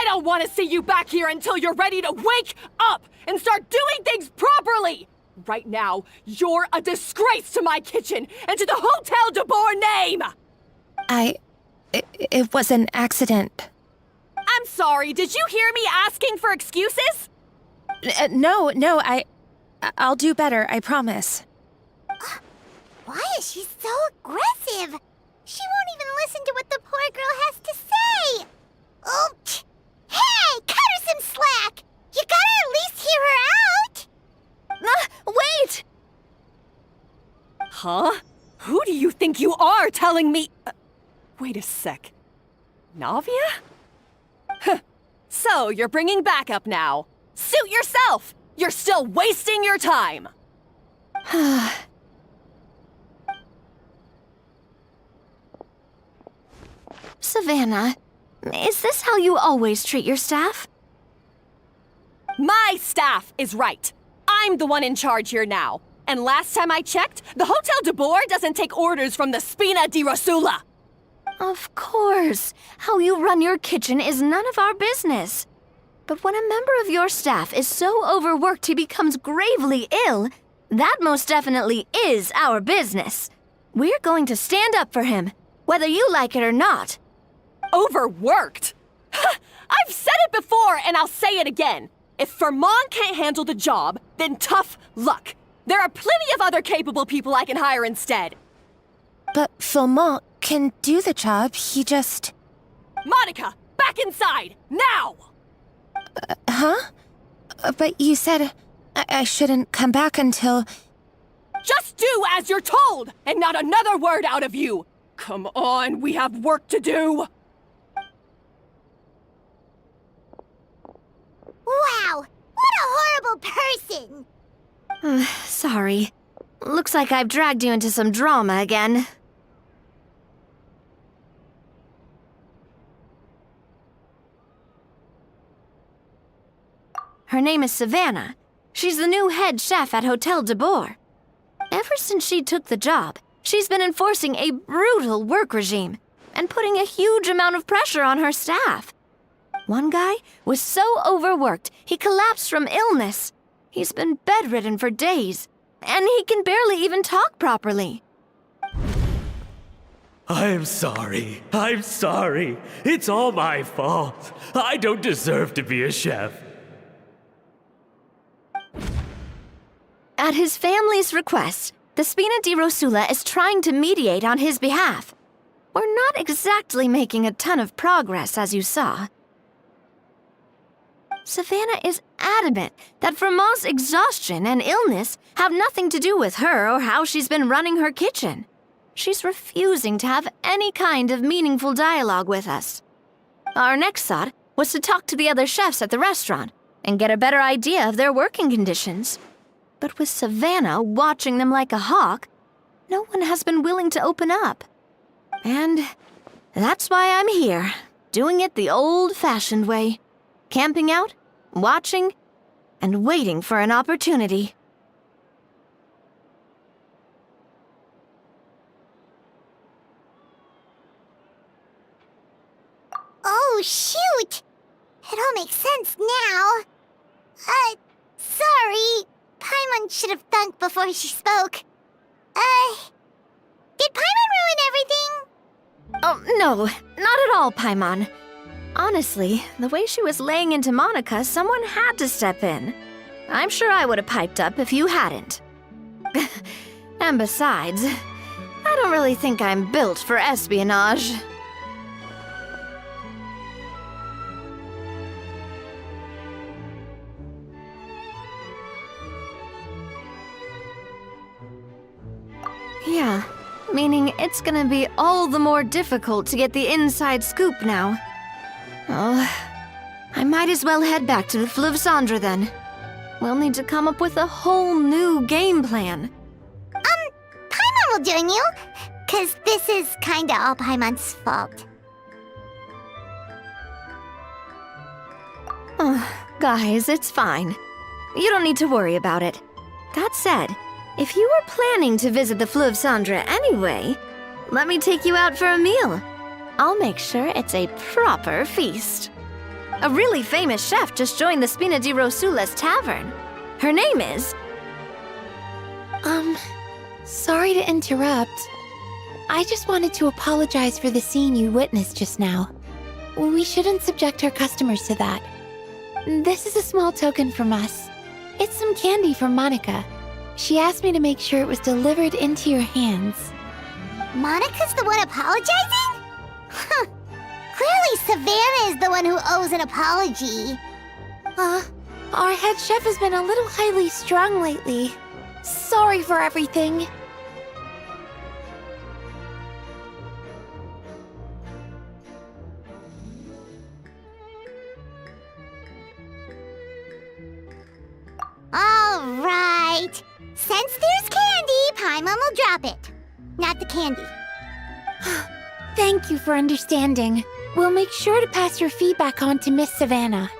don't want to see you back here until you're ready to wake up and start doing things properly! Right now, you're a disgrace to my kitchen and to the Hotel de Boer name! It was an accident. I'm sorry, did you hear me asking for excuses? No, I'll do better, I promise. Why is she so aggressive? She won't even listen to what the poor girl has to say. Oh, hey, cut her some slack! You gotta at least hear her out! Wait! Huh? Who do you think you are telling me? Wait a sec. Navia? Huh. So, you're bringing backup now. Suit yourself! You're still wasting your time! Savannah, is this how you always treat your staff? My staff is right. I'm the one in charge here now. And last time I checked, the Hotel de Boer doesn't take orders from the Spina di Rosula. Of course. How you run your kitchen is none of our business. But when a member of your staff is so overworked he becomes gravely ill, that most definitely is our business. We're going to stand up for him, whether you like it or not. Overworked? I've said it before and I'll say it again. If Fermon can't handle the job, then tough luck. There are plenty of other capable people I can hire instead. But Philmont can do the job, he just... Monica, back inside, now! Huh? But you said I shouldn't come back until... Just do as you're told, and not another word out of you! Come on, we have work to do! Wow, what a horrible person! Sorry. Looks like I've dragged you into some drama again. Her name is Savannah. She's the new head chef at Hotel de Boer. Ever since she took the job, she's been enforcing a brutal work regime and putting a huge amount of pressure on her staff. One guy was so overworked, he collapsed from illness. He's been bedridden for days, and he can barely even talk properly. I'm sorry. It's all my fault. I don't deserve to be a chef. At his family's request, the Spina di Rosula is trying to mediate on his behalf. We're not exactly making a ton of progress, as you saw. Savannah is adamant that Vermont's exhaustion and illness have nothing to do with her or how she's been running her kitchen. She's refusing to have any kind of meaningful dialogue with us. Our next thought was to talk to the other chefs at the restaurant and get a better idea of their working conditions. But with Savannah watching them like a hawk, no one has been willing to open up. And that's why I'm here, doing it the old-fashioned way. Camping out, watching, and waiting for an opportunity. Oh, shoot! It all makes sense now. Sorry. Paimon should have thunk before she spoke. Did Paimon ruin everything? Oh, no, not at all, Paimon. Honestly, the way she was laying into Monica, someone had to step in. I'm sure I would have piped up if you hadn't. And besides, I don't really think I'm built for espionage. Yeah, meaning it's gonna be all the more difficult to get the inside scoop now. Oh, I might as well head back to the Fleuve Cendre then. We'll need to come up with a whole new game plan. Paimon will join you, 'cause this is kinda all Paimon's fault. Oh, guys, it's fine. You don't need to worry about it. That said, if you were planning to visit the Fleuve Cendre anyway, let me take you out for a meal. I'll make sure it's a proper feast. A really famous chef just joined the Spina di Rosula's tavern. Her name is... Sorry to interrupt. I just wanted to apologize for the scene you witnessed just now. We shouldn't subject our customers to that. This is a small token from us. It's some candy from Monica. She asked me to make sure it was delivered into your hands. Monica's the one apologizing? Huh. Clearly Savannah is the one who owes an apology. Our head chef has been a little highly strung lately. Sorry for everything. All right. Since there's candy, Paimon will drop it. Not the candy. Thank you for understanding. We'll make sure to pass your feedback on to Miss Savannah.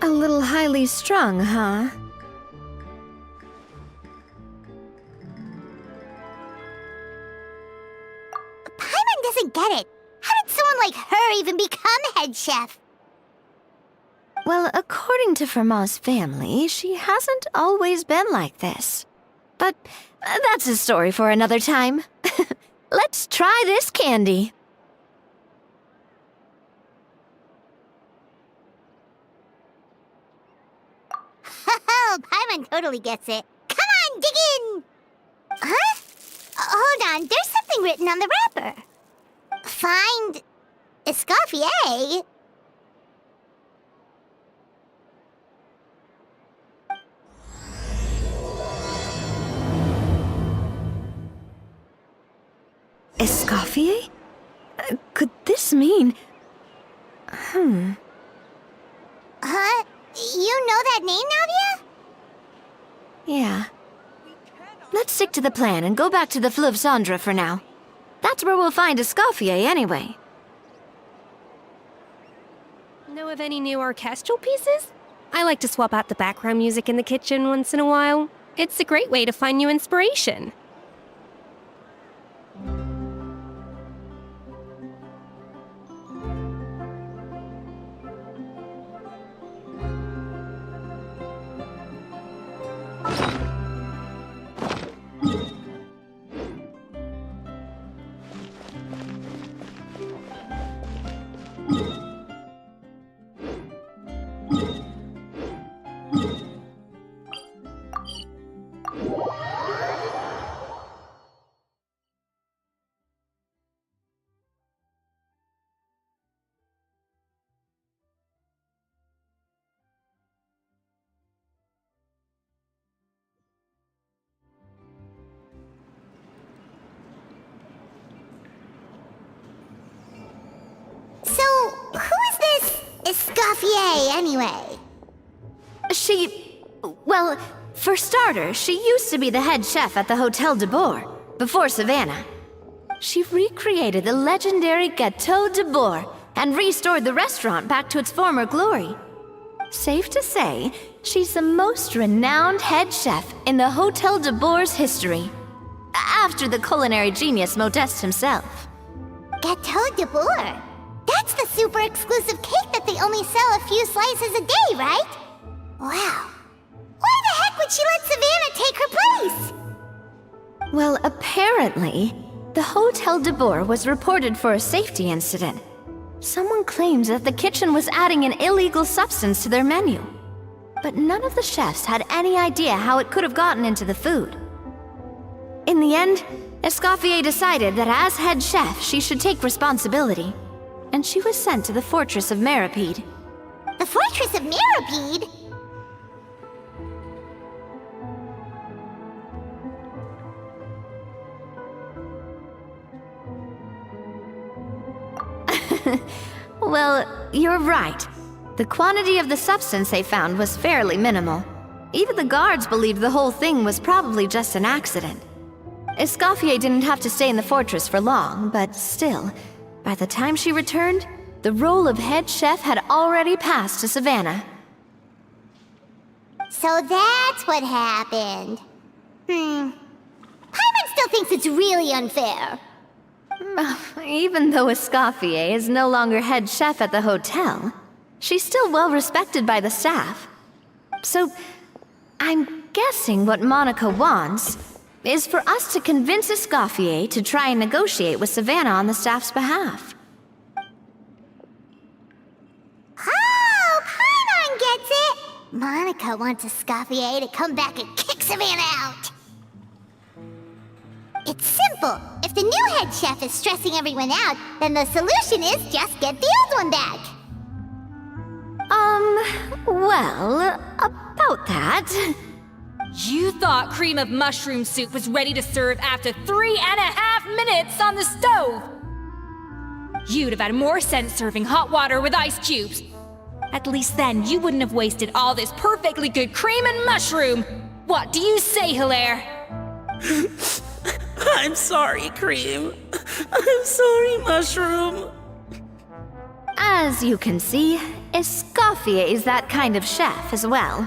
a little highly strung, huh? Paimon doesn't get it. How did someone like her even become head chef? Well, according to Fermat's family, she hasn't always been like this. But that's a story for another time. Let's try this candy. Paimon totally gets it. Come on, dig in! Huh? Hold on, there's something written on the wrapper. Find Escoffier. Escoffier? Could this mean... Huh? You know that name, Navia? Yeah. Let's stick to the plan and go back to the Fleuve Cendre for now. That's where we'll find Escoffier anyway. Know of any new orchestral pieces? I like to swap out the background music in the kitchen once in a while. It's a great way to find new inspiration. So, who is this Escoffier, anyway? Well, for starters, she used to be the head chef at the Hotel de Bourg, before Savannah. She recreated the legendary Gâteau de Bourg and restored the restaurant back to its former glory. Safe to say, she's the most renowned head chef in the Hotel de Bourg's history, after the culinary genius Modeste himself. Gâteau de Bourg? That's the super exclusive cake that they only sell a few slices a day, right? Wow. Why the heck would she let Savannah take her place? Well, apparently, the Hotel de Bourg was reported for a safety incident. Someone claims that the kitchen was adding an illegal substance to their menu. But none of the chefs had any idea how it could have gotten into the food. In the end, Escoffier decided that as head chef, she should take responsibility. And she was sent to the fortress of Meripede. The Fortress of Meripede? Well, you're right. The quantity of the substance they found was fairly minimal. Even the guards believed the whole thing was probably just an accident. Escoffier didn't have to stay in the fortress for long, but still, by the time she returned, the role of head chef had already passed to Savannah. So that's what happened. Paimon still thinks it's really unfair. Even though Escoffier is no longer head chef at the hotel, she's still well respected by the staff. So, I'm guessing what Monica wants is for us to convince Escoffier to try and negotiate with Savannah on the staff's behalf. Oh, Paimon gets it! Monica wants Escoffier to come back and kick Savannah out! It's simple. If the new head chef is stressing everyone out, then the solution is just get the old one back. Well, about that. You thought cream of mushroom soup was ready to serve after 3.5 minutes on the stove! You'd have had more sense serving hot water with ice cubes. At least then you wouldn't have wasted all this perfectly good cream and mushroom! What do you say, Hilaire? I'm sorry, Cream. I'm sorry, Mushroom. As you can see, Escoffier is that kind of chef as well.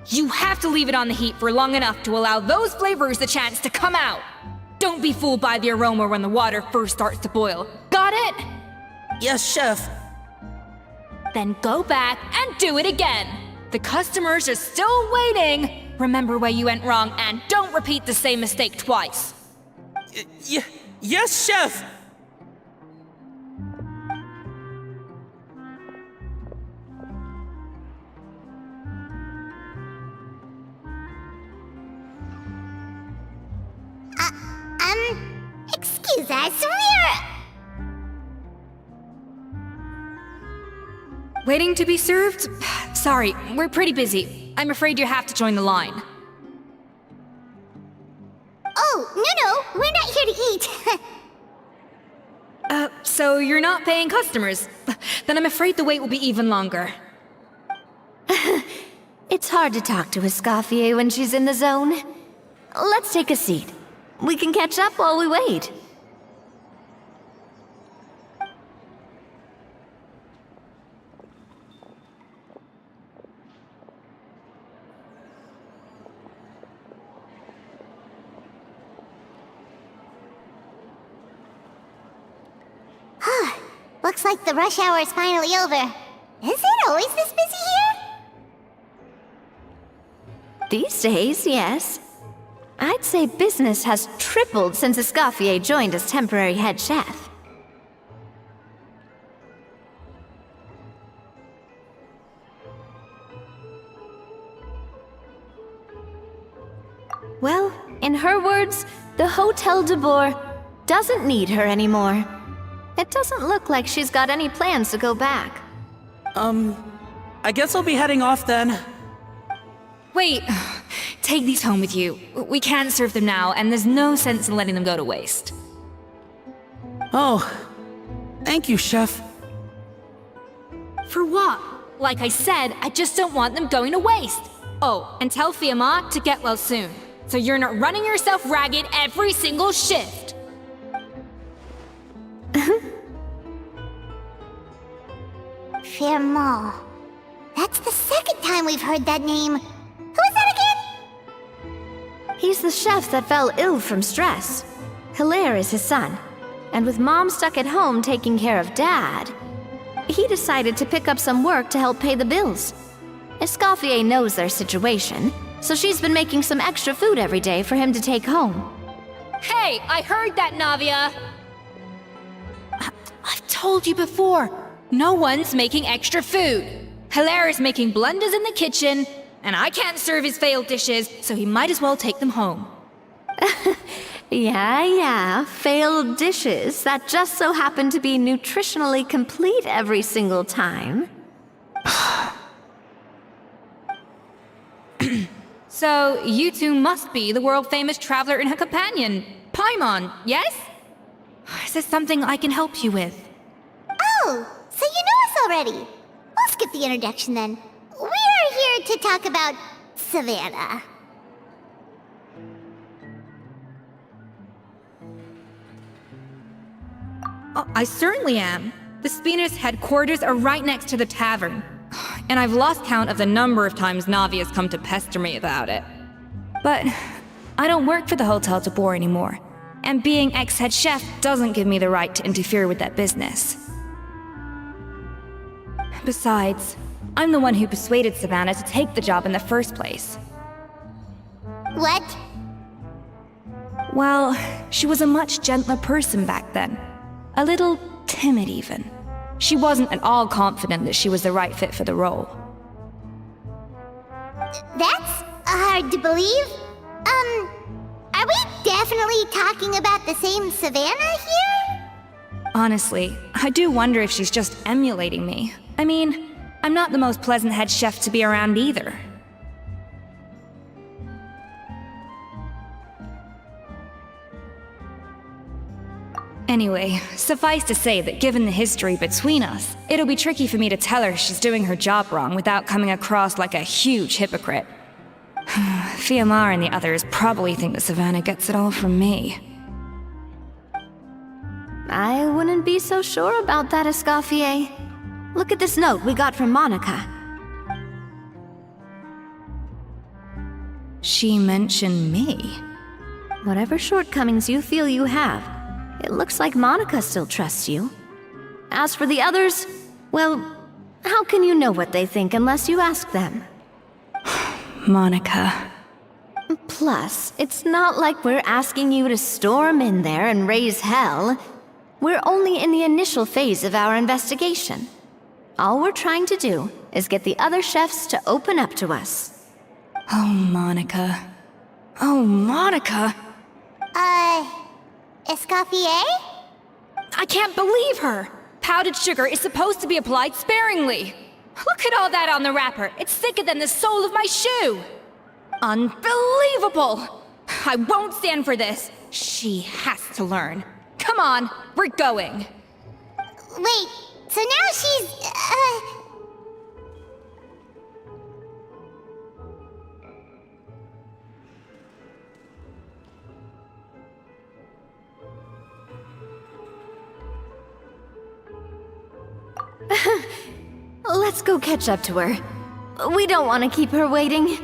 You have to leave it on the heat for long enough to allow those flavors the chance to come out. Don't be fooled by the aroma when the water first starts to boil. Got it? Yes, Chef. Then go back and do it again. The customers are still waiting. Remember where you went wrong and don't repeat the same mistake twice. Yes, Chef. Excuse us, Waiting to be served? Sorry, we're pretty busy. I'm afraid you have to join the line. Oh, no, we're not here to eat. So you're not paying customers? Then I'm afraid the wait will be even longer. It's hard to talk to Escoffier when she's in the zone. Let's take a seat. We can catch up while we wait. Looks like the rush hour is finally over. Is it always this busy here? These days, yes. I'd say business has tripled since Escoffier joined as temporary head chef. Well, in her words, the Hotel de Boer doesn't need her anymore. It doesn't look like she's got any plans to go back. I guess I'll be heading off then. Wait, take these home with you. We can't serve them now, and there's no sense in letting them go to waste. Oh, thank you, Chef. For what? Like I said, I just don't want them going to waste. Oh, and tell Fiamma to get well soon, so you're not running yourself ragged every single shift. Fiamma. That's the second time we've heard that name. Who is that again? He's the chef that fell ill from stress. Hilaire is his son. And with Mom stuck at home taking care of Dad, he decided to pick up some work to help pay the bills. Escoffier knows their situation, so she's been making some extra food every day for him to take home. Hey, I heard that, Navia! I've told you before, no one's making extra food. Hilaire is making blunders in the kitchen, and I can't serve his failed dishes, so he might as well take them home. Yeah, failed dishes that just so happen to be nutritionally complete every single time. So, you two must be the world-famous traveler and her companion, Paimon, yes? Is there something I can help you with? Oh, so you know us already. I'll skip the introduction then. We're here to talk about Savannah. Oh, I certainly am. The Spinner's headquarters are right next to the tavern. and I've lost count of the number of times Navia's come to pester me about it. But I don't work for the Hotel de Boer anymore, and being ex-head chef doesn't give me the right to interfere with that business. Besides, I'm the one who persuaded Savannah to take the job in the first place. What? Well, she was a much gentler person back then. A little timid, even. She wasn't at all confident that she was the right fit for the role. That's hard to believe. Are we definitely talking about the same Savannah here? Honestly, I do wonder if she's just emulating me. I mean, I'm not the most pleasant head chef to be around either. Anyway, suffice to say that given the history between us, it'll be tricky for me to tell her she's doing her job wrong without coming across like a huge hypocrite. Fiamar and the others probably think that Savannah gets it all from me. I wouldn't be so sure about that, Escoffier. Look at this note we got from Monica. She mentioned me. Whatever shortcomings you feel you have, it looks like Monica still trusts you. As for the others, well, how can you know what they think unless you ask them? Monica. Plus, it's not like we're asking you to storm in there and raise hell. We're only in the initial phase of our investigation. All we're trying to do is get the other chefs to open up to us. Oh, Monica. Oh, Monica! Escoffier? I can't believe her! Powdered sugar is supposed to be applied sparingly. Look at all that on the wrapper. It's thicker than the sole of my shoe. Unbelievable! I won't stand for this. She has to learn. Come on, we're going. Wait, so now she's, Let's go catch up to her. We don't want to keep her waiting.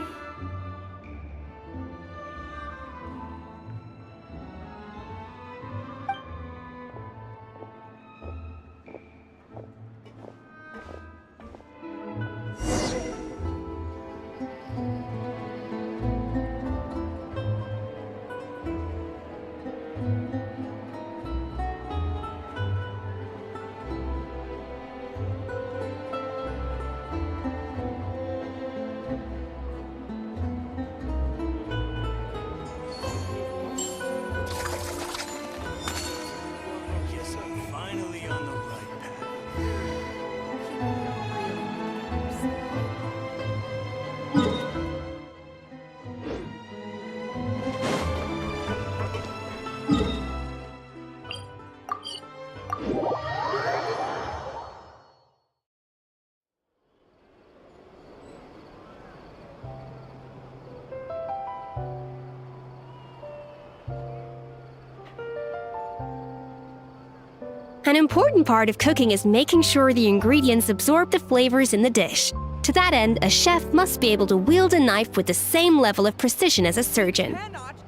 An important part of cooking is making sure the ingredients absorb the flavors in the dish. To that end, a chef must be able to wield a knife with the same level of precision as a surgeon.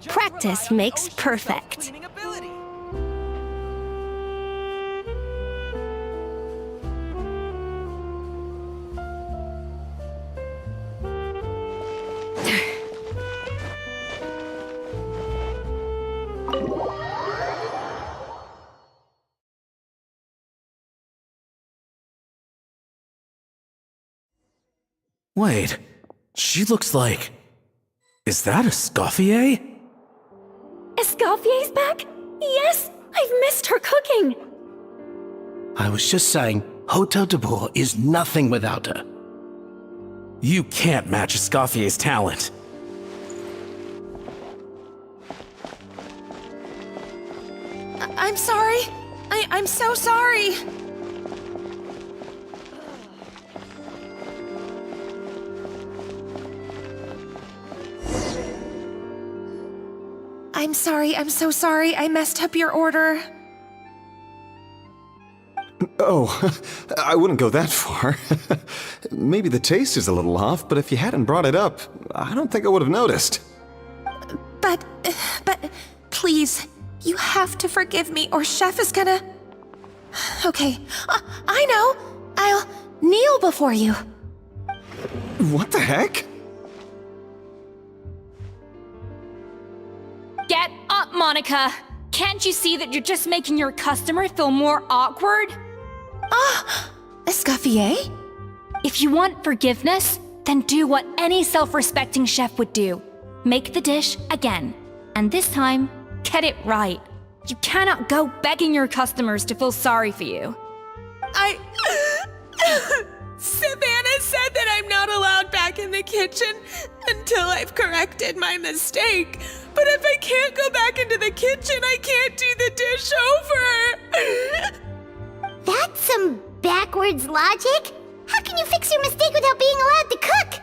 Practice makes perfect. Wait, she looks like... Is that Escoffier? Escoffier's back? Yes! I've missed her cooking! I was just saying, Hotel de Boer is nothing without her. You can't match Escoffier's talent. I'm sorry. I'm so sorry. I'm sorry, I'm so sorry. I messed up your order. Oh, I wouldn't go that far. Maybe the taste is a little off, but if you hadn't brought it up, I don't think I would have noticed. But, please, you have to forgive me or Chef is gonna... Okay, I know. I'll kneel before you. What the heck? Get up, Monica! Can't you see that you're just making your customer feel more awkward? Escoffier? If you want forgiveness, then do what any self-respecting chef would do. Make the dish again. And this time, get it right. You cannot go begging your customers to feel sorry for you. Savannah said that I'm not allowed back in the kitchen until I've corrected my mistake. But if I can't go back into the kitchen, I can't do the dish over. That's some backwards logic. How can you fix your mistake without being allowed to cook?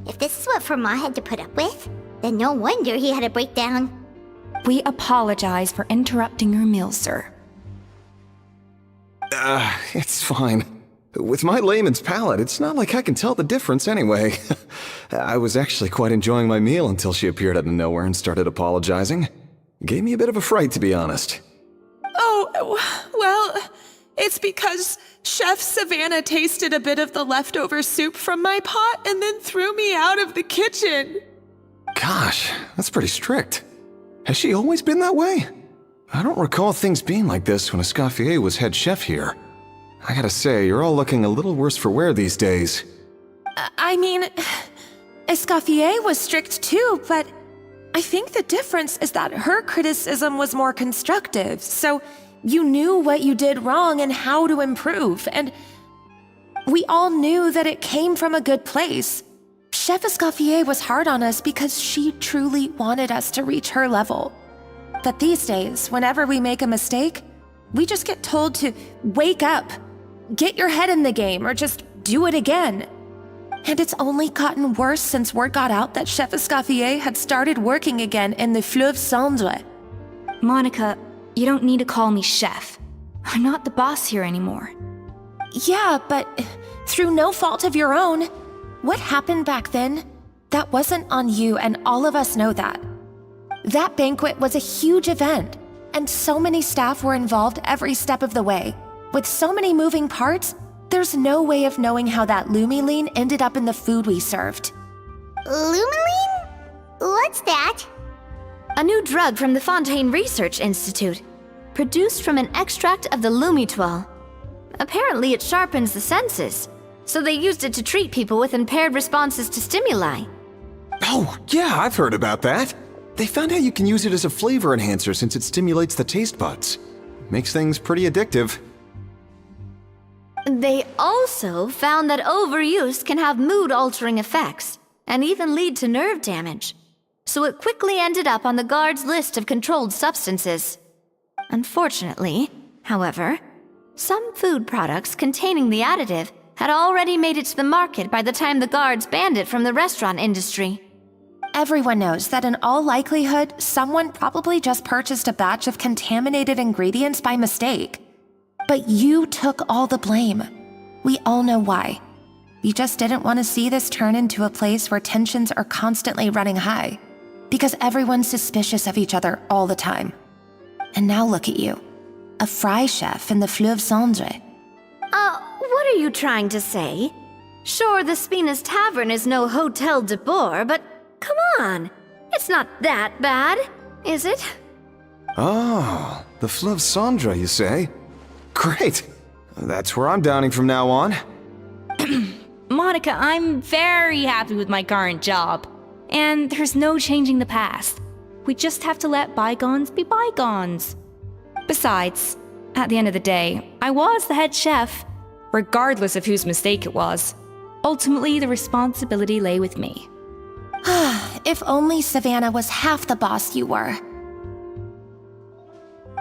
If this is what Fermat had to put up with, then no wonder he had a breakdown. We apologize for interrupting your meal, sir. It's fine. With my layman's palate, it's not like I can tell the difference anyway. I was actually quite enjoying my meal until she appeared out of nowhere and started apologizing. Gave me a bit of a fright, to be honest. Oh, well, it's because Chef Savannah tasted a bit of the leftover soup from my pot and then threw me out of the kitchen. Gosh, that's pretty strict. Has she always been that way? I don't recall things being like this when Escoffier was head chef here. I gotta say, you're all looking a little worse for wear these days. I mean, Escoffier was strict too, but I think the difference is that her criticism was more constructive, so you knew what you did wrong and how to improve, and we all knew that it came from a good place. Chef Escoffier was hard on us because she truly wanted us to reach her level. But these days, whenever we make a mistake, we just get told to wake up, get your head in the game, or just do it again. And it's only gotten worse since word got out that Chef Escoffier had started working again in the Fleuve Cendre. Monica, you don't need to call me chef. I'm not the boss here anymore. Yeah, but through no fault of your own. What happened back then, that wasn't on you, and all of us know that. That banquet was a huge event, and so many staff were involved every step of the way. With so many moving parts, there's no way of knowing how that lumiline ended up in the food we served. Lumiline? What's that? A new drug from the Fontaine Research Institute, produced from an extract of the lumitoile. Apparently it sharpens the senses, so they used it to treat people with impaired responses to stimuli. Oh, yeah, I've heard about that. They found out you can use it as a flavor enhancer since it stimulates the taste buds. Makes things pretty addictive. They also found that overuse can have mood-altering effects, and even lead to nerve damage. So it quickly ended up on the guards' list of controlled substances. Unfortunately, however, some food products containing the additive had already made it to the market by the time the guards banned it from the restaurant industry. Everyone knows that in all likelihood, someone probably just purchased a batch of contaminated ingredients by mistake. But you took all the blame. We all know why. You just didn't want to see this turn into a place where tensions are constantly running high, because everyone's suspicious of each other all the time. And now look at you, a fry chef in the Fleuve Cendre. What are you trying to say? Sure, the Spina's Tavern is no Hotel de Boer, but come on, it's not that bad, is it? Oh, the Fleuve Cendre, you say? Great. That's where I'm dining from now on. Monica, I'm very happy with my current job. And there's no changing the past. We just have to let bygones be bygones. Besides, at the end of the day, I was the head chef, regardless of whose mistake it was. Ultimately, the responsibility lay with me. If only Savannah was half the boss you were.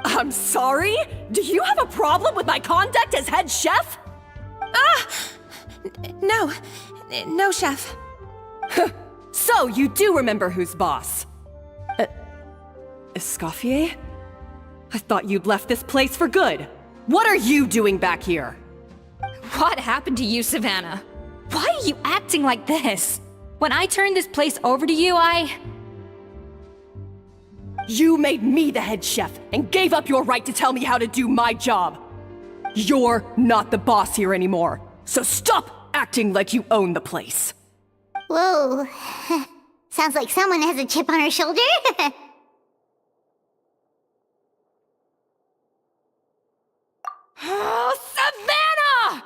I'm sorry? Do you have a problem with my conduct as head chef? No, chef. So you do remember who's boss? Escoffier? I thought you'd left this place for good. What are you doing back here? What happened to you, Savannah? Why are you acting like this? When I turned this place over to you, You made me the head chef and gave up your right to tell me how to do my job. You're not the boss here anymore, so stop acting like you own the place. Whoa. Sounds like someone has a chip on her shoulder. Oh, Savannah!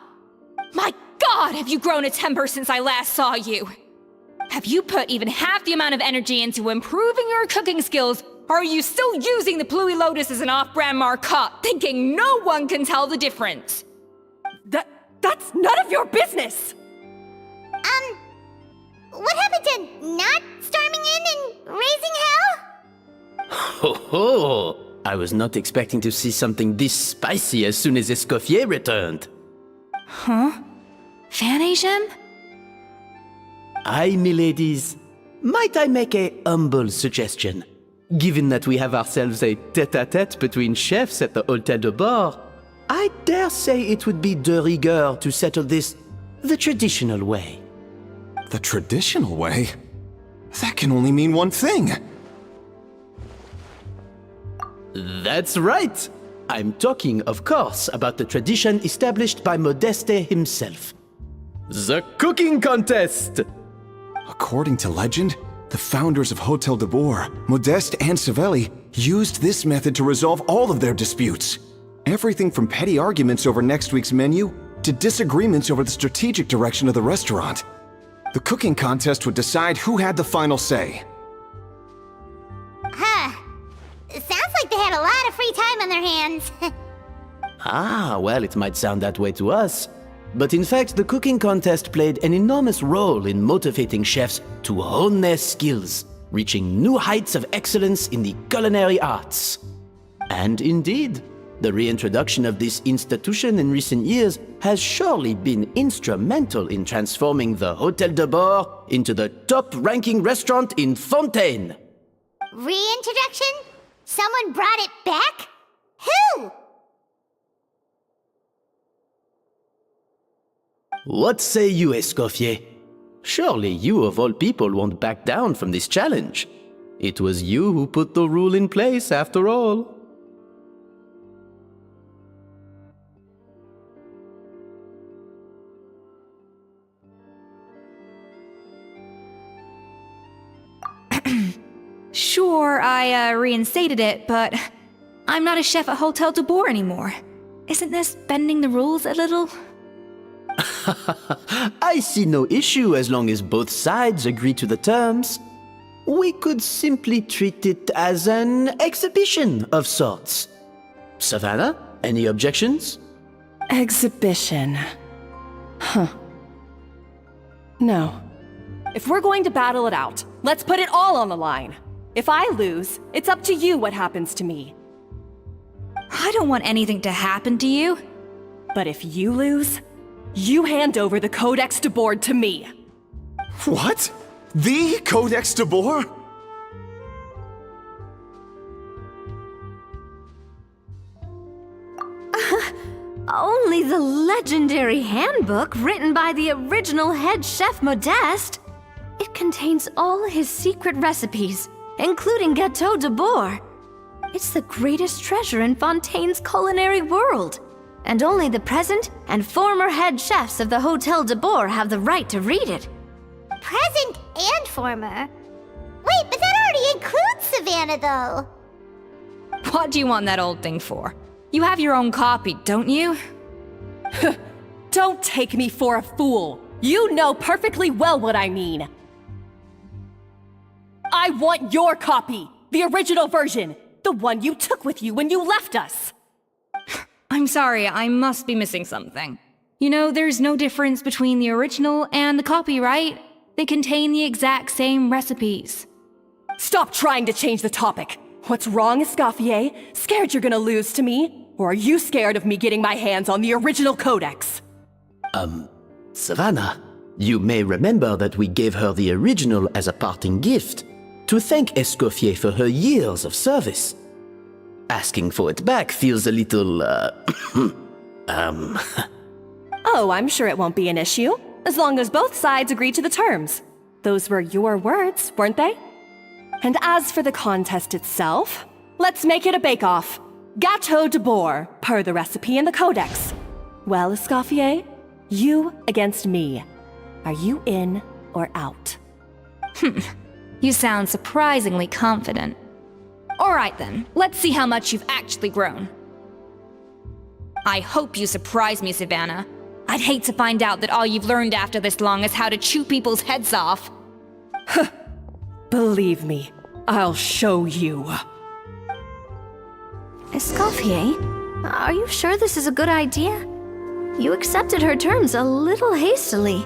My God, have you grown a temper since I last saw you? Have you put even half the amount of energy into improving your cooking skills, or are you still using the Pluie Lotus as an off-brand marcotte, thinking no one can tell the difference? That's none of your business! What happened to not storming in and raising hell? Ho ho! I was not expecting to see something this spicy as soon as Escoffier returned. Huh? Fanasium? Aye, miladies. Might I make a humble suggestion? Given that we have ourselves a tête-à-tête between chefs at the Hôtel de Bord, I dare say it would be de rigueur to settle this the traditional way. The traditional way? That can only mean one thing. That's right! I'm talking, of course, about the tradition established by Modeste himself. The cooking contest! According to legend, the founders of Hôtel de Bord, Modeste and Savelli, used this method to resolve all of their disputes. Everything from petty arguments over next week's menu to disagreements over the strategic direction of the restaurant. The cooking contest would decide who had the final say. It sounds like they had a lot of free time on their hands. Ah, well, it might sound that way to us. But in fact, the cooking contest played an enormous role in motivating chefs to hone their skills, reaching new heights of excellence in the culinary arts. And indeed, the reintroduction of this institution in recent years has surely been instrumental in transforming the Hôtel de Bord into the top-ranking restaurant in Fontaine. Reintroduction? Someone brought it back? Who? What say you, Escoffier? Surely you of all people won't back down from this challenge. It was you who put the rule in place, after all. Sure, I reinstated it, but I'm not a chef at Hôtel de Bord anymore. Isn't this bending the rules a little? I see no issue as long as both sides agree to the terms. We could simply treat it as an exhibition of sorts. Savannah, any objections? Exhibition. Huh. No. If we're going to battle it out, let's put it all on the line. If I lose, it's up to you what happens to me. I don't want anything to happen to you. But if you lose, you hand over the Codex de Bord to me. What? The Codex de Bord? Only the legendary handbook written by the original head chef Modeste. It contains all his secret recipes, including Gâteau de Bord. It's the greatest treasure in Fontaine's culinary world, and only the present and former head chefs of the Hôtel de Bord have the right to read it. Present and former? Wait, but that already includes Savannah, though. What do you want that old thing for? You have your own copy, don't you? Don't take me for a fool. You know perfectly well what I mean. I want your copy, the original version, the one you took with you when you left us. I'm sorry, I must be missing something. You know, there's no difference between the original and the copy, right? They contain the exact same recipes. Stop trying to change the topic. What's wrong, Escoffier? Scared you're gonna lose to me? Or are you scared of me getting my hands on the original codex? Savannah, you may remember that we gave her the original as a parting gift, to thank Escoffier for her years of service. Asking for it back feels a little, Oh, I'm sure it won't be an issue, as long as both sides agree to the terms. Those were your words, weren't they? And as for the contest itself, let's make it a bake-off. Gâteau de boar, per the recipe in the codex. Well, Escoffier, you against me. Are you in or out? You sound surprisingly confident. Alright then, let's see how much you've actually grown. I hope you surprise me, Savannah. I'd hate to find out that all you've learned after this long is how to chew people's heads off. Believe me, I'll show you. Escoffier, are you sure this is a good idea? You accepted her terms a little hastily.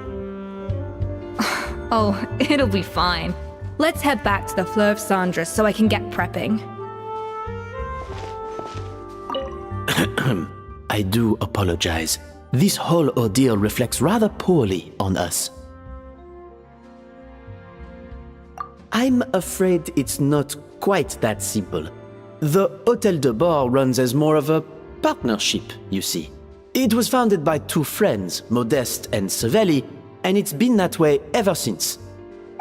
Oh, it'll be fine. Let's head back to the Fleur of Cendres so I can get prepping. I do apologize. This whole ordeal reflects rather poorly on us. I'm afraid it's not quite that simple. The Hôtel de Bord runs as more of a partnership, you see. It was founded by two friends, Modeste and Savelli, and it's been that way ever since.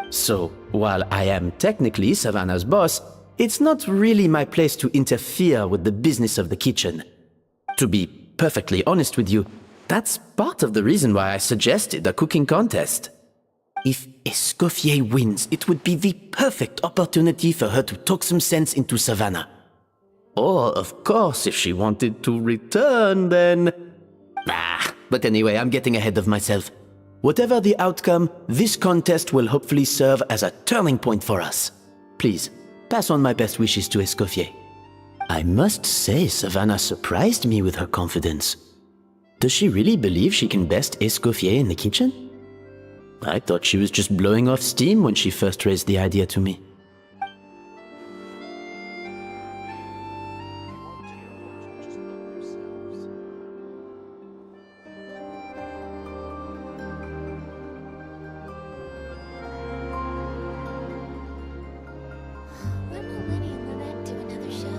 So, while I am technically Savannah's boss, it's not really my place to interfere with the business of the kitchen. To be perfectly honest with you, that's part of the reason why I suggested a cooking contest. If Escoffier wins, it would be the perfect opportunity for her to talk some sense into Savannah. Or, of course, if she wanted to return, then... But anyway, I'm getting ahead of myself. Whatever the outcome, this contest will hopefully serve as a turning point for us. Please, pass on my best wishes to Escoffier. I must say, Savannah surprised me with her confidence. Does she really believe she can best Escoffier in the kitchen? I thought she was just blowing off steam when she first raised the idea to me. When will Winnie and Lynette do another show?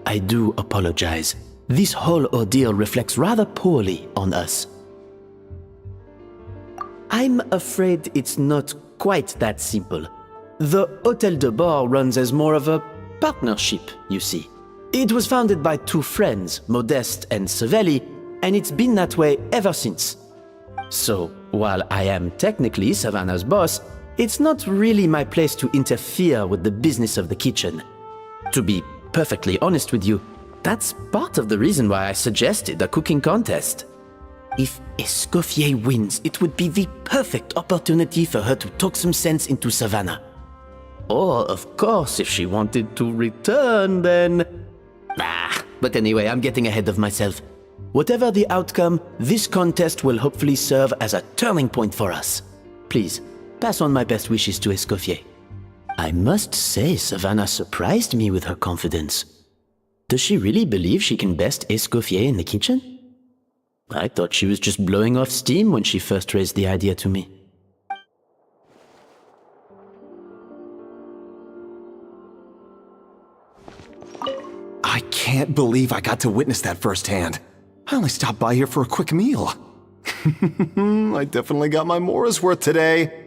I do apologize. This whole ordeal reflects rather poorly on us. I'm afraid it's not quite that simple. The Hôtel de Bord runs as more of a partnership, you see. It was founded by two friends, Modeste and Savelli, and it's been that way ever since. So, while I am technically Savannah's boss, it's not really my place to interfere with the business of the kitchen. To be perfectly honest with you, that's part of the reason why I suggested a cooking contest. If Escoffier wins, it would be the perfect opportunity for her to talk some sense into Savannah. Or, of course, if she wanted to return, then... But anyway, I'm getting ahead of myself. Whatever the outcome, this contest will hopefully serve as a turning point for us. Please, pass on my best wishes to Escoffier. I must say, Savannah surprised me with her confidence. Does she really believe she can best Escoffier in the kitchen? I thought she was just blowing off steam when she first raised the idea to me. I can't believe I got to witness that firsthand. I only stopped by here for a quick meal. I definitely got my Mora's worth today.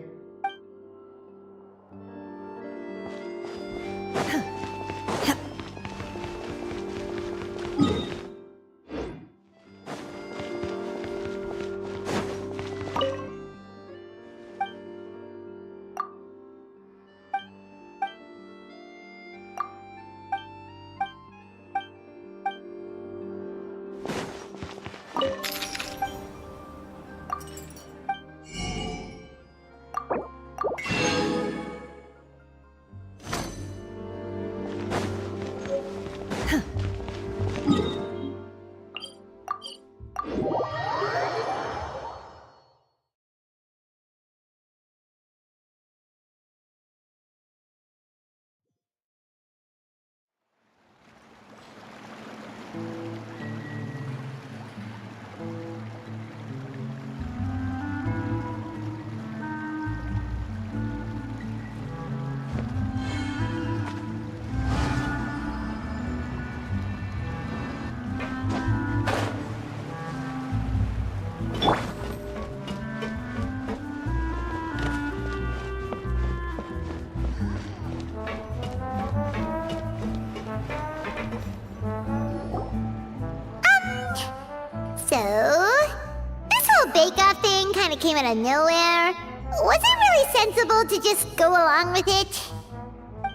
kind of came out of nowhere. Was it really sensible to just go along with it?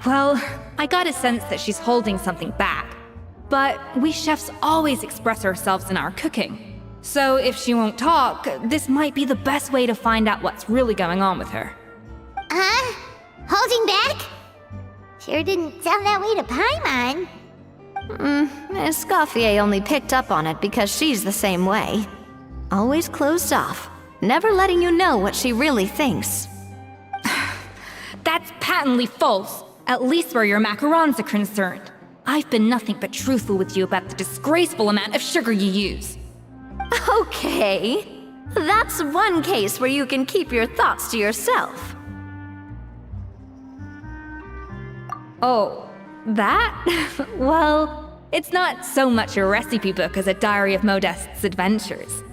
Well, I got a sense that she's holding something back. But we chefs always express ourselves in our cooking. So if she won't talk, this might be the best way to find out what's really going on with her. Huh? Holding back? Sure didn't sound that way to Paimon. Escoffier only picked up on it because she's the same way. Always closed off, never letting you know what she really thinks. That's patently false, at least where your macarons are concerned. I've been nothing but truthful with you about the disgraceful amount of sugar you use. Okay, that's one case where you can keep your thoughts to yourself. Oh, that? Well, it's not so much a recipe book as a diary of Modeste's adventures.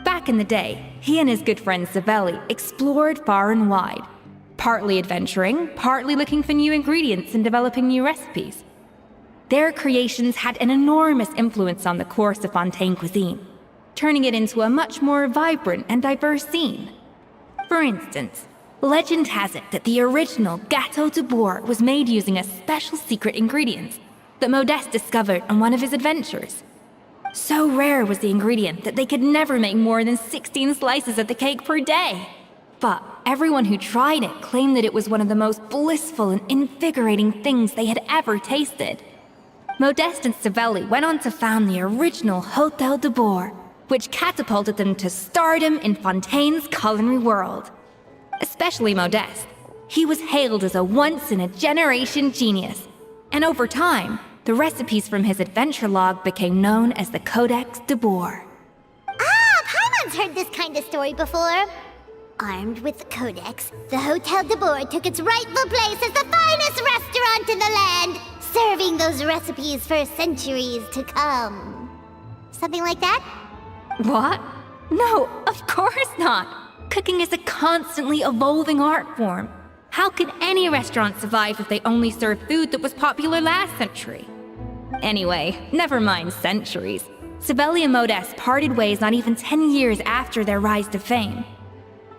Back in the day, he and his good friend Savelli explored far and wide, partly adventuring, partly looking for new ingredients and developing new recipes. Their creations had an enormous influence on the course of Fontaine cuisine, turning it into a much more vibrant and diverse scene. For instance, legend has it that the original Gâteau de Bourg was made using a special secret ingredient that Modeste discovered on one of his adventures. So rare was the ingredient that they could never make more than 16 slices of the cake per day. But everyone who tried it claimed that it was one of the most blissful and invigorating things they had ever tasted. Modeste and Savelli went on to found the original Hôtel de Bourg, which catapulted them to stardom in Fontaine's culinary world. Especially Modeste. He was hailed as a once-in-a-generation genius, and over time, the recipes from his adventure log became known as the Codex de Bourg. Ah, Paimon's heard this kind of story before. Armed with the Codex, the Hôtel de Bourg took its rightful place as the finest restaurant in the land, serving those recipes for centuries to come. Something like that? What? No, of course not! Cooking is a constantly evolving art form. How could any restaurant survive if they only served food that was popular last century? Anyway, never mind centuries. Savelli and Modeste parted ways not even 10 years after their rise to fame.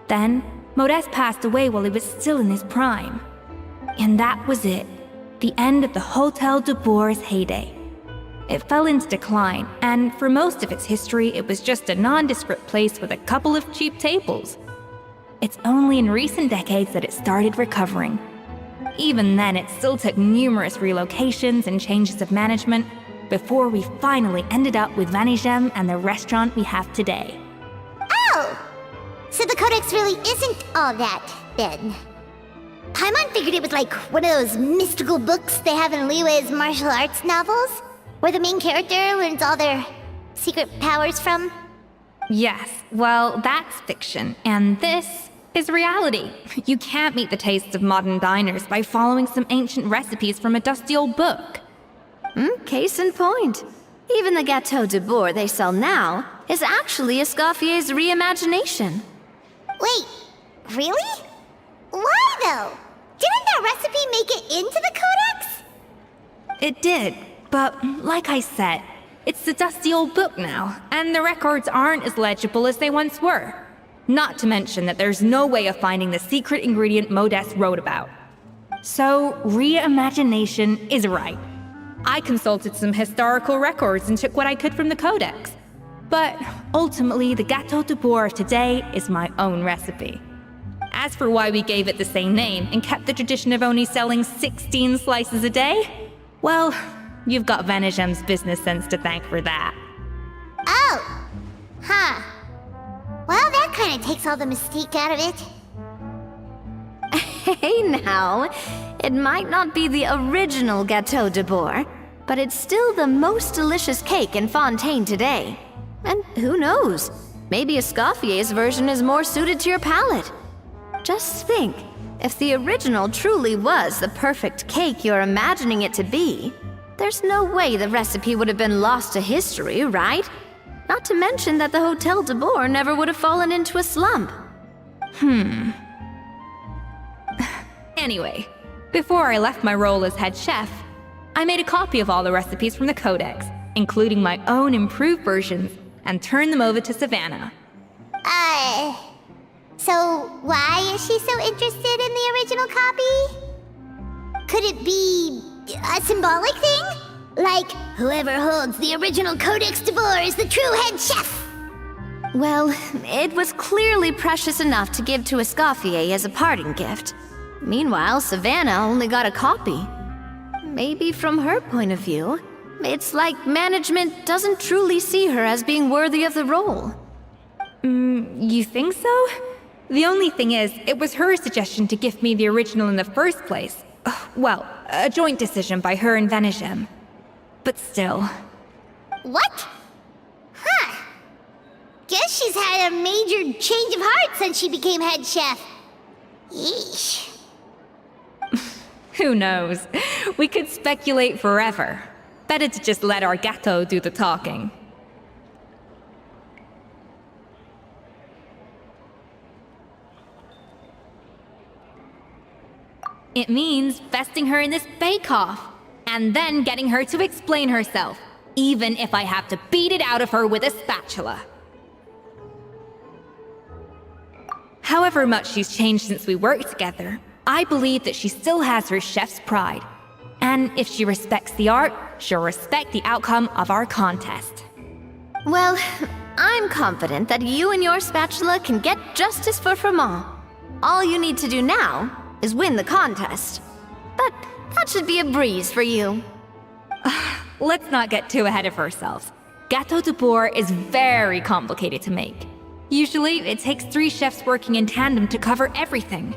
Then, Modeste passed away while he was still in his prime. And that was it. The end of the Hôtel de Bourg's heyday. It fell into decline, and for most of its history, it was just a nondescript place with a couple of cheap tables. It's only in recent decades that it started recovering. Even then, it still took numerous relocations and changes of management before we finally ended up with Vanigem and the restaurant we have today. Oh! So the Codex really isn't all that, then. Paimon figured it was like one of those mystical books they have in Liyue's martial arts novels, where the main character learns all their secret powers from. Yes, well, that's fiction, and this is reality. You can't meet the tastes of modern diners by following some ancient recipes from a dusty old book. Case in point. Even the Gâteau de Bourg they sell now is actually Escoffier's reimagination. Wait, really? Why though? Didn't that recipe make it into the Codex? It did, but like I said, it's the dusty old book now, and the records aren't as legible as they once were. Not to mention that there's no way of finding the secret ingredient Modeste wrote about. So, reimagination is right. I consulted some historical records and took what I could from the Codex. But ultimately, the Gâteau de Bourg today is my own recipe. As for why we gave it the same name and kept the tradition of only selling 16 slices a day, well, you've got Vanigem's business sense to thank for that. Oh! Huh. Well, that kind of takes all the mystique out of it. Hey now, it might not be the original Gâteau de Bourg, but it's still the most delicious cake in Fontaine today. And who knows, maybe Escoffier's version is more suited to your palate. Just think, if the original truly was the perfect cake you're imagining it to be, there's no way the recipe would have been lost to history, right? Not to mention that the Hôtel de Bourg never would have fallen into a slump. Anyway, before I left my role as head chef, I made a copy of all the recipes from the Codex, including my own improved versions, and turned them over to Savannah. So, why is she so interested in the original copy? Could it be a symbolic thing? Like, whoever holds the original Codex d'Or is the true head chef? Well, it was clearly precious enough to give to Escoffier as a parting gift. Meanwhile, Savannah only got a copy. Maybe from her point of view, it's like management doesn't truly see her as being worthy of the role. You think so? The only thing is, it was her suggestion to gift me the original in the first place. Well, a joint decision by her and Venegem. But still. What? Huh. Guess she's had a major change of heart since she became head chef. Yeesh. Who knows? We could speculate forever. Better to just let our gato do the talking. It means besting her in this bake-off, and then getting her to explain herself, even if I have to beat it out of her with a spatula. However much she's changed since we worked together, I believe that she still has her chef's pride. And if she respects the art, she'll respect the outcome of our contest. Well, I'm confident that you and your spatula can get justice for Fremont. All you need to do now is win the contest. But that should be a breeze for you. Let's not get too ahead of ourselves. Gâteau de Bourg is very complicated to make. Usually, it takes 3 chefs working in tandem to cover everything.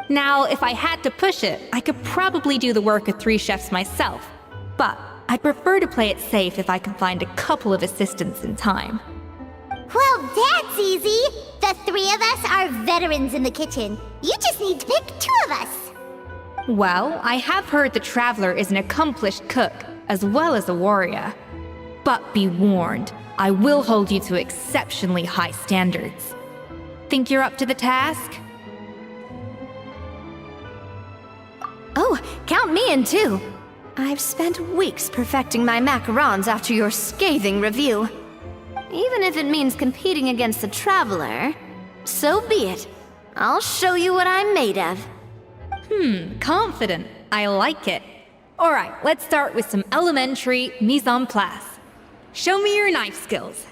Now, if I had to push it, I could probably do the work of 3 chefs myself. But I'd prefer to play it safe if I can find a couple of assistants in time. Well, that's easy. The 3 of us are veterans in the kitchen. You just need to pick 2 of us. Well, I have heard the Traveler is an accomplished cook, as well as a warrior. But be warned, I will hold you to exceptionally high standards. Think you're up to the task? Oh, count me in too. I've spent weeks perfecting my macarons after your scathing review. Even if it means competing against the Traveler, so be it. I'll show you what I'm made of. Confident. I like it. Alright, let's start with some elementary mise en place. Show me your knife skills.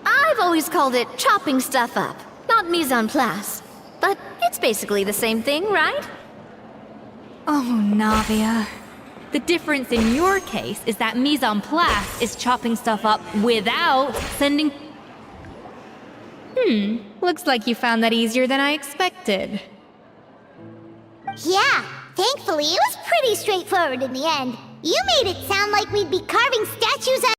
I've always called it chopping stuff up, not mise en place. But it's basically the same thing, right? Oh, Navia. The difference in your case is that mise en place is chopping stuff up without sending... Looks like you found that easier than I expected. Yeah, thankfully it was pretty straightforward in the end. You made it sound like we'd be carving statues out.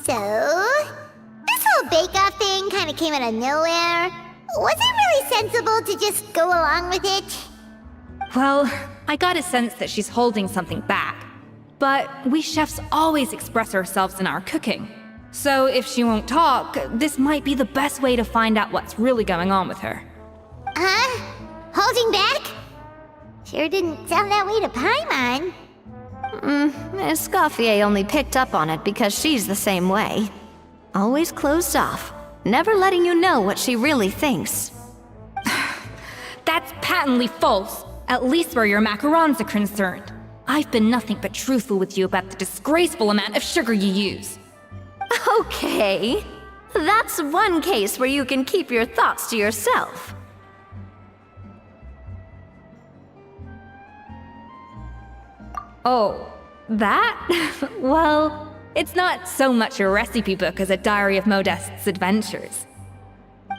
So, this whole bake-off thing kind of came out of nowhere. Was it really sensible to just go along with it? Well, I got a sense that she's holding something back. But we chefs always express ourselves in our cooking. So if she won't talk, this might be the best way to find out what's really going on with her. Huh? Holding back? Sure didn't sound that way to Paimon. Escoffier only picked up on it because she's the same way. Always closed off, never letting you know what she really thinks. That's patently false, at least where your macarons are concerned. I've been nothing but truthful with you about the disgraceful amount of sugar you use. Okay, that's one case where you can keep your thoughts to yourself. Oh, that? Well, it's not so much a recipe book as a diary of Modeste's adventures.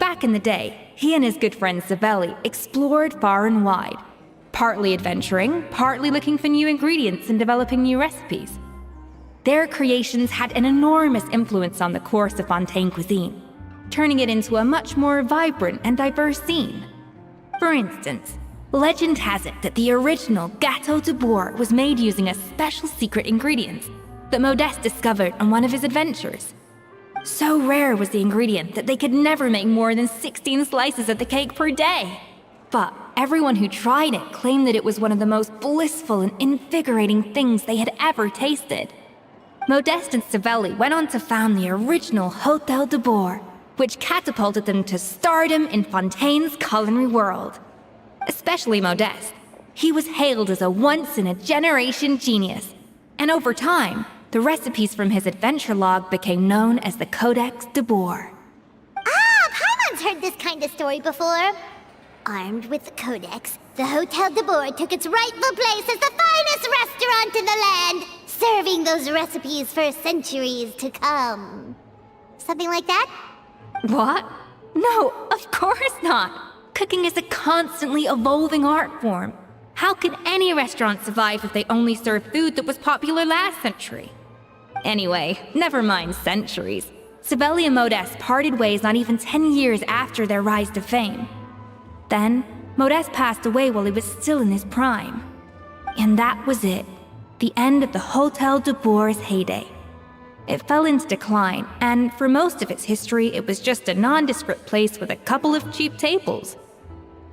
Back in the day, he and his good friend Savelli explored far and wide, partly adventuring, partly looking for new ingredients and developing new recipes. Their creations had an enormous influence on the course of Fontaine cuisine, turning it into a much more vibrant and diverse scene. For instance, legend has it that the original Gâteau de Bourg was made using a special secret ingredient that Modeste discovered on one of his adventures. So rare was the ingredient that they could never make more than 16 slices of the cake per day. But everyone who tried it claimed that it was one of the most blissful and invigorating things they had ever tasted. Modeste and Savelli went on to found the original Hôtel de Bourg, which catapulted them to stardom in Fontaine's culinary world. Especially Modeste. He was hailed as a once-in-a-generation genius, and over time, the recipes from his adventure log became known as the Codex de Bourg. Ah, Paimon's heard this kind of story before. Armed with the Codex, the Hôtel de Bourg took its rightful place as the finest restaurant in the land, serving those recipes for centuries to come. Something like that? What? No, of course not. Cooking is a constantly evolving art form. How could any restaurant survive if they only served food that was popular last century? Anyway, never mind centuries. Savelli and Modeste parted ways not even 10 years after their rise to fame. Then, Modeste passed away while he was still in his prime. And that was it. The end of the Hôtel de Bourg's heyday. It fell into decline, and for most of its history, it was just a nondescript place with a couple of cheap tables.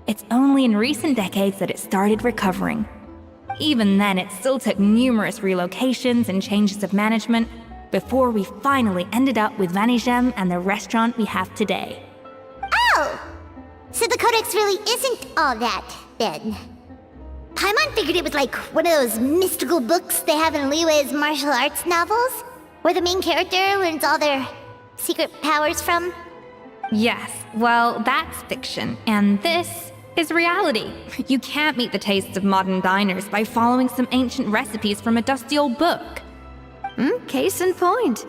It's only in recent decades that it started recovering. Even then, it still took numerous relocations and changes of management before we finally ended up with Vanigem and the restaurant we have today. Oh! So the Codex really isn't all that, then. Paimon figured it was like one of those mystical books they have in Liyue's martial arts novels, where the main character learns all their secret powers from. Yes, well, that's fiction, and this is reality. You can't meet the tastes of modern diners by following some ancient recipes from a dusty old book. Case in point.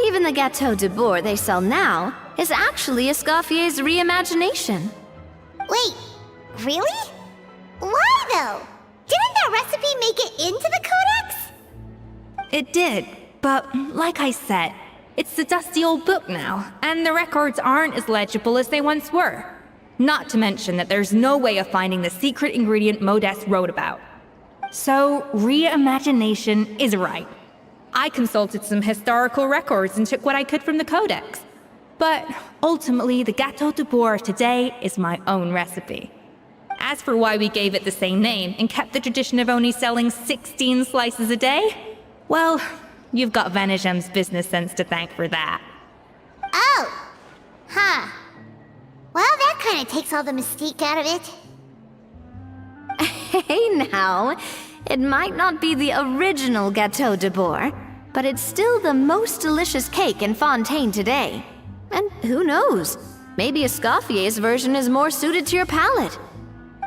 Even the Gâteau de Bourg they sell now is actually Escoffier's reimagination. Wait, really? Why though? Didn't that recipe make it into the Codex? It did, but like I said, it's a dusty old book now, and the records aren't as legible as they once were. Not to mention that there's no way of finding the secret ingredient Modeste wrote about. So, reimagination is right. I consulted some historical records and took what I could from the Codex. But ultimately, the Gâteau de Bourg today is my own recipe. As for why we gave it the same name and kept the tradition of only selling 16 slices a day, well, you've got Vanigem's business sense to thank for that. Oh! Huh. Well, that kind of takes all the mystique out of it. Hey now, it might not be the original Gâteau de Bourg, but it's still the most delicious cake in Fontaine today. And who knows, maybe Escoffier's version is more suited to your palate.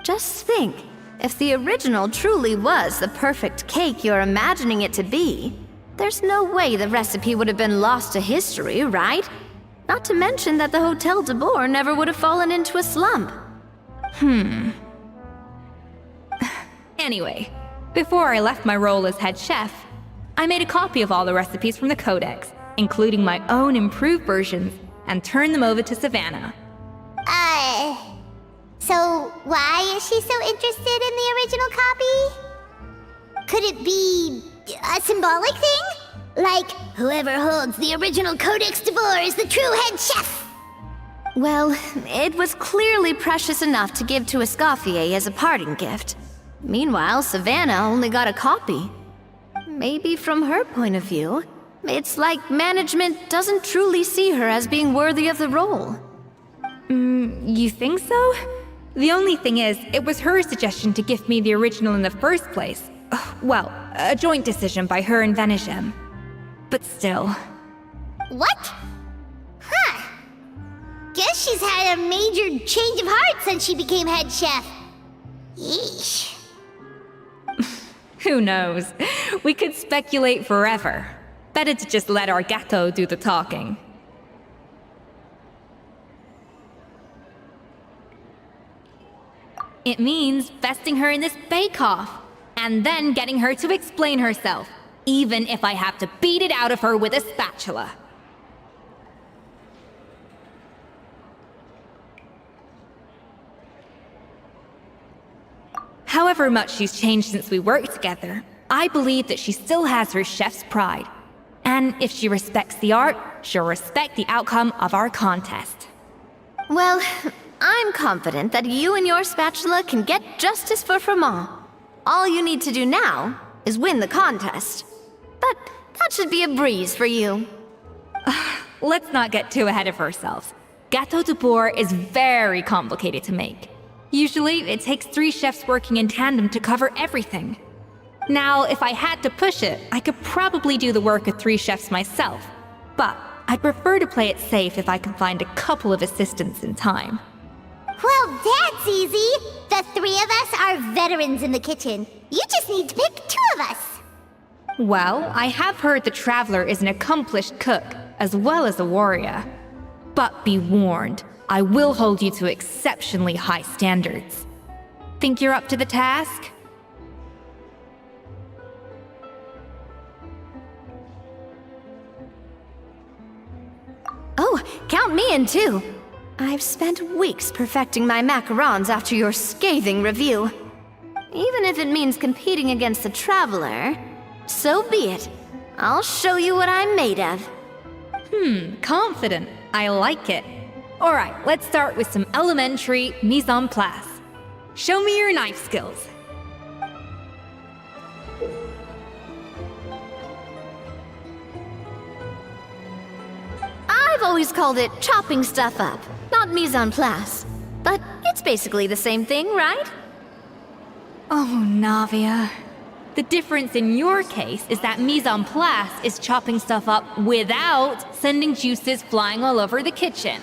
Just think, if the original truly was the perfect cake you're imagining it to be, there's no way the recipe would have been lost to history, right? Not to mention that the Hôtel de Bourg never would have fallen into a slump. Anyway, before I left my role as head chef, I made a copy of all the recipes from the Codex including my own improved versions, and turn them over to Savannah. So why is she so interested in the original copy? Could it be a symbolic thing? Like, whoever holds the original Codex d'Or is the true head chef? Well, it was clearly precious enough to give to Escoffier as a parting gift. Meanwhile, Savannah only got a copy. Maybe from her point of view, it's like management doesn't truly see her as being worthy of the role. You think so? The only thing is, it was her suggestion to gift me the original in the first place. Well, a joint decision by her and Venegem. But still. What? Huh. Guess she's had a major change of heart since she became head chef. Yeesh. Who knows? We could speculate forever. Better to just let our Gato do the talking. It means besting her in this bake-off, and then getting her to explain herself, even if I have to beat it out of her with a spatula. However much she's changed since we worked together, I believe that she still has her chef's pride. And if she respects the art, she'll respect the outcome of our contest. Well, I'm confident that you and your spatula can get justice for Froment. All you need to do now is win the contest. But that should be a breeze for you. Let's not get too ahead of ourselves. Gâteau de Bourg is very complicated to make. Usually, it takes 3 chefs working in tandem to cover everything. Now, if I had to push it, I could probably do the work of 3 chefs myself. But I'd prefer to play it safe if I can find a couple of assistants in time. Well, that's easy. The 3 of us are veterans in the kitchen. You just need to pick 2 of us. Well, I have heard the Traveler is an accomplished cook, as well as a warrior. But be warned, I will hold you to exceptionally high standards. Think you're up to the task? Oh, count me in too. I've spent weeks perfecting my macarons after your scathing review. Even if it means competing against the Traveler, so be it. I'll show you what I'm made of. Confident. I like it. Alright, let's start with some elementary mise en place. Show me your knife skills. I've always called it chopping stuff up, not mise en place. But it's basically the same thing, right? Oh, Navia. The difference in your case is that mise en place is chopping stuff up without sending juices flying all over the kitchen.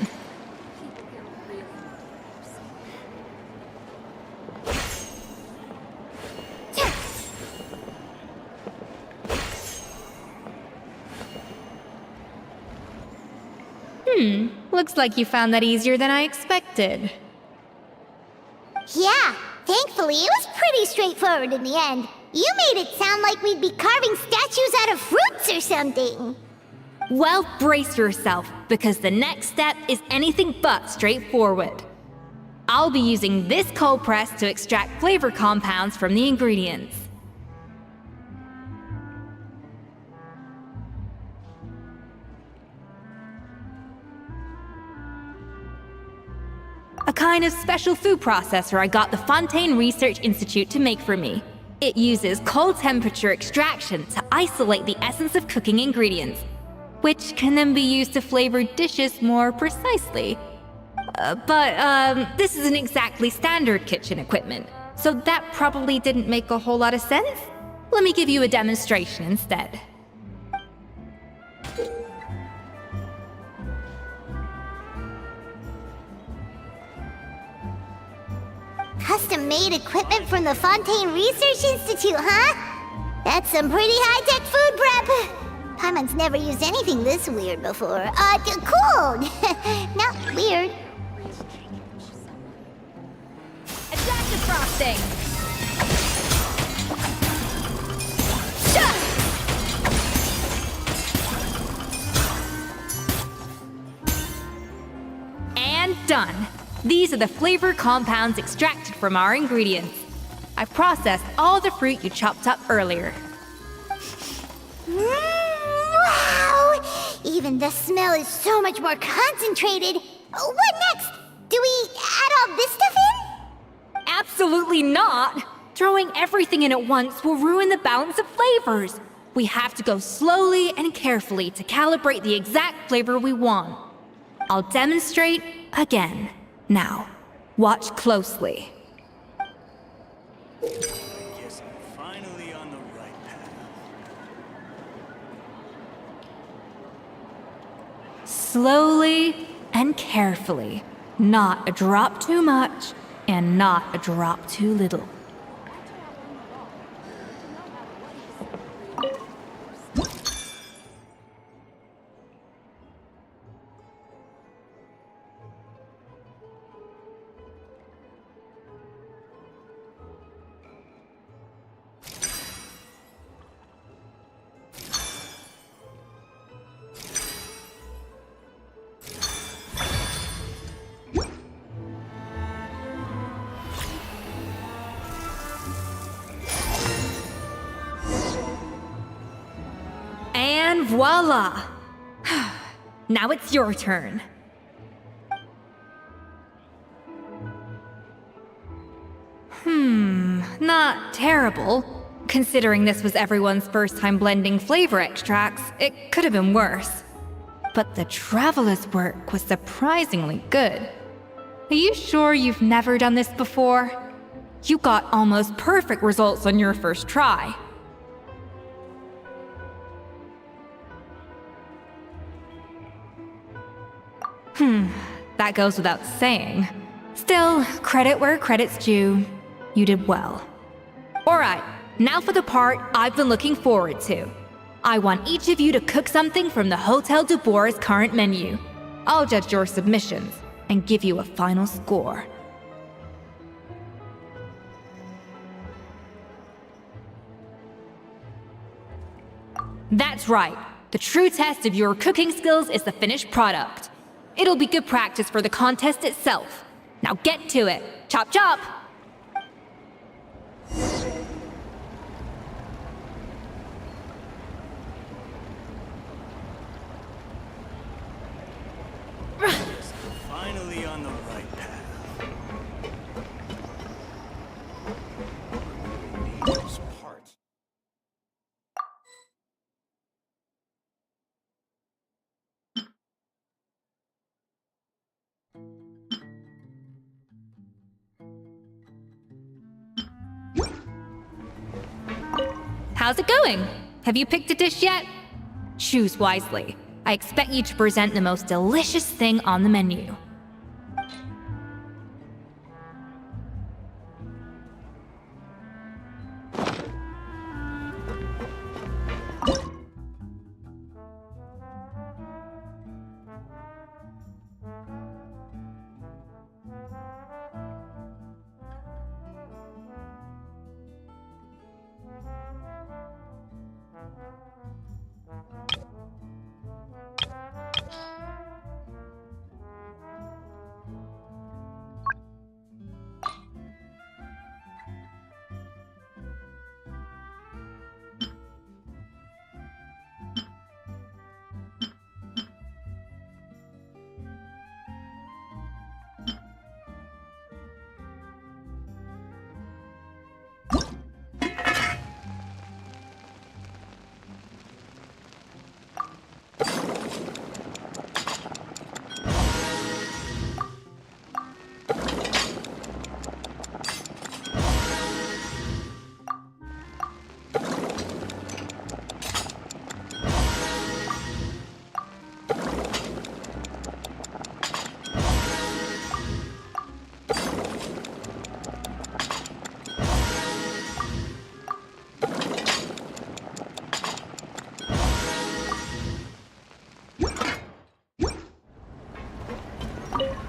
Looks like you found that easier than I expected. Yeah, thankfully it was pretty straightforward in the end. You made it sound like we'd be carving statues out of fruits or something. Well, brace yourself, because the next step is anything but straightforward. I'll be using this cold press to extract flavor compounds from the ingredients. A kind of special food processor I got the Fontaine Research Institute to make for me. It uses cold temperature extraction to isolate the essence of cooking ingredients, which can then be used to flavor dishes more precisely. But this isn't exactly standard kitchen equipment, so that probably didn't make a whole lot of sense. Let me give you a demonstration instead. Custom-made equipment from the Fontaine Research Institute, huh? That's some pretty high-tech food prep. Paimon's never used anything this weird before. Cool. Not weird. Attack the frosting! done. These are the flavor compounds extracted from our ingredients. I processed all the fruit you chopped up earlier. Wow! Even the smell is so much more concentrated. What next? Do we add all this stuff in? Absolutely not! Throwing everything in at once will ruin the balance of flavors. We have to go slowly and carefully to calibrate the exact flavor we want. I'll demonstrate again. Now, watch closely. Guess I'm finally on the right path. Slowly and carefully. Not a drop too much, and not a drop too little. And voila! Now it's your turn. Not terrible. Considering this was everyone's first time blending flavor extracts, it could have been worse. But the traveler's work was surprisingly good. Are you sure you've never done this before? You got almost perfect results on your first try. That goes without saying. Still, credit where credit's due. You did well. Alright, now for the part I've been looking forward to. I want each of you to cook something from the Hotel du Bois' current menu. I'll judge your submissions and give you a final score. That's right. The true test of your cooking skills is the finished product. It'll be good practice for the contest itself. Now get to it. Chop chop! Finally on the right path. This part. How's it going? Have you picked a dish yet? Choose wisely. I expect you to present the most delicious thing on the menu.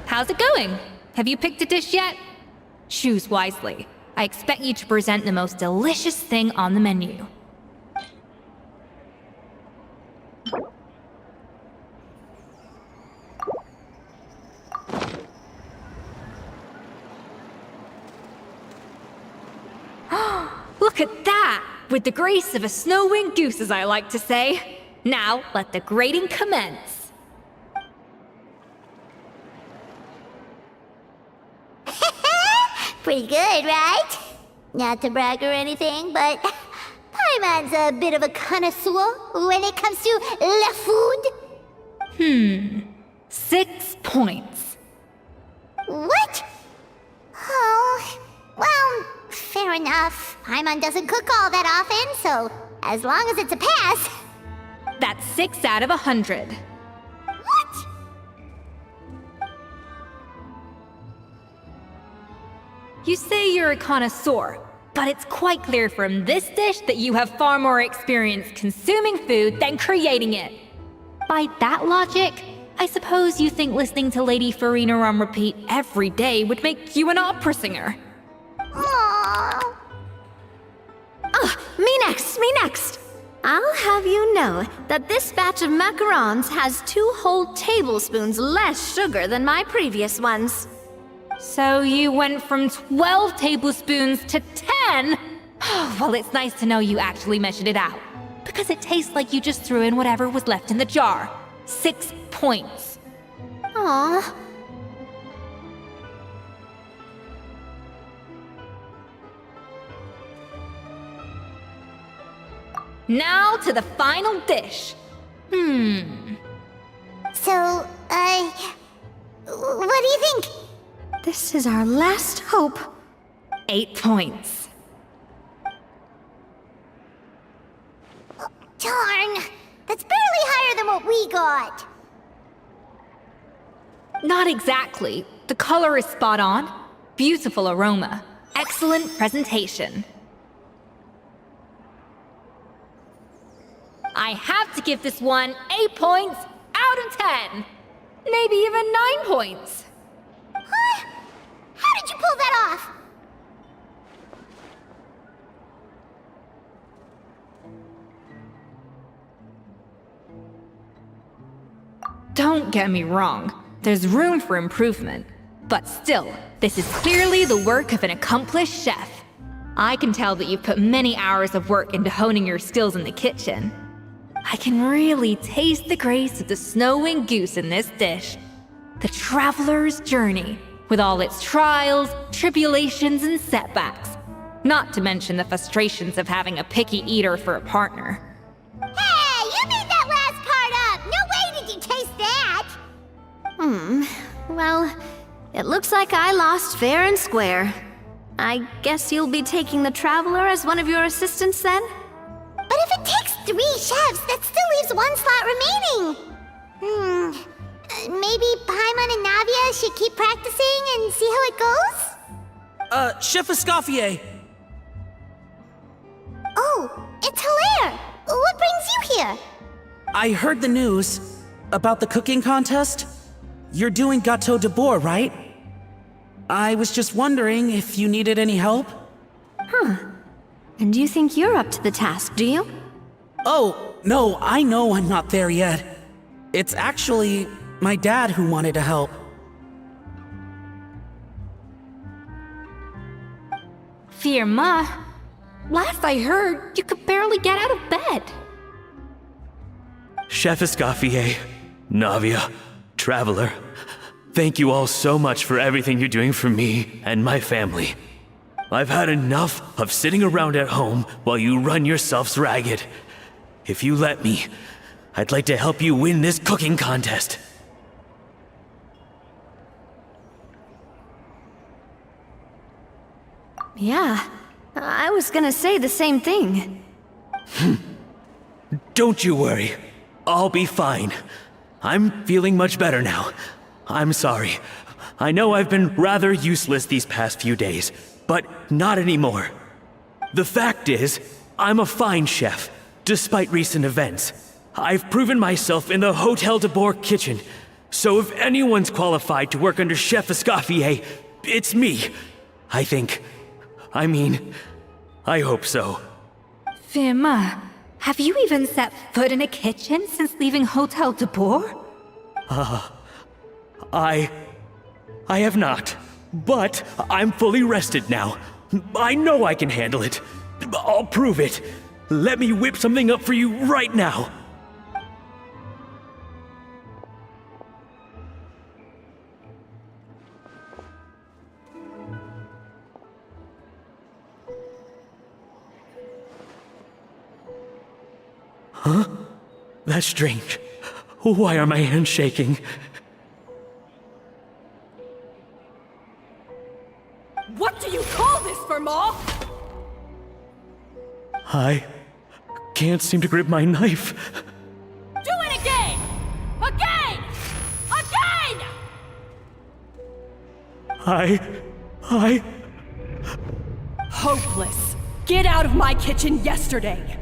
How's it going? Have you picked a dish yet? Choose wisely. I expect you to present the most delicious thing on the menu. Look at that! With the grace of a snow-winged goose, as I like to say. Now, let the grating commence. Pretty good, right? Not to brag or anything, but Paimon's a bit of a connoisseur when it comes to la food. 6 points. What? Oh, well, fair enough. Paimon doesn't cook all that often, so as long as it's a pass. That's 6 out of 100. What? You say you're a connoisseur, but it's quite clear from this dish that you have far more experience consuming food than creating it. By that logic, I suppose you think listening to Lady Farina on repeat every day would make you an opera singer. Aww. Me next! I'll have you know that this batch of macarons has 2 whole tablespoons less sugar than my previous ones. So you went from 12 tablespoons to 10? Well, it's nice to know you actually measured it out. Because it tastes like you just threw in whatever was left in the jar. 6 points. Aww. Now to the final dish. So, what do you think? This is our last hope. 8 points. Darn, that's barely higher than what we got. Not exactly. The color is spot on. Beautiful aroma. Excellent presentation. I have to give this one 8 points out of 10. Maybe even 9 points. Huh? How did you pull that off? Don't get me wrong. There's room for improvement. But still, this is clearly the work of an accomplished chef. I can tell that you've put many hours of work into honing your skills in the kitchen. I can really taste the grace of the snow-winged goose in this dish. The traveler's journey, with all its trials, tribulations, and setbacks. Not to mention the frustrations of having a picky eater for a partner. Hey, you made that last part up! No way did you taste that! Well, it looks like I lost fair and square. I guess you'll be taking the Traveler as one of your assistants then? But if it takes 3 chefs, that still leaves 1 slot remaining. Maybe Paimon and Navia should keep practicing and see how it goes? Chef Escoffier! Oh, it's Hilaire! What brings you here? I heard the news about the cooking contest. You're doing Gâteau de Bois, right? I was just wondering if you needed any help. And you think you're up to the task, do you? Oh, no, I know I'm not there yet. It's actually my dad who wanted to help. Firma, last I heard, you could barely get out of bed. Chef Escoffier, Navia, Traveler, thank you all so much for everything you're doing for me and my family. I've had enough of sitting around at home while you run yourselves ragged. If you let me, I'd like to help you win this cooking contest. Yeah, I was gonna say the same thing. Don't you worry. I'll be fine. I'm feeling much better now. I'm sorry. I know I've been rather useless these past few days, but not anymore. The fact is, I'm a fine chef, despite recent events. I've proven myself in the Hotel de Bois kitchen, so if anyone's qualified to work under Chef Escoffier, it's me. I think. I hope so. Firma, have you even set foot in a kitchen since leaving Hotel de Bois? I have not, but I'm fully rested now. I know I can handle it. I'll prove it. Let me whip something up for you right now. Huh? That's strange. Why are my hands shaking? What do you call this, Verma? I can't seem to grip my knife. Do it again! Again! Again! I... Hopeless. Get out of my kitchen yesterday.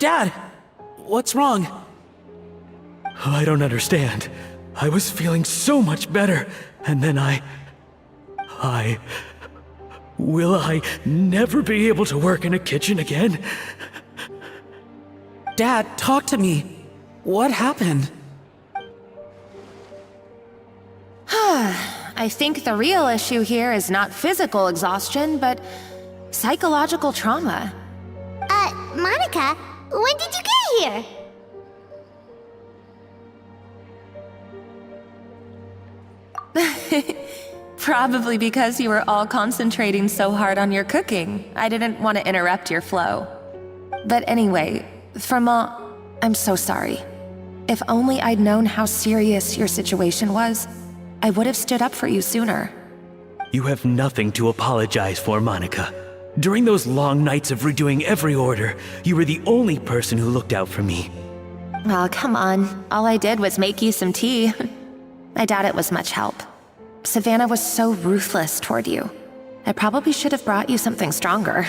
Dad, what's wrong? I don't understand. I was feeling so much better, and then Will I never be able to work in a kitchen again? Dad, talk to me. What happened? I think the real issue here is not physical exhaustion, but psychological trauma. Monica, when did you get here? Probably because you were all concentrating so hard on your cooking. I didn't want to interrupt your flow. But anyway, Verma, I'm so sorry. If only I'd known how serious your situation was, I would have stood up for you sooner. You have nothing to apologize for, Monica. During those long nights of redoing every order, you were the only person who looked out for me. Oh, come on. All I did was make you some tea. I doubt it was much help. Savannah was so ruthless toward you. I probably should have brought you something stronger.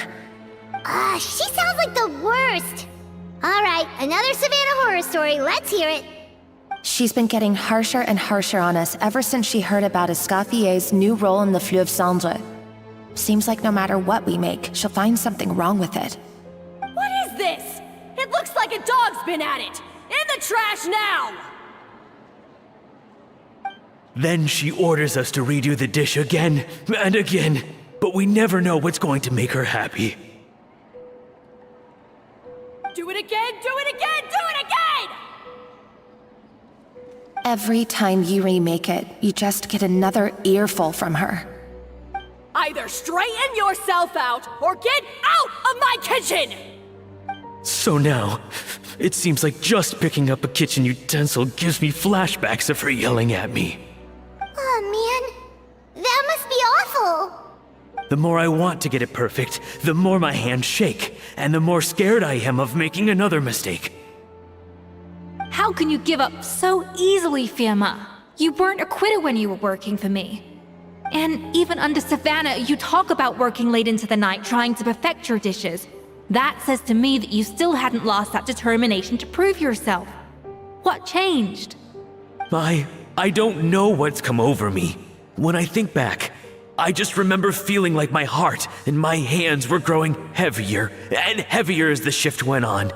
She sounds like the worst. All right, another Savannah horror story. Let's hear it. She's been getting harsher and harsher on us ever since she heard about Escoffier's new role in the Fleuve Cendre. Seems like no matter what we make, she'll find something wrong with it. What is this? It looks like a dog's been at it. In the trash now! Then she orders us to redo the dish again and again, but we never know what's going to make her happy. Do it again, do it again, do it again! Every time you remake it, you just get another earful from her. Either straighten yourself out or get out of my kitchen! So now, it seems like just picking up a kitchen utensil gives me flashbacks of her yelling at me. Oh man, that must be awful. The more I want to get it perfect, the more my hands shake, and the more scared I am of making another mistake. How can you give up so easily, Firma? You weren't a quitter when you were working for me. And even under Savannah, you talk about working late into the night trying to perfect your dishes. That says to me that you still hadn't lost that determination to prove yourself. What changed? I don't know what's come over me. When I think back, I just remember feeling like my heart and my hands were growing heavier and heavier as the shift went on.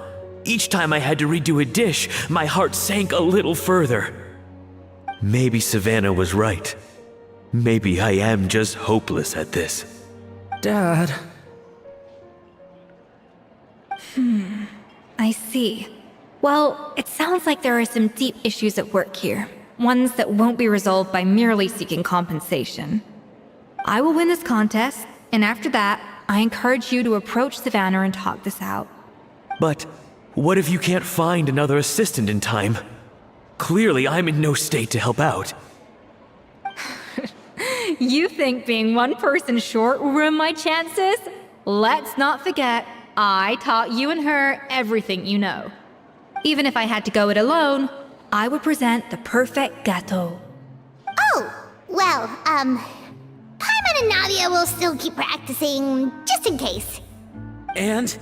Each time I had to redo a dish, my heart sank a little further. Maybe Savannah was right. Maybe I am just hopeless at this. Dad. I see. Well, it sounds like there are some deep issues at work here. Ones that won't be resolved by merely seeking compensation. I will win this contest, and after that, I encourage you to approach Savannah and talk this out. But what if you can't find another assistant in time? Clearly, I'm in no state to help out. You think being one person short will ruin my chances? Let's not forget, I taught you and her everything you know. Even if I had to go it alone, I would present the perfect gâteau. Oh, well, Paimon and Nadia will still keep practicing, just in case. And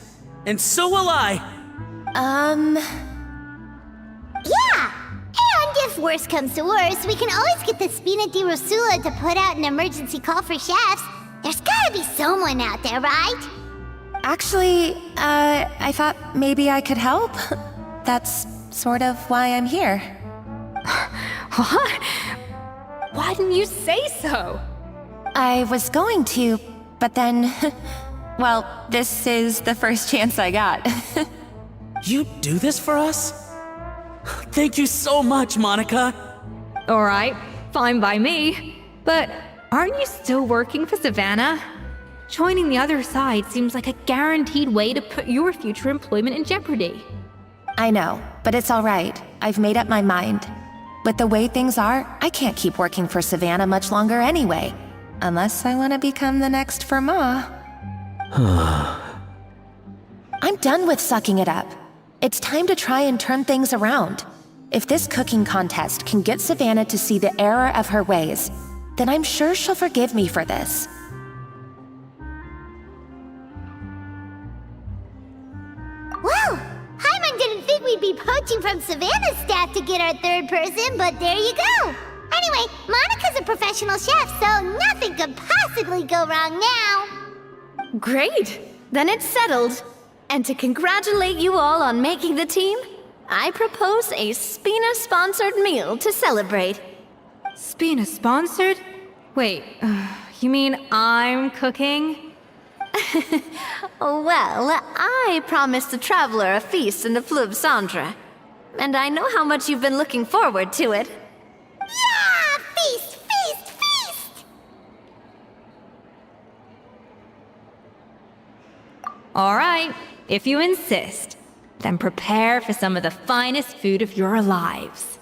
so will I. Yeah! And if worse comes to worse, we can always get the Spina di Rosula to put out an emergency call for chefs. There's gotta be someone out there, right? Actually, I thought maybe I could help. That's sort of why I'm here. What? Why didn't you say so? I was going to, but then. Well, this is the first chance I got. You do this for us? Thank you so much, Monica. Alright, fine by me. But aren't you still working for Savannah? Joining the other side seems like a guaranteed way to put your future employment in jeopardy. I know, but it's alright. I've made up my mind. With the way things are, I can't keep working for Savannah much longer anyway. Unless I want to become the next Firma. I'm done with sucking it up. It's time to try and turn things around. If this cooking contest can get Savannah to see the error of her ways, then I'm sure she'll forgive me for this. Well, Hyman didn't think we'd be poaching from Savannah's staff to get our third person, but there you go. Anyway, Monica's a professional chef, so nothing could possibly go wrong now. Great! Then it's settled. And to congratulate you all on making the team, I propose a Spina-sponsored meal to celebrate. Spina sponsored? Wait, you mean I'm cooking? Well, I promised the traveler a feast in the Fleuve Cendre. And I know how much you've been looking forward to it. Yeah! Feast, feast, feast! Alright, if you insist, then prepare for some of the finest food of your lives.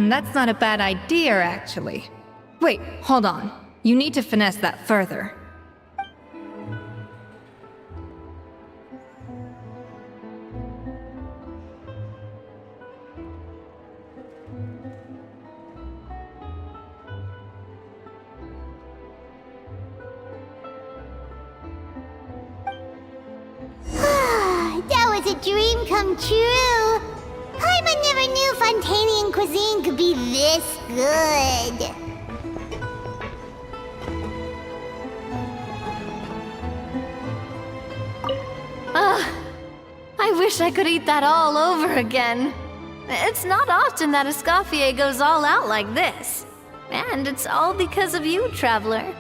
That's not a bad idea, actually. Wait, hold on. You need to finesse that further. That was a dream come true. Hyman never knew Fontanian cuisine could be this good. I wish I could eat that all over again. It's not often that Escoffier goes all out like this. And it's all because of you, traveler.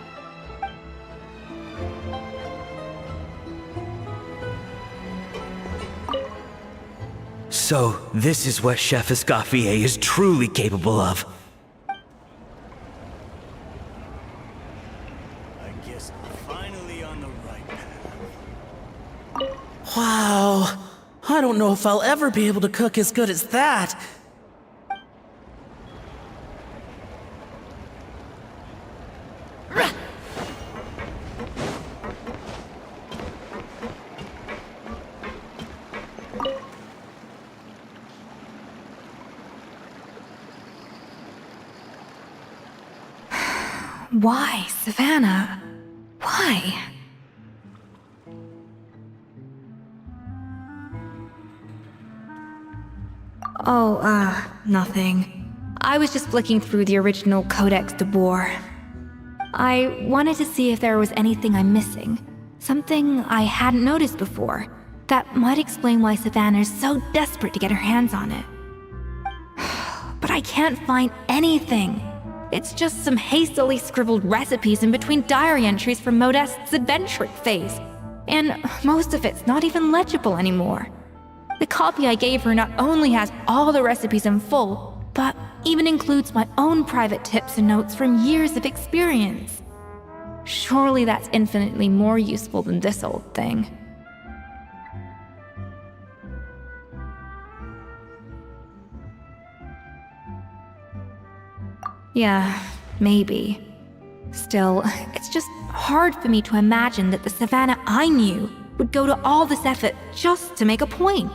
So, this is what Chef Escoffier is truly capable of. I guess I'm finally on the right path. Wow. I don't know if I'll ever be able to cook as good as that. Why, Savannah? Why? Oh, nothing. I was just flicking through the original Codex de Boer. I wanted to see if there was anything I'm missing. Something I hadn't noticed before. That might explain why Savannah's so desperate to get her hands on it. But I can't find anything. It's just some hastily scribbled recipes in between diary entries from Modeste's adventuring phase. And most of it's not even legible anymore. The copy I gave her not only has all the recipes in full, but even includes my own private tips and notes from years of experience. Surely that's infinitely more useful than this old thing. Yeah, maybe. Still, it's just hard for me to imagine that the Savannah I knew would go to all this effort just to make a point.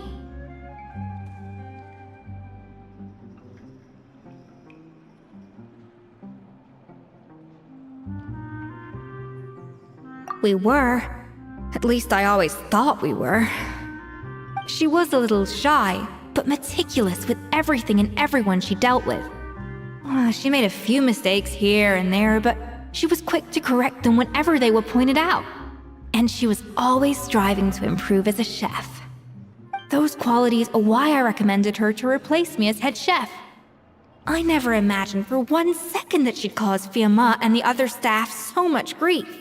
We were. At least I always thought we were. She was a little shy, but meticulous with everything and everyone she dealt with. She made a few mistakes here and there, but she was quick to correct them whenever they were pointed out. And she was always striving to improve as a chef. Those qualities are why I recommended her to replace me as head chef. I never imagined for 1 second that she'd cause Fiamma and the other staff so much grief.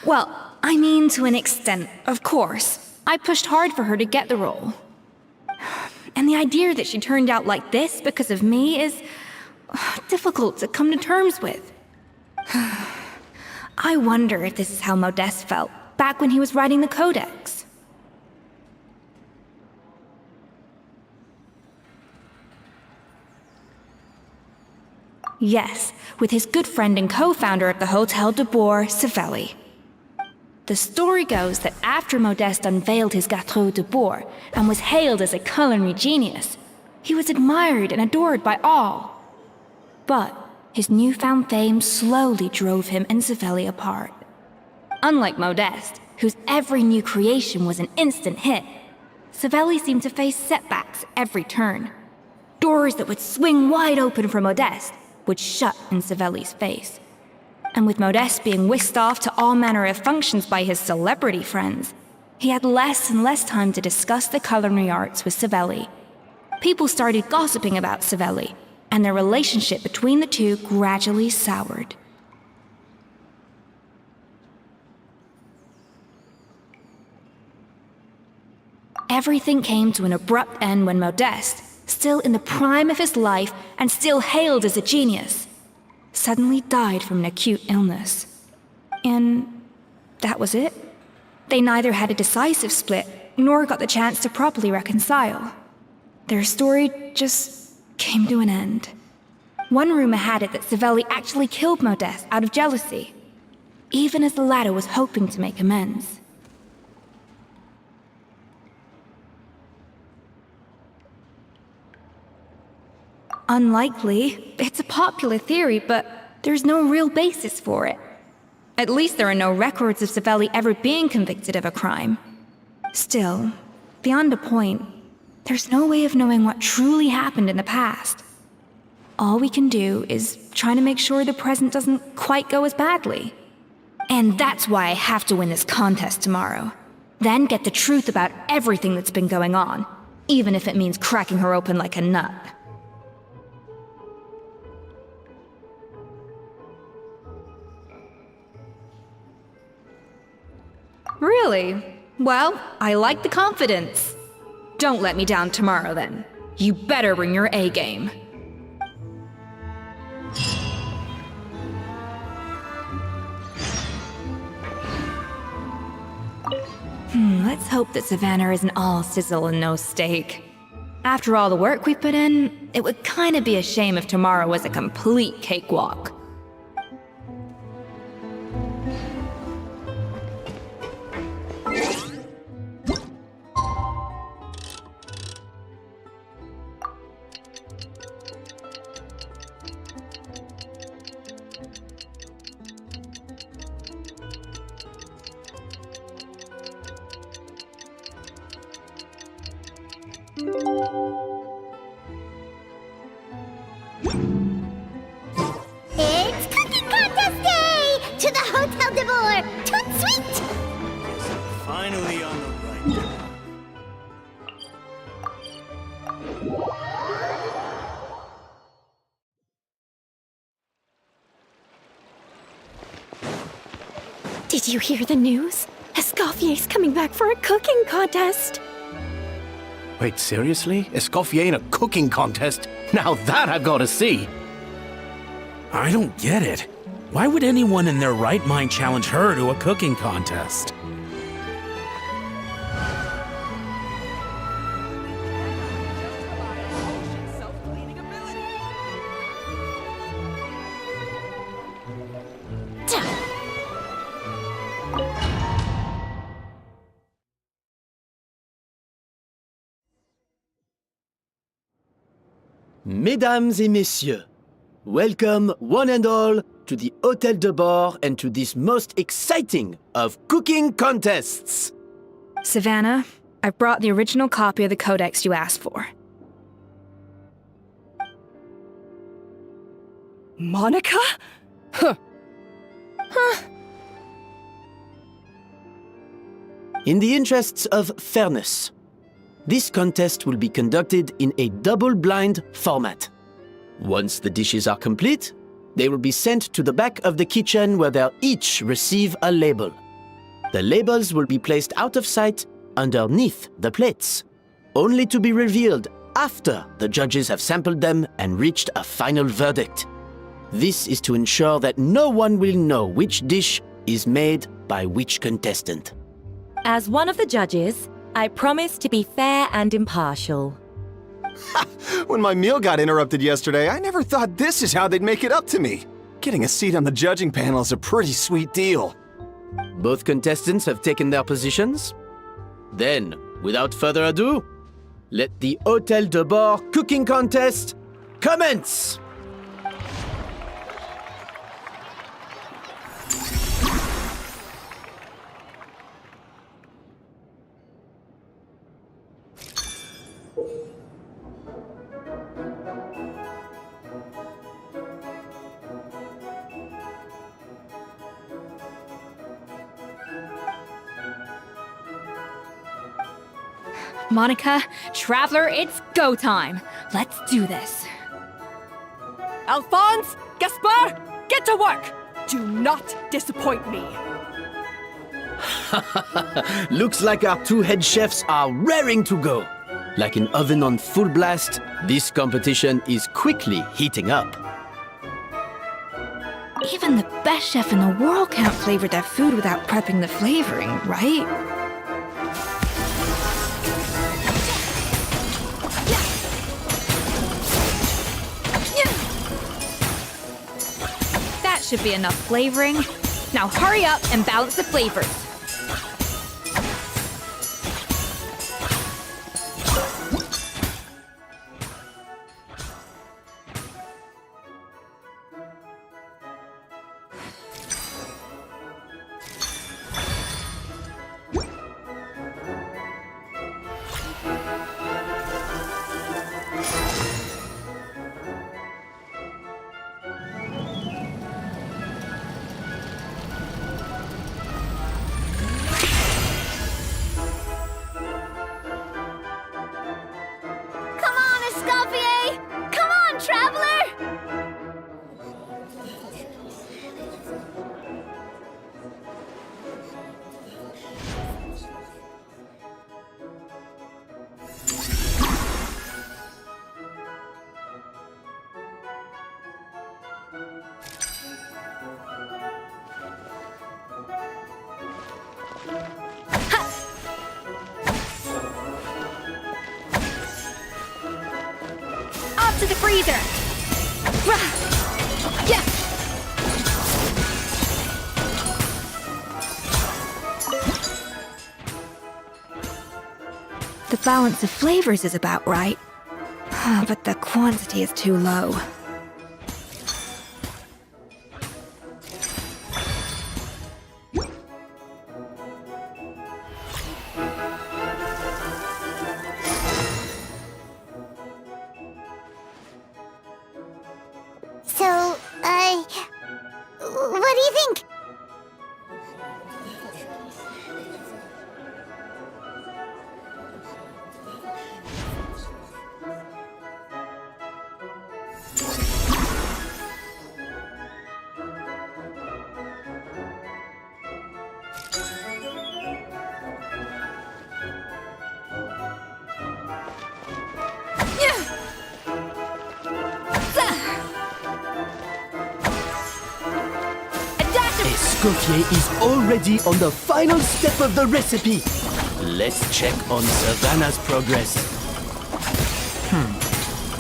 Well, I mean to an extent, of course. I pushed hard for her to get the role. And the idea that she turned out like this because of me is difficult to come to terms with. I wonder if this is how Modeste felt back when he was writing the Codex. Yes, with his good friend and co-founder of the Hotel de Boer, Savelli. The story goes that after Modeste unveiled his Gâteau de Boer and was hailed as a culinary genius, he was admired and adored by all. But his newfound fame slowly drove him and Savelli apart. Unlike Modeste, whose every new creation was an instant hit, Savelli seemed to face setbacks at every turn. Doors that would swing wide open for Modeste would shut in Savelli's face. And with Modeste being whisked off to all manner of functions by his celebrity friends, he had less and less time to discuss the culinary arts with Savelli. People started gossiping about Savelli, and their relationship between the two gradually soured. Everything came to an abrupt end when Modeste, still in the prime of his life and still hailed as a genius, suddenly died from an acute illness. And that was it. They neither had a decisive split, nor got the chance to properly reconcile. Their story just came to an end. One rumor had it that Savelli actually killed Modeste out of jealousy, even as the latter was hoping to make amends. Unlikely. It's a popular theory, but there's no real basis for it. At least there are no records of Savelli ever being convicted of a crime. Still, beyond a point, there's no way of knowing what truly happened in the past. All we can do is try to make sure the present doesn't quite go as badly. And that's why I have to win this contest tomorrow. Then get the truth about everything that's been going on, even if it means cracking her open like a nut. Really? Well, I like the confidence. Don't let me down tomorrow, then. You better bring your A game. Let's hope that Savannah isn't all sizzle and no steak. After all the work we put in, it would kinda be a shame if tomorrow was a complete cakewalk. It's Cooking Contest Day! To the Hotel de Boer! Toot sweet! Finally on the right. Did you hear the news? Escoffier's coming back for a cooking contest. Wait, seriously? Escoffier in a cooking contest? Now that I've got to see! I don't get it. Why would anyone in their right mind challenge her to a cooking contest? Mesdames et messieurs, welcome one and all to the Hôtel de Bord and to this most exciting of cooking contests. Savannah, I've brought the original copy of the codex you asked for. Monica? Huh. In the interests of fairness, this contest will be conducted in a double-blind format. Once the dishes are complete, they will be sent to the back of the kitchen where they'll each receive a label. The labels will be placed out of sight underneath the plates, only to be revealed after the judges have sampled them and reached a final verdict. This is to ensure that no one will know which dish is made by which contestant. As one of the judges, I promise to be fair and impartial. When my meal got interrupted yesterday, I never thought this is how they'd make it up to me. Getting a seat on the judging panel is a pretty sweet deal. Both contestants have taken their positions. Then, without further ado, let the Hôtel de Bord cooking contest commence! Monica, Traveler, it's go time. Let's do this. Alphonse, Gaspard, get to work! Do not disappoint me. Looks like our two head chefs are raring to go. Like an oven on full blast, this competition is quickly heating up. Even the best chef in the world can't flavor their food without prepping the flavoring, right? That should be enough flavoring. Now hurry up and balance the flavors. Come on, Escoffier! Come on, Traveler! Up to the freezer! Yeah! The balance of flavors is about right, but the quantity is too low. So, what do you think? Escoffier is already on the final step of the recipe. Let's check on Savannah's progress.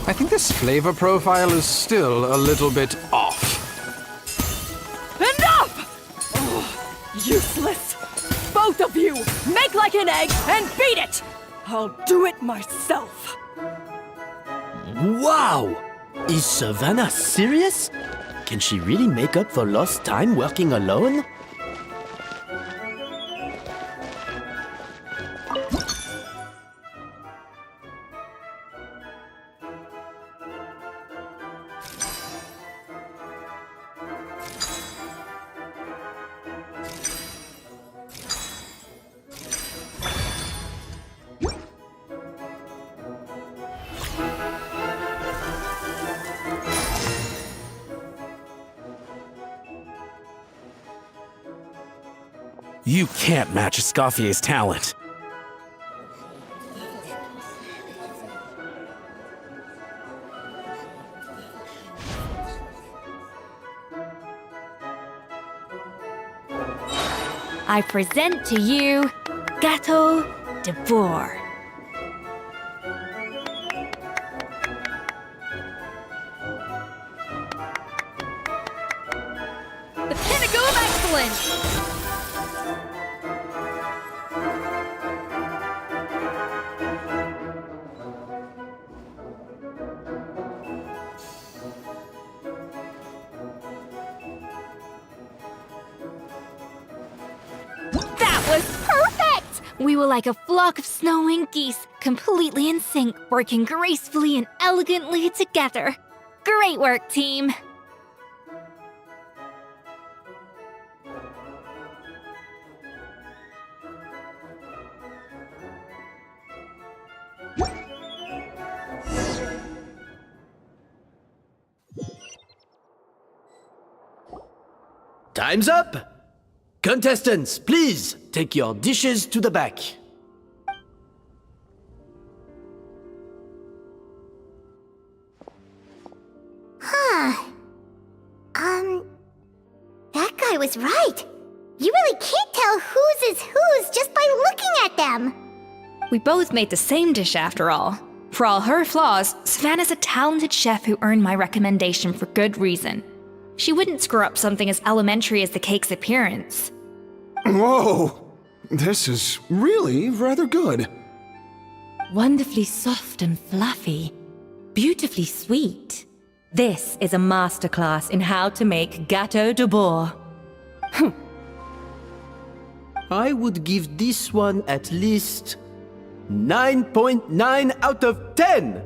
I think this flavor profile is still a little bit off. Enough! Oh, useless! Both of you, make like an egg and beat it! I'll do it myself. Wow! Is Savannah serious? Can she really make up for lost time working alone? You can't match Escoffier's talent. I present to you Gâteau de Bourg. The pinnacle of excellence! We were like a flock of snowing geese, completely in sync, working gracefully and elegantly together. Great work, team! Time's up! Contestants, please take your dishes to the back. That guy was right. You really can't tell whose is whose just by looking at them. We both made the same dish after all. For all her flaws, Savannah's a talented chef who earned my recommendation for good reason. She wouldn't screw up something as elementary as the cake's appearance. Whoa! This is really rather good. Wonderfully soft and fluffy. Beautifully sweet. This is a masterclass in how to make Gâteau de Bourg. I would give this one at least 9.9 out of 10!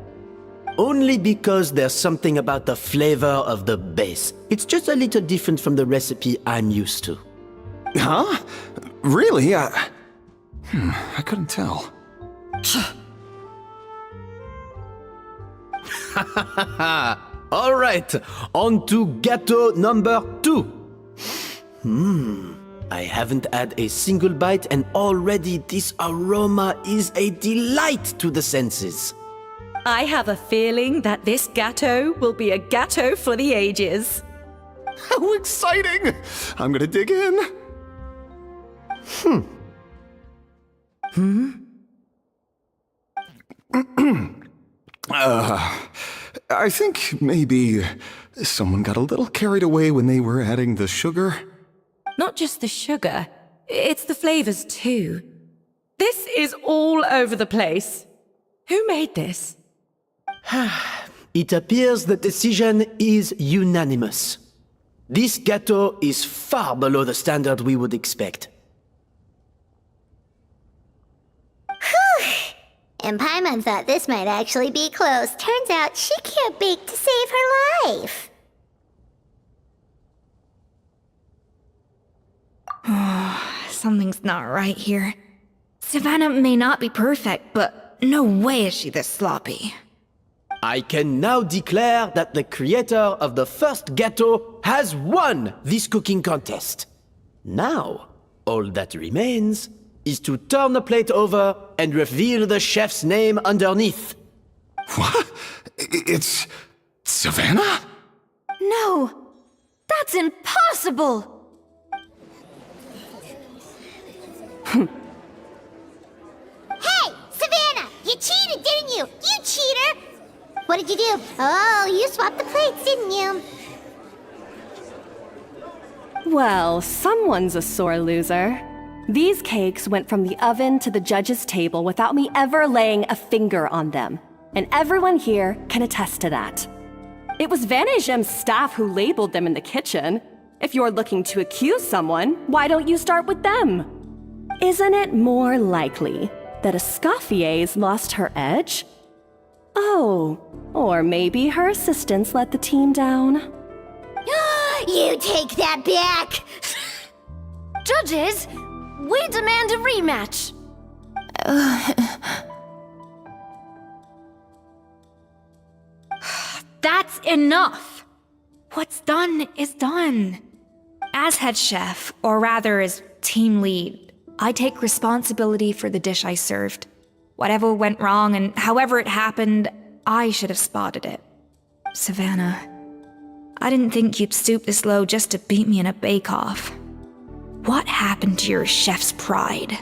Only because there's something about the flavor of the base. It's just a little different from the recipe I'm used to. Huh? Really? I couldn't tell. All right, on to gâteau number 2. I haven't had a single bite and already this aroma is a delight to the senses. I have a feeling that this gâteau will be a gâteau for the ages. How exciting! I'm gonna dig in. I think maybe someone got a little carried away when they were adding the sugar. Not just the sugar, it's the flavors too. This is all over the place. Who made this? It appears the decision is unanimous. This gâteau is far below the standard we would expect. And Paimon thought this might actually be close. Turns out she can't bake to save her life. Something's not right here. Savannah may not be perfect, but no way is she this sloppy. I can now declare that the creator of the first gâteau has won this cooking contest. Now, all that remains is to turn the plate over and reveal the chef's name underneath. What? It's Savannah? No! That's impossible! Hey, Savannah! You cheated, didn't you? You cheater! What did you do? Oh, you swapped the plates, didn't you? Well, someone's a sore loser. These cakes went from the oven to the judge's table without me ever laying a finger on them. and everyone here can attest to that. It was Vanejem's staff who labeled them in the kitchen. If you're looking to accuse someone, why don't you start with them? Isn't it more likely that Escoffier's lost her edge? Oh, or maybe her assistants let the team down. You take that back! Judges, we demand a rematch. That's enough! What's done is done. As head chef, or rather as team lead, I take responsibility for the dish I served. Whatever went wrong and however it happened, I should have spotted it. Savannah, I didn't think you'd stoop this low just to beat me in a bake-off. What happened to your chef's pride?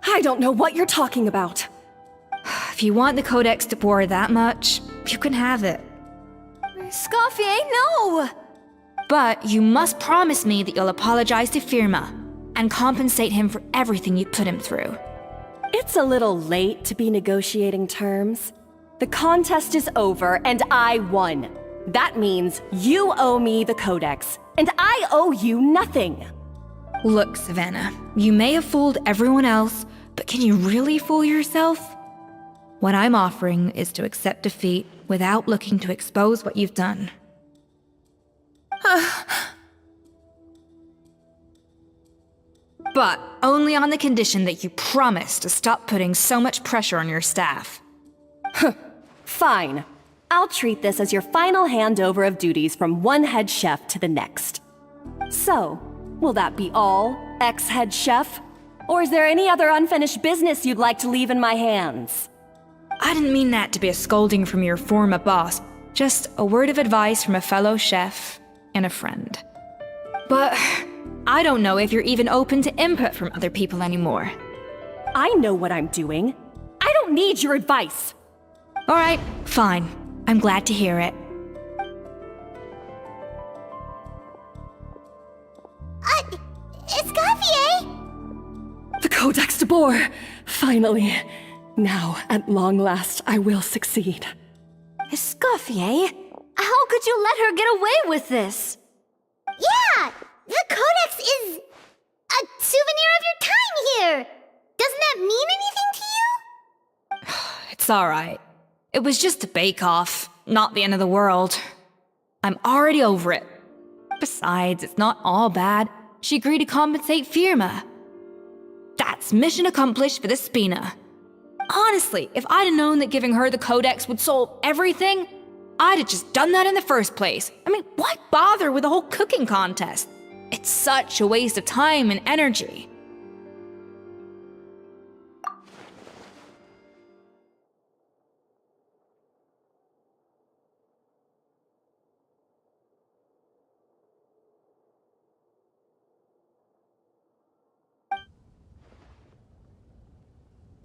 I don't know what you're talking about. If you want the Codex de Boer that much, you can have it. Escoffier, no! But you must promise me that you'll apologize to Firma and compensate him for everything you put him through. It's a little late to be negotiating terms. The contest is over and I won. That means you owe me the Codex, and I owe you nothing. Look, Savannah, you may have fooled everyone else, but can you really fool yourself? What I'm offering is to accept defeat without looking to expose what you've done. But only on the condition that you promise to stop putting so much pressure on your staff. Fine. I'll treat this as your final handover of duties from one head chef to the next. So, will that be all, ex-head chef? Or is there any other unfinished business you'd like to leave in my hands? I didn't mean that to be a scolding from your former boss, just a word of advice from a fellow chef and a friend. But I don't know if you're even open to input from other people anymore. I know what I'm doing. I don't need your advice. All right, fine. I'm glad to hear it. Escoffier! The Codex de Boer! Finally. Now, at long last, I will succeed. Escoffier? How could you let her get away with this? Yeah! The Codex is a souvenir of your time here! Doesn't that mean anything to you? It's alright. It was just a bake-off, not the end of the world. I'm already over it. Besides, it's not all bad. She agreed to compensate Firma. That's mission accomplished for the Spina. Honestly, if I'd have known that giving her the Codex would solve everything, I'd have just done that in the first place. I mean, why bother with the whole cooking contest? It's such a waste of time and energy.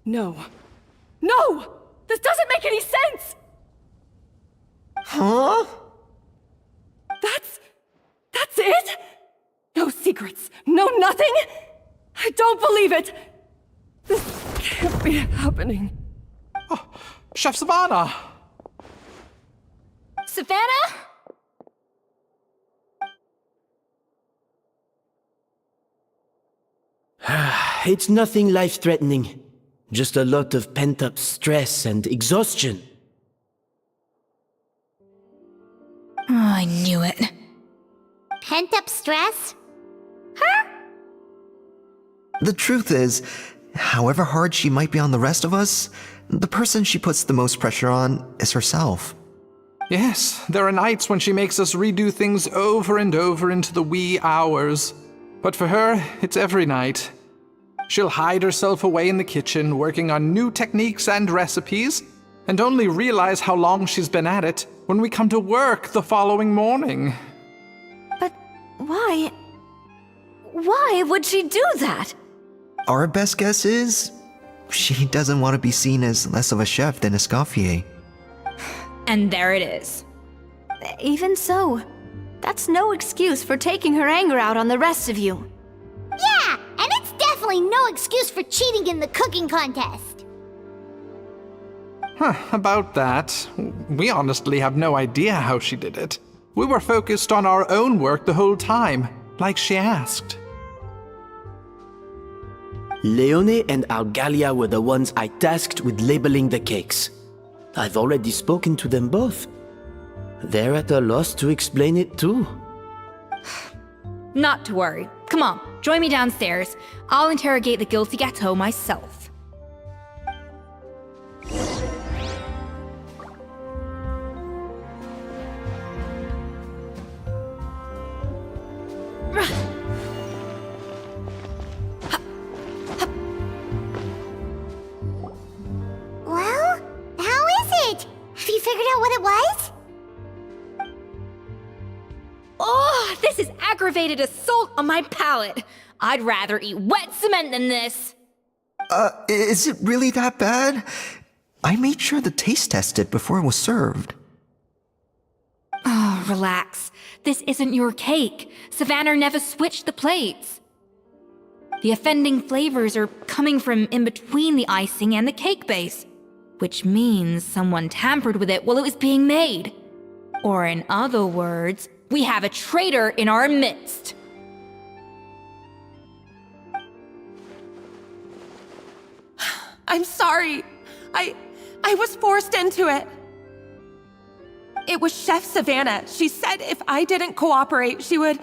No. No! This doesn't make any sense! Huh? That's it? No secrets, no nothing? I don't believe it! This can't be happening. Oh, Chef Savannah! Savannah? It's nothing life-threatening. Just a lot of pent-up stress and exhaustion. Oh, I knew it. Pent-up stress? The truth is, however hard she might be on the rest of us, the person she puts the most pressure on is herself. Yes, there are nights when she makes us redo things over and over into the wee hours. But for her, it's every night. She'll hide herself away in the kitchen, working on new techniques and recipes, and only realize how long she's been at it when we come to work the following morning. But why? Why would she do that? Our best guess is, she doesn't want to be seen as less of a chef than Escoffier. And there it is. Even so, that's no excuse for taking her anger out on the rest of you. Yeah, and it's definitely no excuse for cheating in the cooking contest. About that, we honestly have no idea how she did it. We were focused on our own work the whole time, like she asked. Leone and Algalia were the ones I tasked with labeling the cakes. I've already spoken to them both. They're at a loss to explain it too. Not to worry. Come on, join me downstairs. I'll interrogate the guilty Gateau myself. Well, how is it? Have you figured out what it was? Oh, this is aggravated assault on my palate. I'd rather eat wet cement than this. Is it really that bad? I made sure to taste test it before it was served. Oh, relax. This isn't your cake. Savannah never switched the plates. The offending flavors are coming from in between the icing and the cake base, which means someone tampered with it while it was being made. Or in other words, we have a traitor in our midst. I'm sorry. I was forced into it. It was Chef Savannah. She said if I didn't cooperate, she would...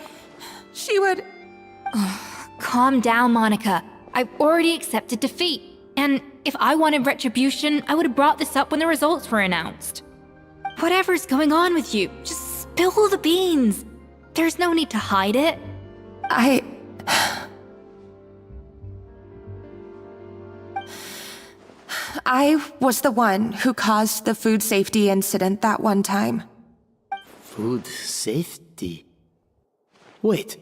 Calm down, Monica. I've already accepted defeat. And if I wanted retribution, I would have brought this up when the results were announced. Whatever's going on with you, just spill the beans. There's no need to hide it. I was the one who caused the food safety incident that one time. Food safety? Wait,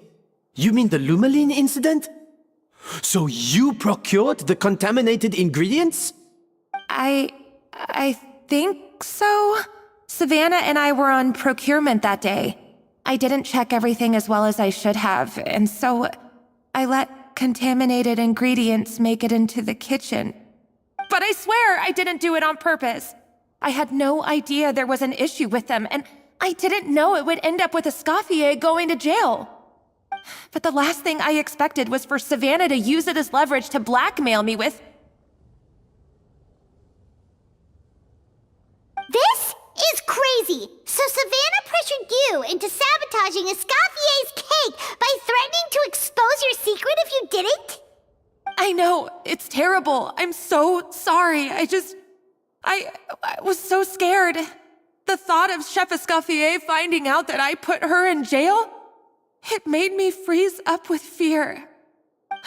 you mean the Lumaline incident? So you procured the contaminated ingredients? I think so. Savannah and I were on procurement that day. I didn't check everything as well as I should have, and so I let contaminated ingredients make it into the kitchen. But I swear I didn't do it on purpose. I had no idea there was an issue with them, and I didn't know it would end up with Escoffier going to jail. But the last thing I expected was for Savannah to use it as leverage to blackmail me with... This is crazy! So Savannah pressured you into sabotaging Escoffier's cake by threatening to expose your secret if you didn't? I know, it's terrible. I'm so sorry. I was so scared. The thought of Chef Escoffier finding out that I put her in jail, it made me freeze up with fear.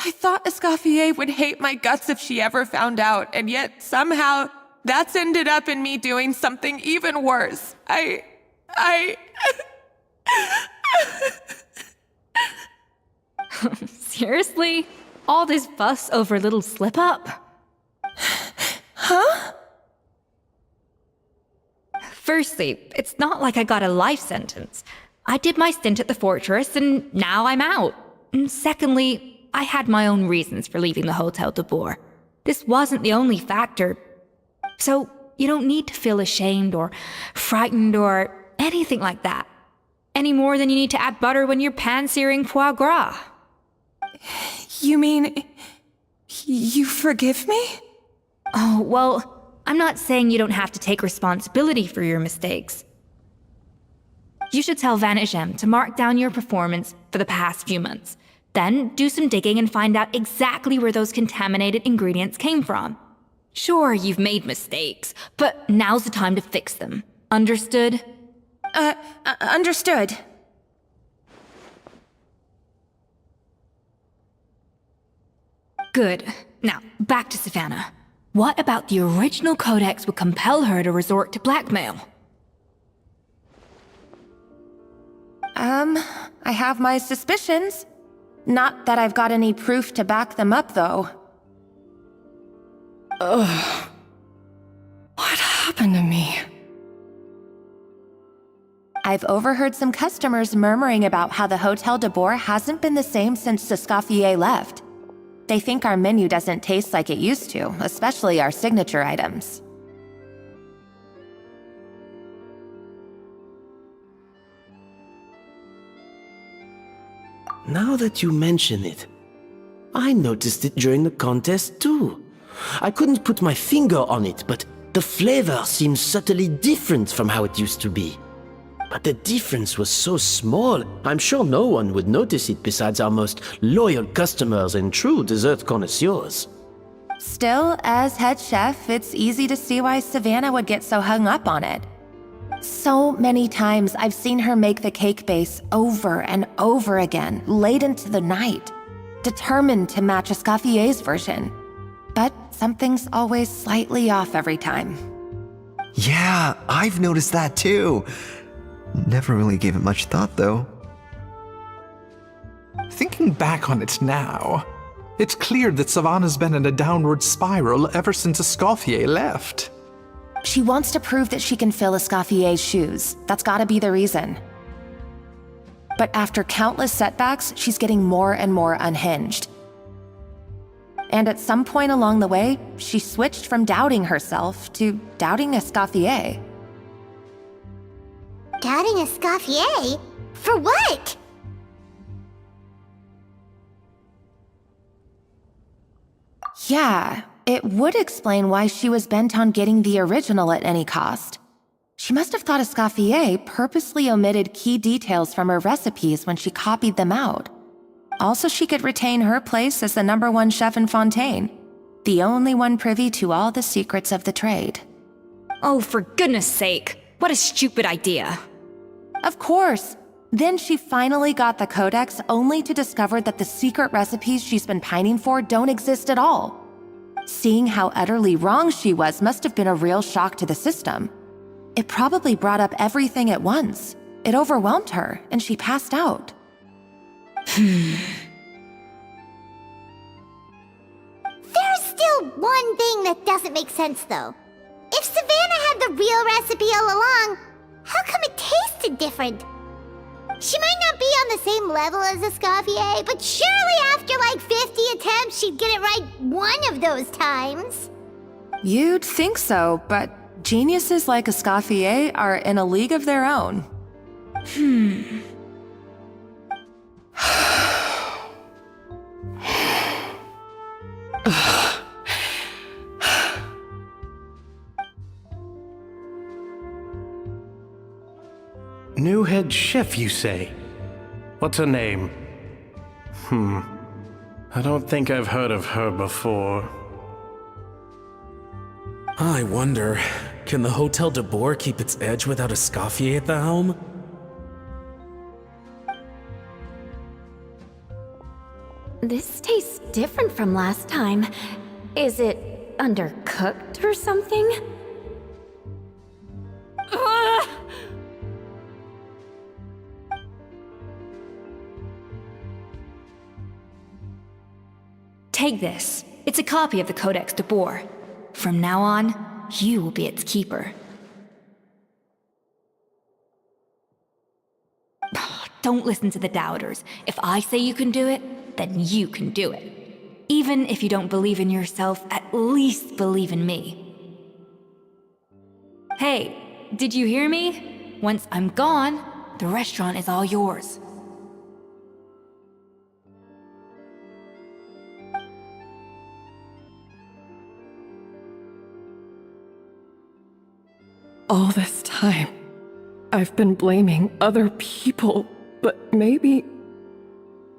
I thought Escoffier would hate my guts if she ever found out, and yet somehow that's ended up in me doing something even worse. Seriously? All this fuss over a little slip-up? Huh? Firstly, it's not like I got a life sentence. I did my stint at the fortress, and now I'm out. And secondly, I had my own reasons for leaving the Hotel de Boer. This wasn't the only factor. So, you don't need to feel ashamed or frightened or anything like that. Any more than you need to add butter when you're pan-searing foie gras. You mean... you forgive me? Oh, well, I'm not saying you don't have to take responsibility for your mistakes. You should tell Vanagem to mark down your performance for the past few months. Then do some digging and find out exactly where those contaminated ingredients came from. Sure, you've made mistakes, but now's the time to fix them. Understood? Understood. Good. Now, back to Savannah. What about the original codex would compel her to resort to blackmail? I have my suspicions. Not that I've got any proof to back them up, though. Ugh. What happened to me? I've overheard some customers murmuring about how the Hotel de Boer hasn't been the same since Escoffier left. They think our menu doesn't taste like it used to, especially our signature items. Now that you mention it, I noticed it during the contest too. I couldn't put my finger on it, but the flavor seems subtly different from how it used to be. But the difference was so small, I'm sure no one would notice it besides our most loyal customers and true dessert connoisseurs. Still, as head chef, it's easy to see why Savannah would get so hung up on it. So many times I've seen her make the cake base over and over again, late into the night, determined to match Escoffier's version. But something's always slightly off every time. Yeah, I've noticed that too. Never really gave it much thought, though. Thinking back on it now, it's clear that Savannah's been in a downward spiral ever since Escoffier left. She wants to prove that she can fill Escoffier's shoes. That's gotta be the reason. But after countless setbacks, she's getting more and more unhinged. And at some point along the way, she switched from doubting herself to doubting Escoffier. Doubting Escoffier? For what? Yeah, it would explain why she was bent on getting the original at any cost. She must have thought Escoffier purposely omitted key details from her recipes when she copied them out. Also, she could retain her place as the #1 chef in Fontaine, the only one privy to all the secrets of the trade. Oh, for goodness sake. What a stupid idea. Of course. Then she finally got the codex only to discover that the secret recipes she's been pining for don't exist at all. Seeing how utterly wrong she was must have been a real shock to the system. It probably brought up everything at once. It overwhelmed her, and she passed out. There's still one thing that doesn't make sense, though. If Savannah had the real recipe all along, how come it tasted different? She might not be on the same level as Escoffier, but surely after like 50 attempts, she'd get it right one of those times. You'd think so, but geniuses like Escoffier are in a league of their own. New head chef, you say? What's her name? I don't think I've heard of her before. I wonder, can the Hotel de Boer keep its edge without Escoffier at the helm? This tastes different from last time. Is it undercooked or something? Take this. It's a copy of the Codex de Boer. From now on, you will be its keeper. Don't listen to the doubters. If I say you can do it, then you can do it. Even if you don't believe in yourself, at least believe in me. Hey, did you hear me? Once I'm gone, the restaurant is all yours. All this time, I've been blaming other people, but maybe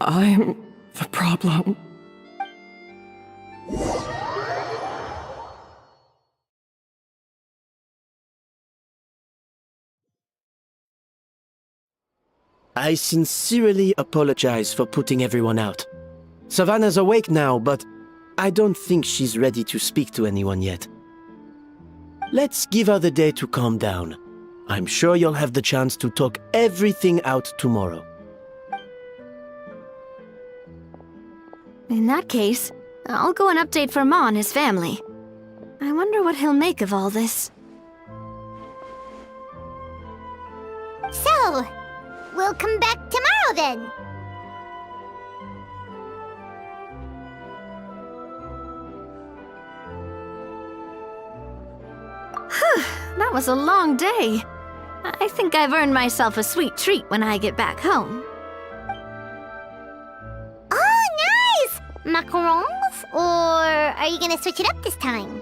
I'm the problem. I sincerely apologize for putting everyone out. Savannah's awake now, but I don't think she's ready to speak to anyone yet. Let's give her the day to calm down. I'm sure you'll have the chance to talk everything out tomorrow. In that case, I'll go and update for Ma and his family. I wonder what he'll make of all this. So, we'll come back tomorrow then. That was a long day. I think I've earned myself a sweet treat when I get back home. macarons? Or are you gonna switch it up this time?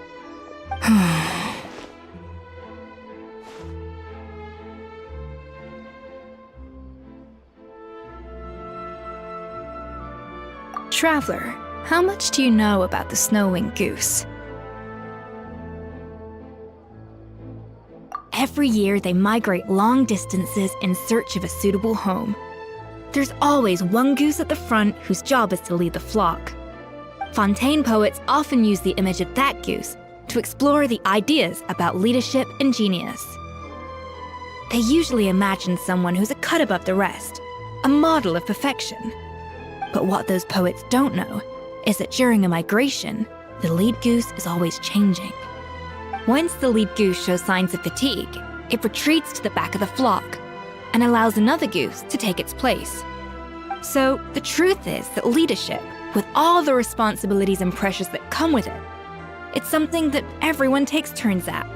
Traveler, how much do you know about the snow-winged goose? Every year, they migrate long distances in search of a suitable home. There's always one goose at the front whose job is to lead the flock. Fontaine poets often use the image of that goose to explore the ideas about leadership and genius. They usually imagine someone who's a cut above the rest, a model of perfection. But what those poets don't know is that during a migration, the lead goose is always changing. Once the lead goose shows signs of fatigue, it retreats to the back of the flock and allows another goose to take its place. So the truth is that leadership, with all the responsibilities and pressures that come with it, it's something that everyone takes turns at.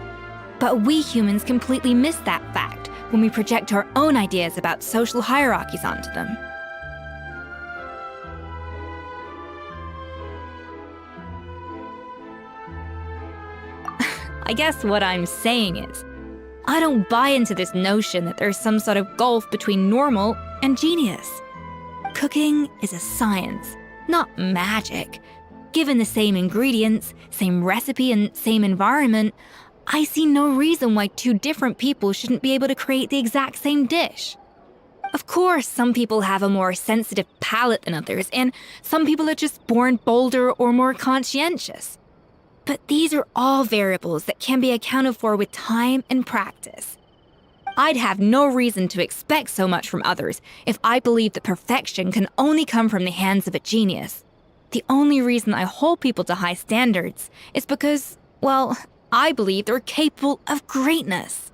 But we humans completely miss that fact when we project our own ideas about social hierarchies onto them. I guess what I'm saying is, I don't buy into this notion that there's some sort of gulf between normal and genius. Cooking is a science, not magic. Given the same ingredients, same recipe, and same environment, I see no reason why two different people shouldn't be able to create the exact same dish. Of course, some people have a more sensitive palate than others, and some people are just born bolder or more conscientious. But these are all variables that can be accounted for with time and practice. I'd have no reason to expect so much from others if I believed that perfection can only come from the hands of a genius. The only reason I hold people to high standards is because, well, I believe they're capable of greatness.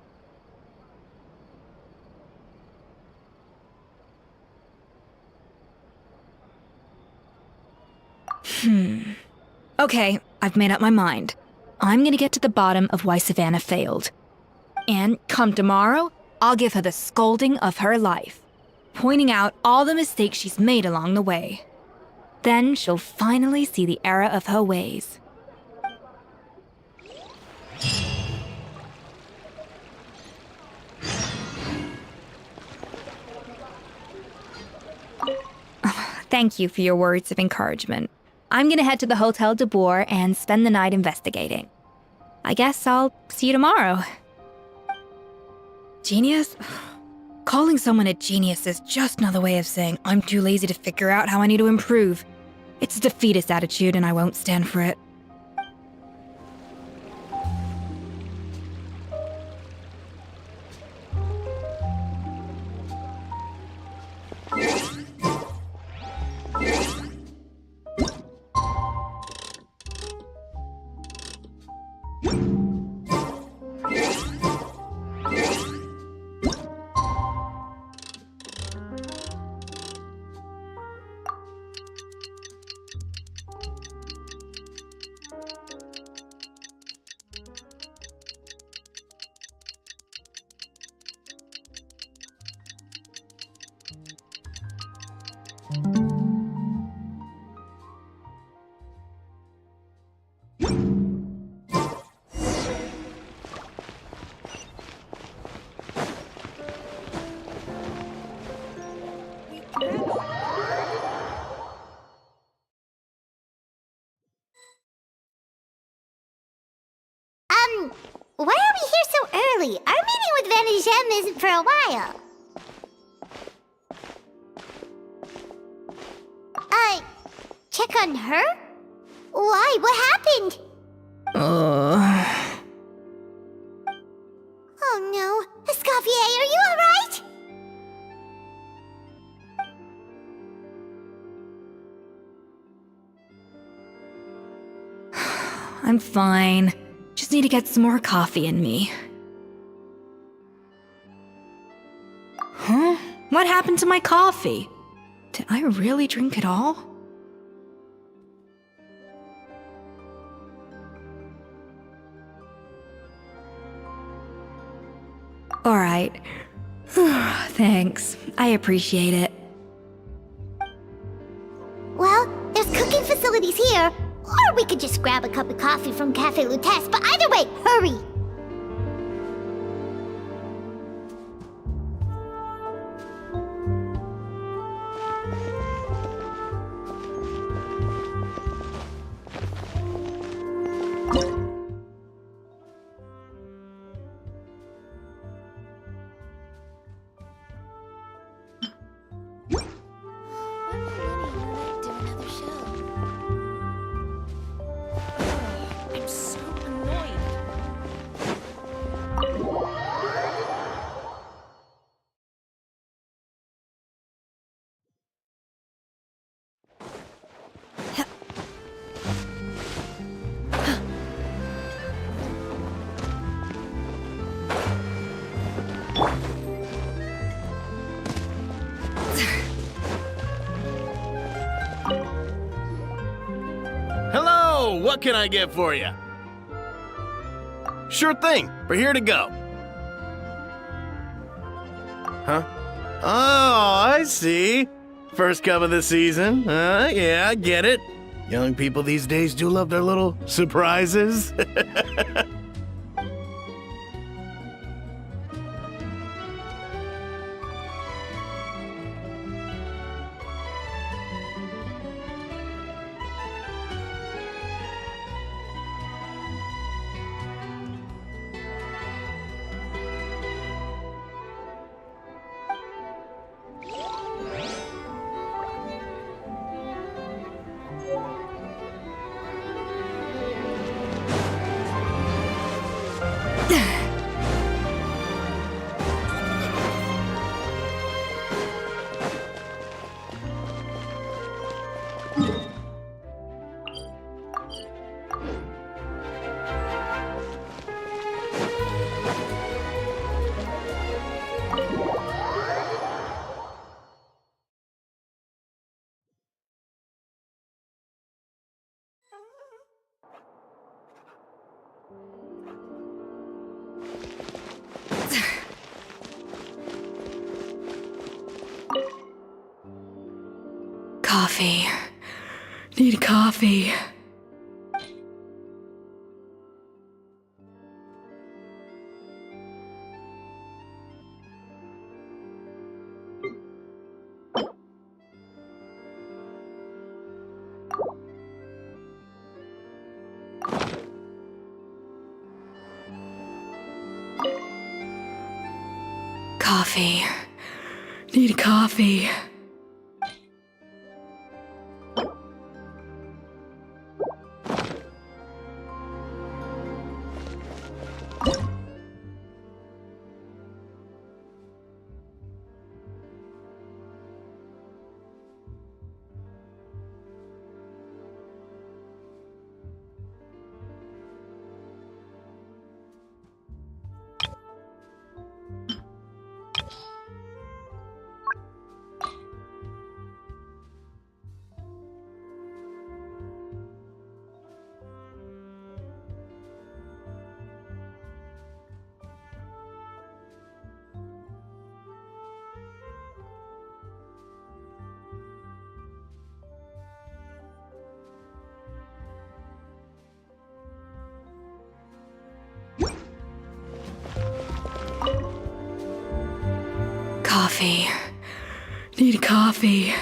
Okay, I've made up my mind. I'm gonna get to the bottom of why Savannah failed. And come tomorrow, I'll give her the scolding of her life, pointing out all the mistakes she's made along the way. Then she'll finally see the error of her ways. Thank you for your words of encouragement. I'm gonna head to the Hotel de Boer and spend the night investigating. I guess I'll see you tomorrow. Genius? Calling someone a genius is just another way of saying I'm too lazy to figure out how I need to improve. It's a defeatist attitude and I won't stand for it. Why are we here so early? Our meeting with Van de Gem isn't for a while. Check on her? Why? What happened? Oh no. Escoffier, are you alright? I'm fine. Just need to get some more coffee in me. Huh? What happened to my coffee? Did I really drink it all? Alright. Thanks. I appreciate it. Well, there's cooking facilities here. Or we could just grab a cup of coffee from Cafe Lutece, but either way, hurry! I'm so annoyed. Hello! What can I get for you? Sure thing. We're here to go. Huh? Oh, I see. First cup of the season. Yeah, I get it. Young people these days do love their little surprises. Coffee. Need coffee. Coffee. Need coffee. Coffee. Need coffee.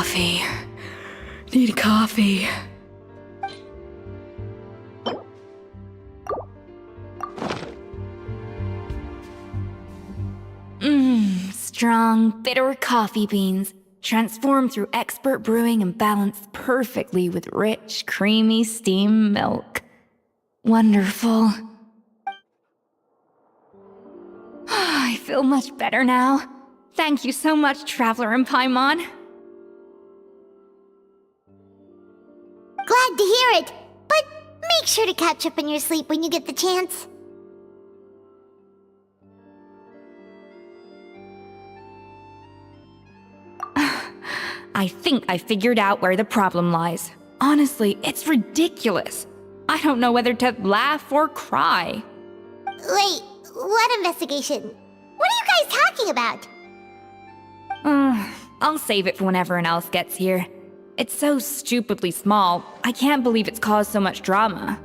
Coffee. Need coffee. Strong, bitter coffee beans, transformed through expert brewing and balanced perfectly with rich, creamy steam milk. Wonderful. I feel much better now. Thank you so much, Traveler and Paimon. Glad to hear it, but make sure to catch up in your sleep when you get the chance. I think I figured out where the problem lies. Honestly, it's ridiculous. I don't know whether to laugh or cry. Wait, what investigation? What are you guys talking about? I'll save it for when everyone else gets here. It's so stupidly small, I can't believe it's caused so much drama.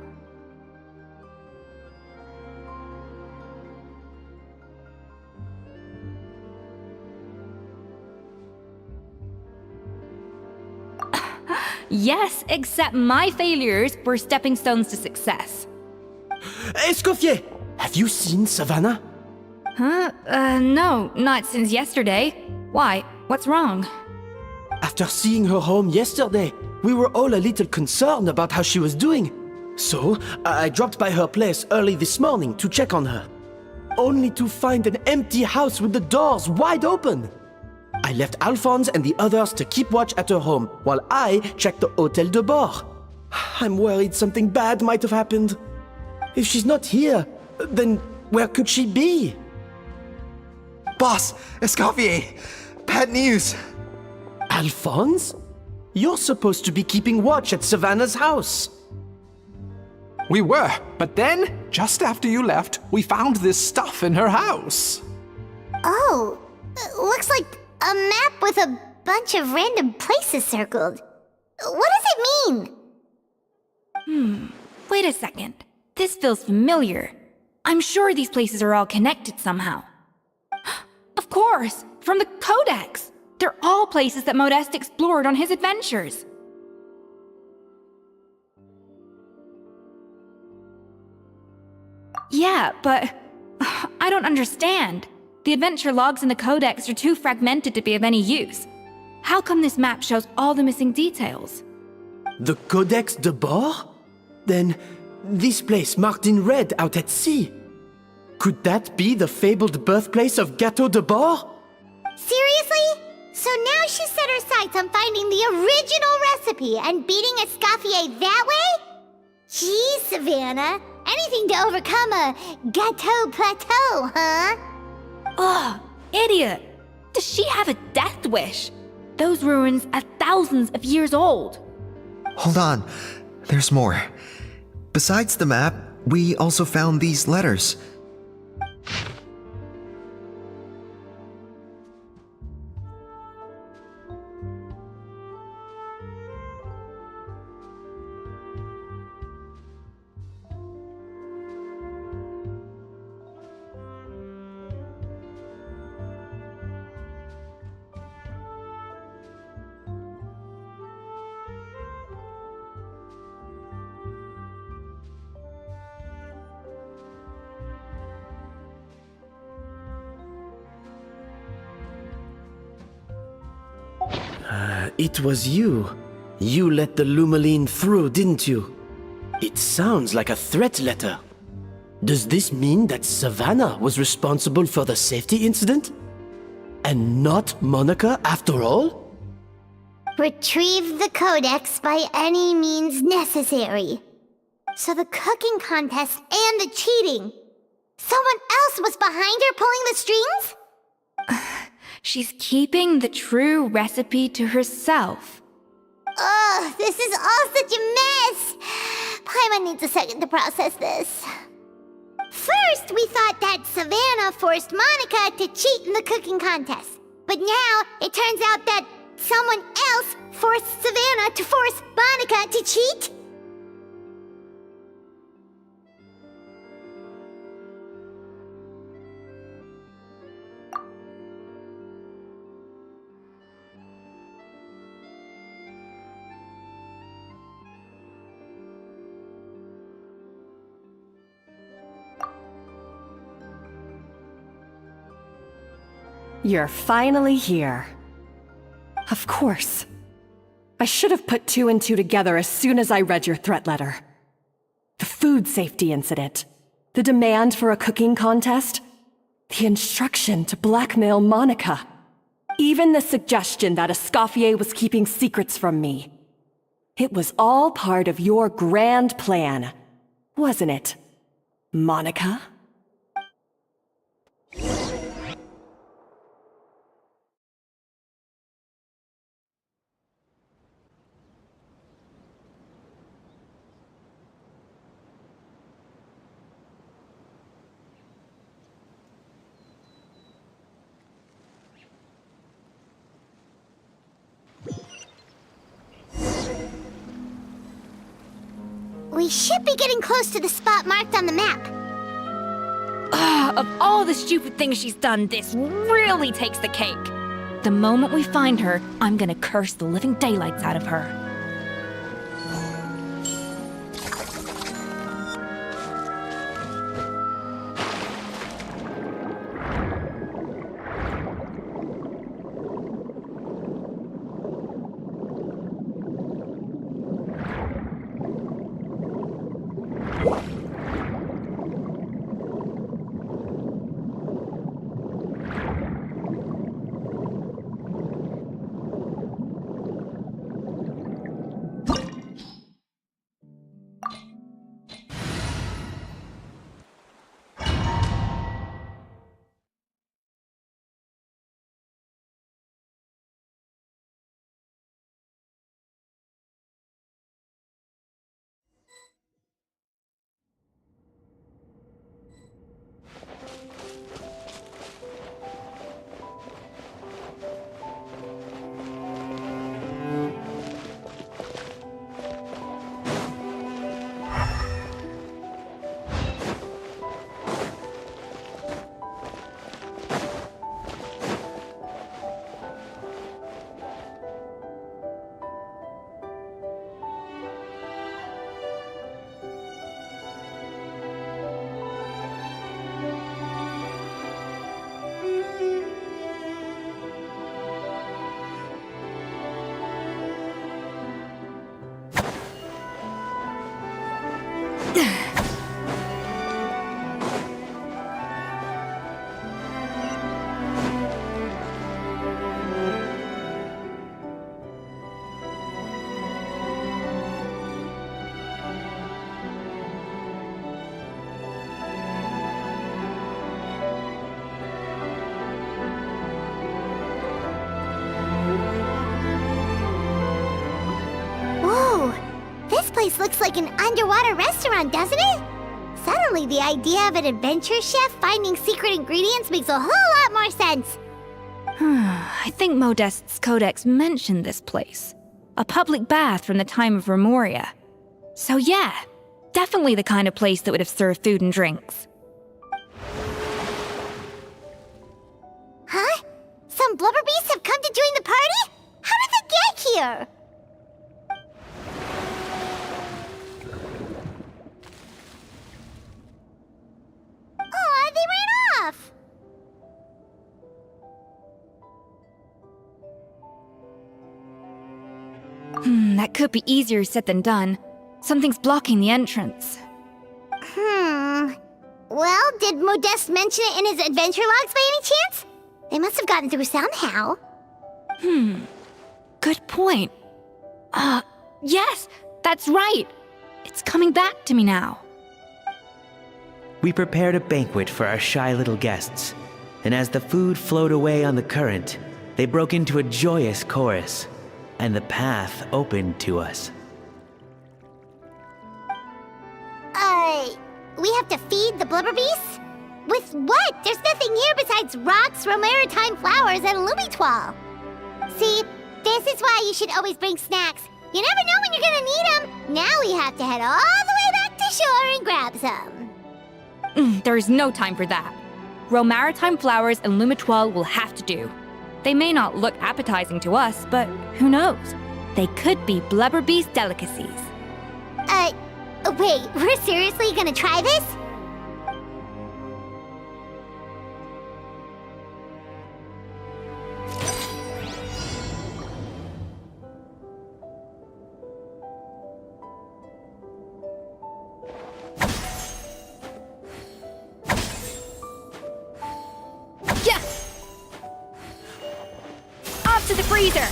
Yes, except my failures were stepping stones to success. Escoffier! Have you seen Savannah? Huh? No, not since yesterday. Why? What's wrong? After seeing her home yesterday, we were all a little concerned about how she was doing. So, I dropped by her place early this morning to check on her. Only to find an empty house with the doors wide open. I left Alphonse and the others to keep watch at her home while I checked the Hôtel de Bord. I'm worried something bad might have happened. If she's not here, then where could she be? Boss, Escoffier, bad news. Alphonse? You're supposed to be keeping watch at Savannah's house. We were, but then, just after you left, we found this stuff in her house. Oh, looks like a map with a bunch of random places circled. What does it mean? Wait a second. This feels familiar. I'm sure these places are all connected somehow. Of course, from the Codex. They're all places that Modeste explored on his adventures. Yeah, but I don't understand. The adventure logs in the Codex are too fragmented to be of any use. How come this map shows all the missing details? The Codex de Bord? Then, this place marked in red out at sea. Could that be the fabled birthplace of Gâteau de Bord? Seriously? So now she set her sights on finding the original recipe and beating Escoffier that way? Geez, Savannah. Anything to overcome a Gâteau plateau, huh? Ugh, idiot! Does she have a death wish? Those ruins are thousands of years old. Hold on, there's more. Besides the map, we also found these letters. It was you. You let the Lumaline through, didn't you? It sounds like a threat letter. Does this mean that Savannah was responsible for the safety incident? And not Monica after all? Retrieve the Codex by any means necessary. So the cooking contest and the cheating. Someone else was behind her pulling the strings? She's keeping the true recipe to herself. Ugh, this is all such a mess. Paimon needs a second to process this. First, we thought that Savannah forced Monica to cheat in the cooking contest. But now, it turns out that someone else forced Savannah to force Monica to cheat? You're finally here. Of course. I should have put 2 and 2 together as soon as I read your threat letter. The food safety incident, the demand for a cooking contest, the instruction to blackmail Monica, even the suggestion that Escoffier was keeping secrets from me. It was all part of your grand plan, wasn't it, Monica? We should be getting close to the spot marked on the map. Of all the stupid things she's done, this really takes the cake. The moment we find her, I'm gonna curse the living daylights out of her. This looks like an underwater restaurant, doesn't it? Suddenly, the idea of an adventure chef finding secret ingredients makes a whole lot more sense. I think Modest's codex mentioned this place. A public bath from the time of Remoria. So yeah, definitely the kind of place that would have served food and drinks. Huh? Some blubber beasts have come to join the party? How did they get here? Aw, they ran off! That could be easier said than done. Something's blocking the entrance. Well, did Modeste mention it in his adventure logs by any chance? They must have gotten through somehow. Good point. Yes, that's right. It's coming back to me now. We prepared a banquet for our shy little guests, and as the food flowed away on the current, they broke into a joyous chorus, and the path opened to us. We have to feed the blubber beasts? With what? There's nothing here besides rocks, romaritime flowers, and lumitoile. See, this is why you should always bring snacks. You never know when you're gonna need them. Now we have to head all the way back to shore and grab some. There is no time for that. Romaritime flowers and lumitoile will have to do. They may not look appetizing to us, but who knows? They could be blubber beast delicacies. Wait, we're seriously gonna try this? Off to the freezer!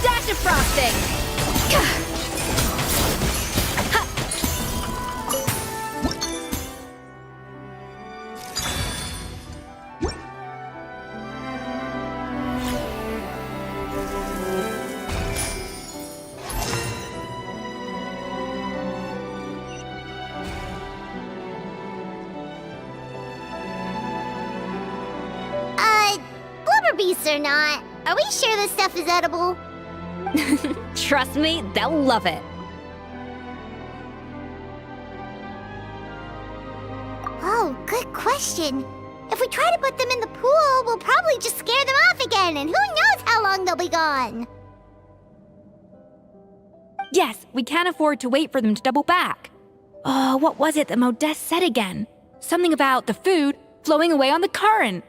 Dash of frosting! Blubber beasts or not, are we sure this stuff is edible? Trust me, they'll love it. Oh, good question. If we try to put them in the pool, we'll probably just scare them off again, and who knows how long they'll be gone. Yes, we can't afford to wait for them to double back. Oh, what was it that Modeste said again? Something about the food flowing away on the current.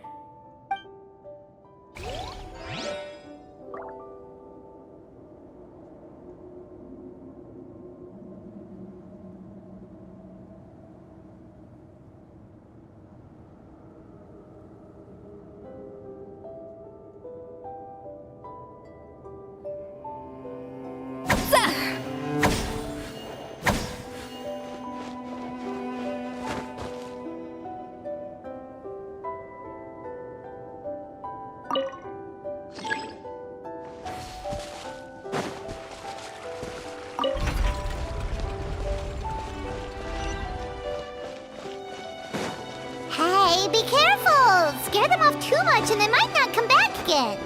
Hey, be careful! Scare them off too much and they might not come back again.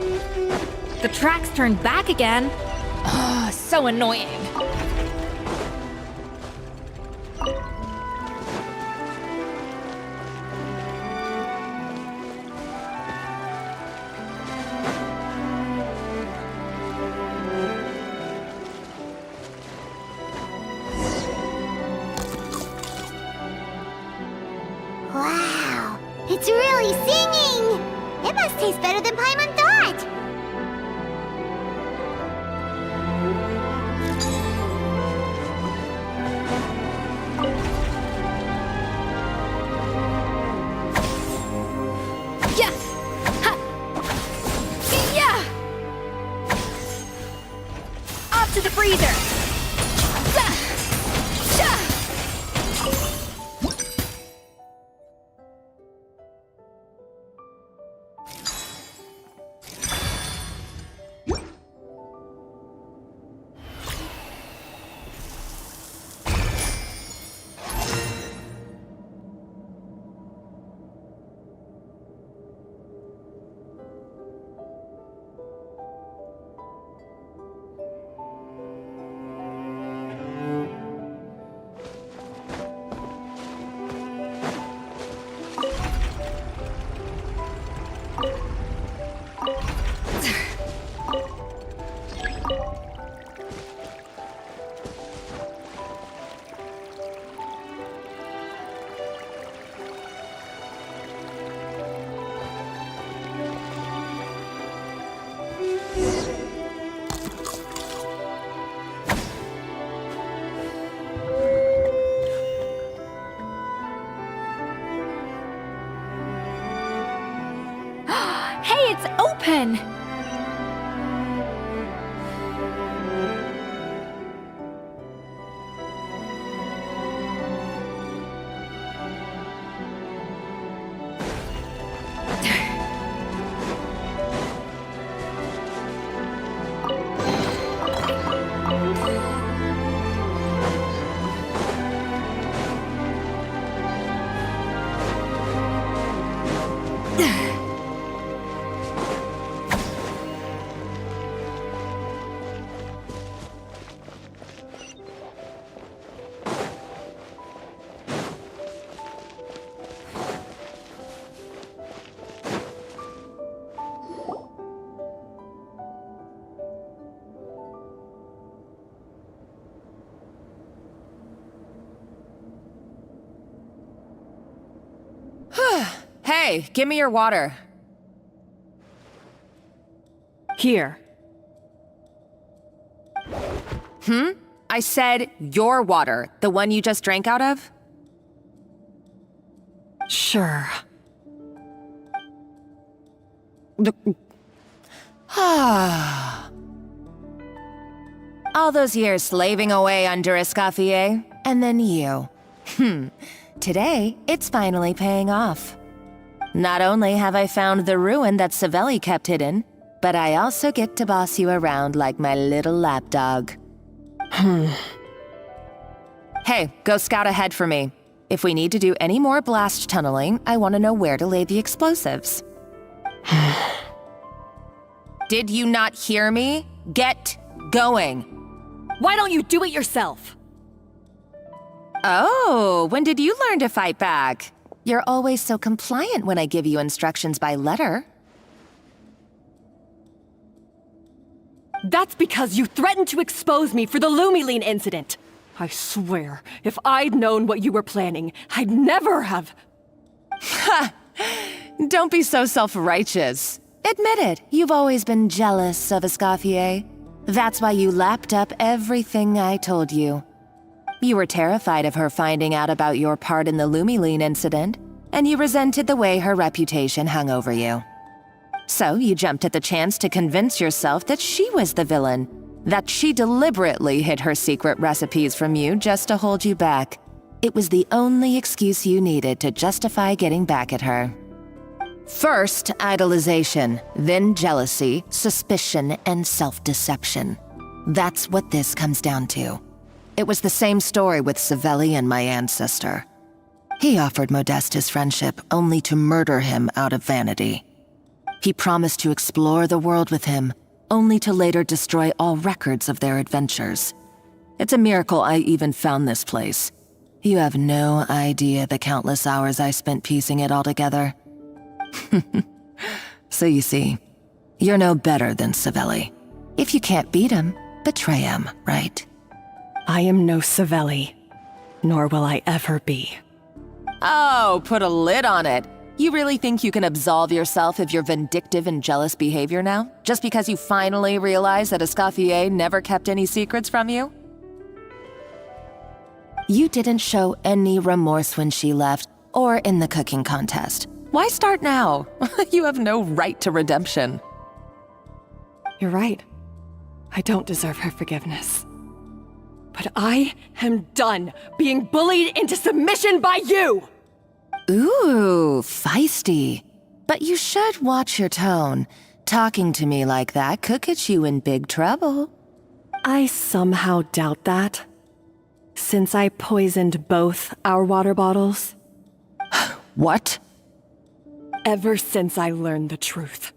The tracks turned back again. Oh, so annoying. Wow, it's really singing! It must taste better than Paimon thought! Yeah! Ha! Yeah! Off to the freezer! Zah! Shah! Hey, it's open! Hey, give me your water. Here. I said your water, the one you just drank out of? Sure. All those years slaving away under Escoffier, and then you. Today, it's finally paying off. Not only have I found the ruin that Savelli kept hidden, but I also get to boss you around like my little lapdog. Hey, go scout ahead for me. If we need to do any more blast tunneling, I want to know where to lay the explosives. Did you not hear me? Get going. Why don't you do it yourself? Oh, when did you learn to fight back? You're always so compliant when I give you instructions by letter. That's because you threatened to expose me for the Lumiline incident. I swear, if I'd known what you were planning, I'd never have... Ha! Don't be so self-righteous. Admit it, you've always been jealous of Escoffier. That's why you lapped up everything I told you. You were terrified of her finding out about your part in the Lumiline incident, and you resented the way her reputation hung over you. So you jumped at the chance to convince yourself that she was the villain, that she deliberately hid her secret recipes from you just to hold you back. It was the only excuse you needed to justify getting back at her. First, idolization, then jealousy, suspicion, and self-deception. That's what this comes down to. It was the same story with Savelli and my ancestor. He offered Modestus friendship only to murder him out of vanity. He promised to explore the world with him, only to later destroy all records of their adventures. It's a miracle I even found this place. You have no idea the countless hours I spent piecing it all together. So you see, you're no better than Savelli. If you can't beat him, betray him, right? I am no Savelli, nor will I ever be. Oh, put a lid on it. You really think you can absolve yourself of your vindictive and jealous behavior now? Just because you finally realize that Escoffier never kept any secrets from you? You didn't show any remorse when she left, or in the cooking contest. Why start now? You have no right to redemption. You're right. I don't deserve her forgiveness. But I am done being bullied into submission by you! Ooh, feisty. But you should watch your tone. Talking to me like that could get you in big trouble. I somehow doubt that. Since I poisoned both our water bottles. What? Ever since I learned the truth.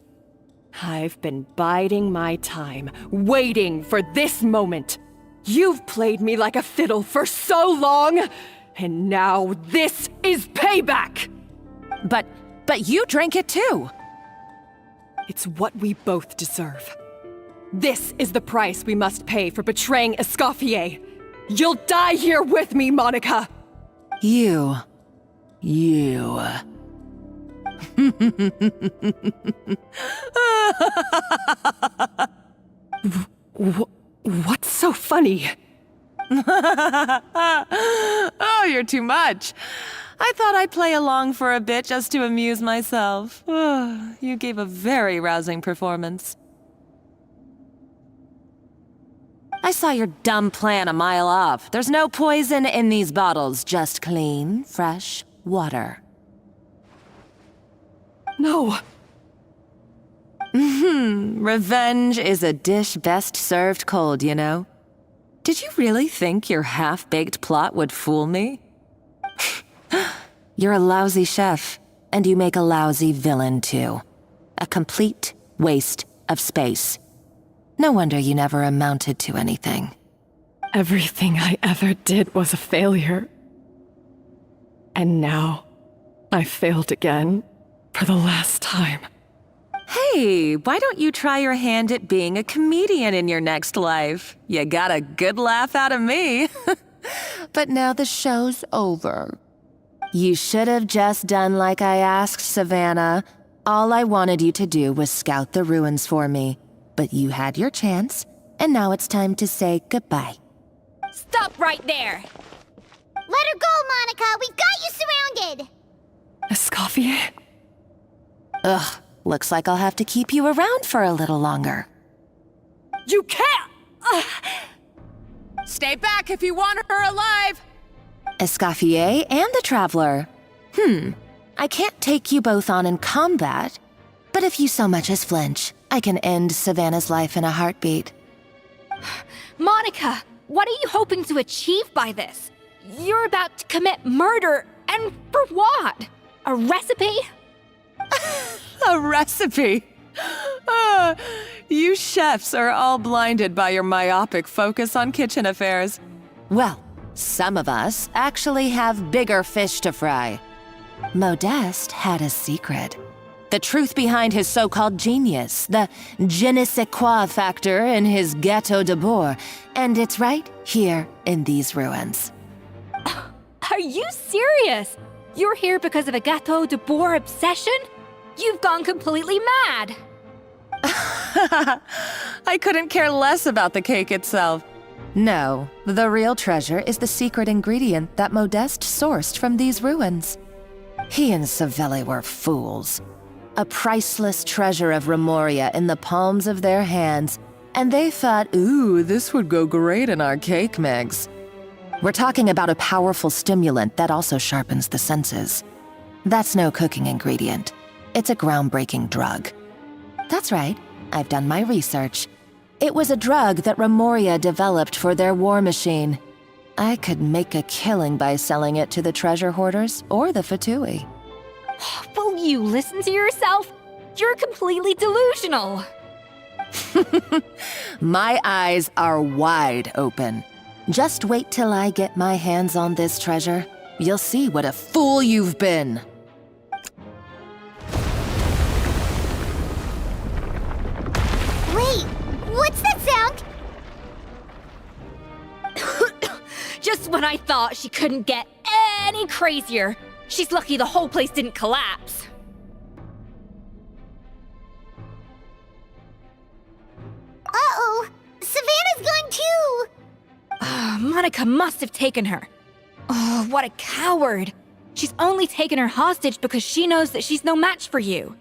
I've been biding my time, waiting for this moment. You've played me like a fiddle for so long, and now this is payback! But you drank it too! It's what we both deserve. This is the price we must pay for betraying Escoffier. You'll die here with me, Monica! You. What's so funny? Oh, you're too much. I thought I'd play along for a bit just to amuse myself. You gave a very rousing performance. I saw your dumb plan a mile off. There's no poison in these bottles, just clean, fresh water. No. Revenge is a dish best served cold, you know. Did you really think your half-baked plot would fool me? You're a lousy chef, and you make a lousy villain, too. A complete waste of space. No wonder you never amounted to anything. Everything I ever did was a failure. And now, I failed again, for the last time. Hey, why don't you try your hand at being a comedian in your next life? You got a good laugh out of me. But now the show's over. You should have just done like I asked, Savannah. All I wanted you to do was scout the ruins for me. But you had your chance, and now it's time to say goodbye. Stop right there! Let her go, Monica! We've got you surrounded! Escoffier? Ugh, looks like I'll have to keep you around for a little longer. You can't! Stay back if you want her alive! Escoffier and the Traveler. I can't take you both on in combat, but if you so much as flinch, I can end Savannah's life in a heartbeat. Monica, what are you hoping to achieve by this? You're about to commit murder, and for what? A recipe? A recipe? You chefs are all blinded by your myopic focus on kitchen affairs. Well, some of us actually have bigger fish to fry. Modeste had a secret. The truth behind his so-called genius, the je ne sais quoi factor in his Gâteau de Bourg, and it's right here in these ruins. Are you serious? You're here because of a Gâteau de Bourg obsession? You've gone completely mad! I couldn't care less about the cake itself. No, the real treasure is the secret ingredient that Modeste sourced from these ruins. He and Savelli were fools. A priceless treasure of Remoria in the palms of their hands, and they thought, ooh, this would go great in our cake mix. We're talking about a powerful stimulant that also sharpens the senses. That's no cooking ingredient. It's a groundbreaking drug. That's right, I've done my research. It was a drug that Remoria developed for their war machine. I could make a killing by selling it to the treasure hoarders or the Fatui. Will you listen to yourself? You're completely delusional. My eyes are wide open. Just wait till I get my hands on this treasure. You'll see what a fool you've been. Wait, what's that sound? Just when I thought she couldn't get any crazier. She's lucky the whole place didn't collapse. Uh-oh, Savannah's gone too! Monica must have taken her. Oh, what a coward. She's only taken her hostage because she knows that she's no match for you.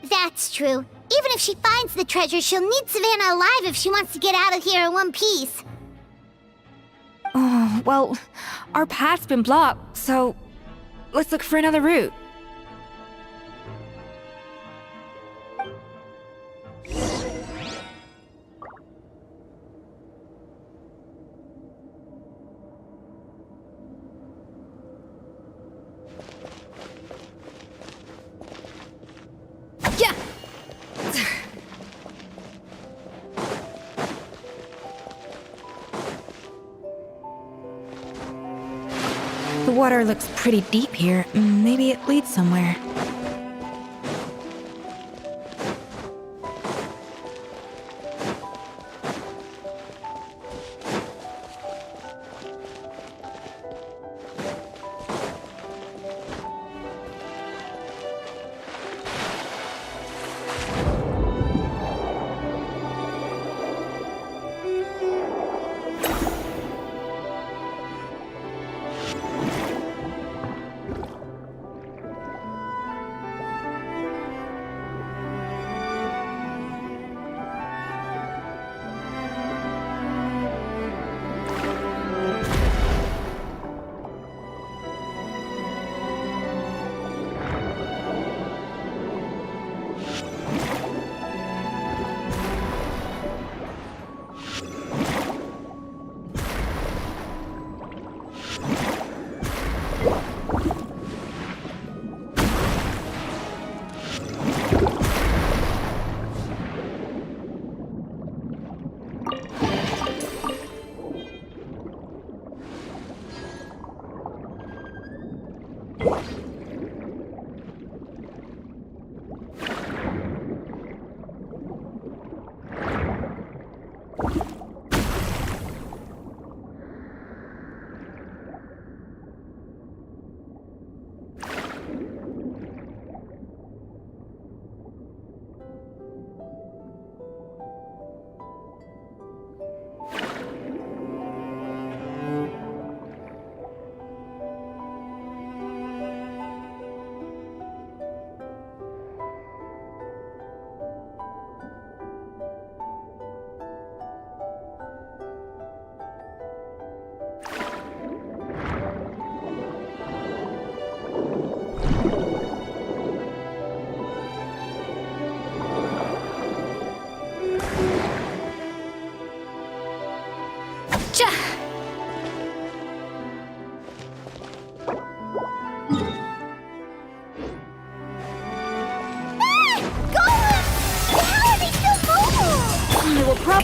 That's true. Even if she finds the treasure, she'll need Savannah alive if she wants to get out of here in one piece. Oh, well, our path's been blocked, so let's look for another route. Yeah! The water looks pretty deep here. Maybe it leads somewhere.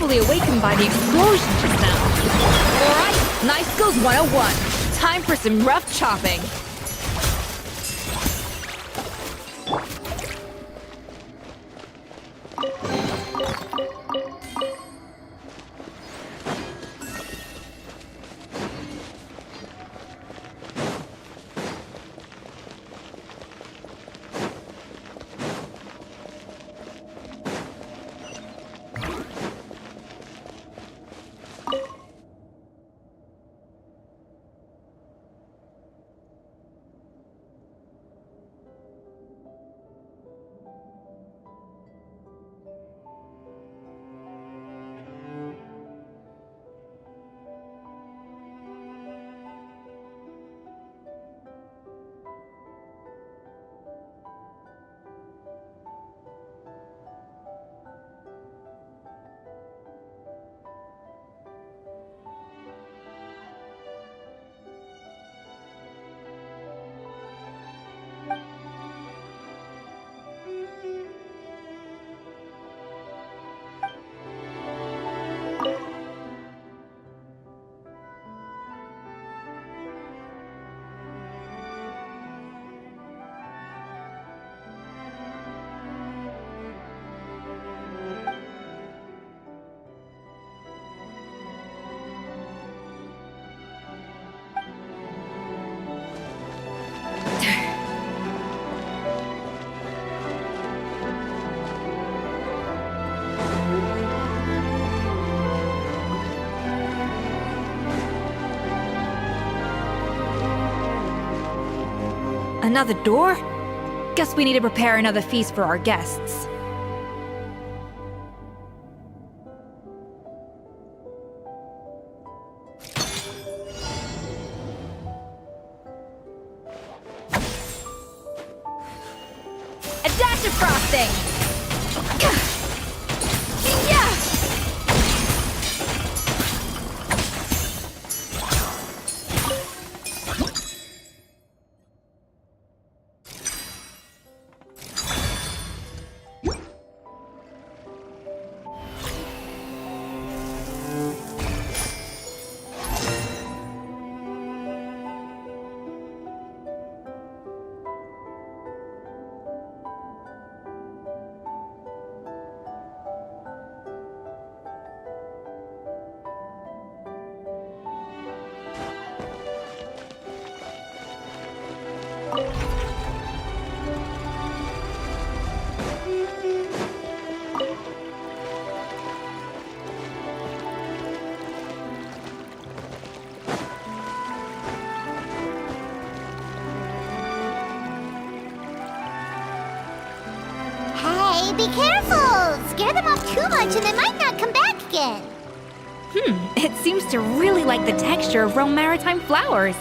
painfully awakened by the explosion just now. Alright, Knife Skills 101. Time for some rough chopping. Another door? Guess we need to prepare another feast for our guests. A dash of frosting! Yeah! Hey, be careful! Scare them off too much and they might not come back again. It seems to really like the texture of Rome Maritime flowers.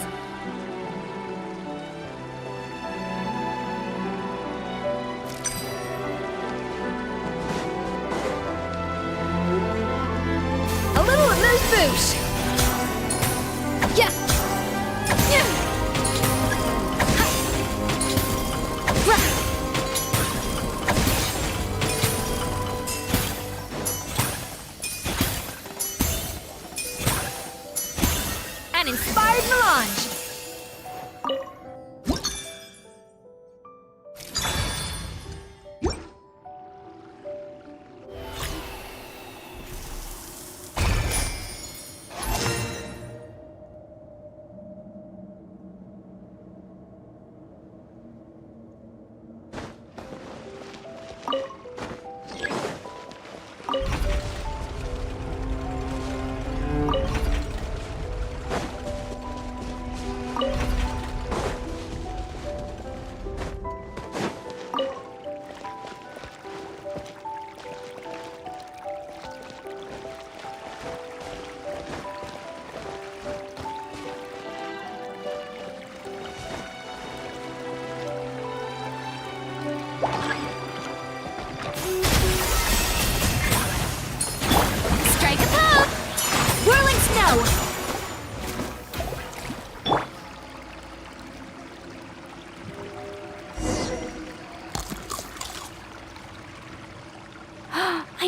A little amuse-bouche! Yeah! Yeah! An inspired melange!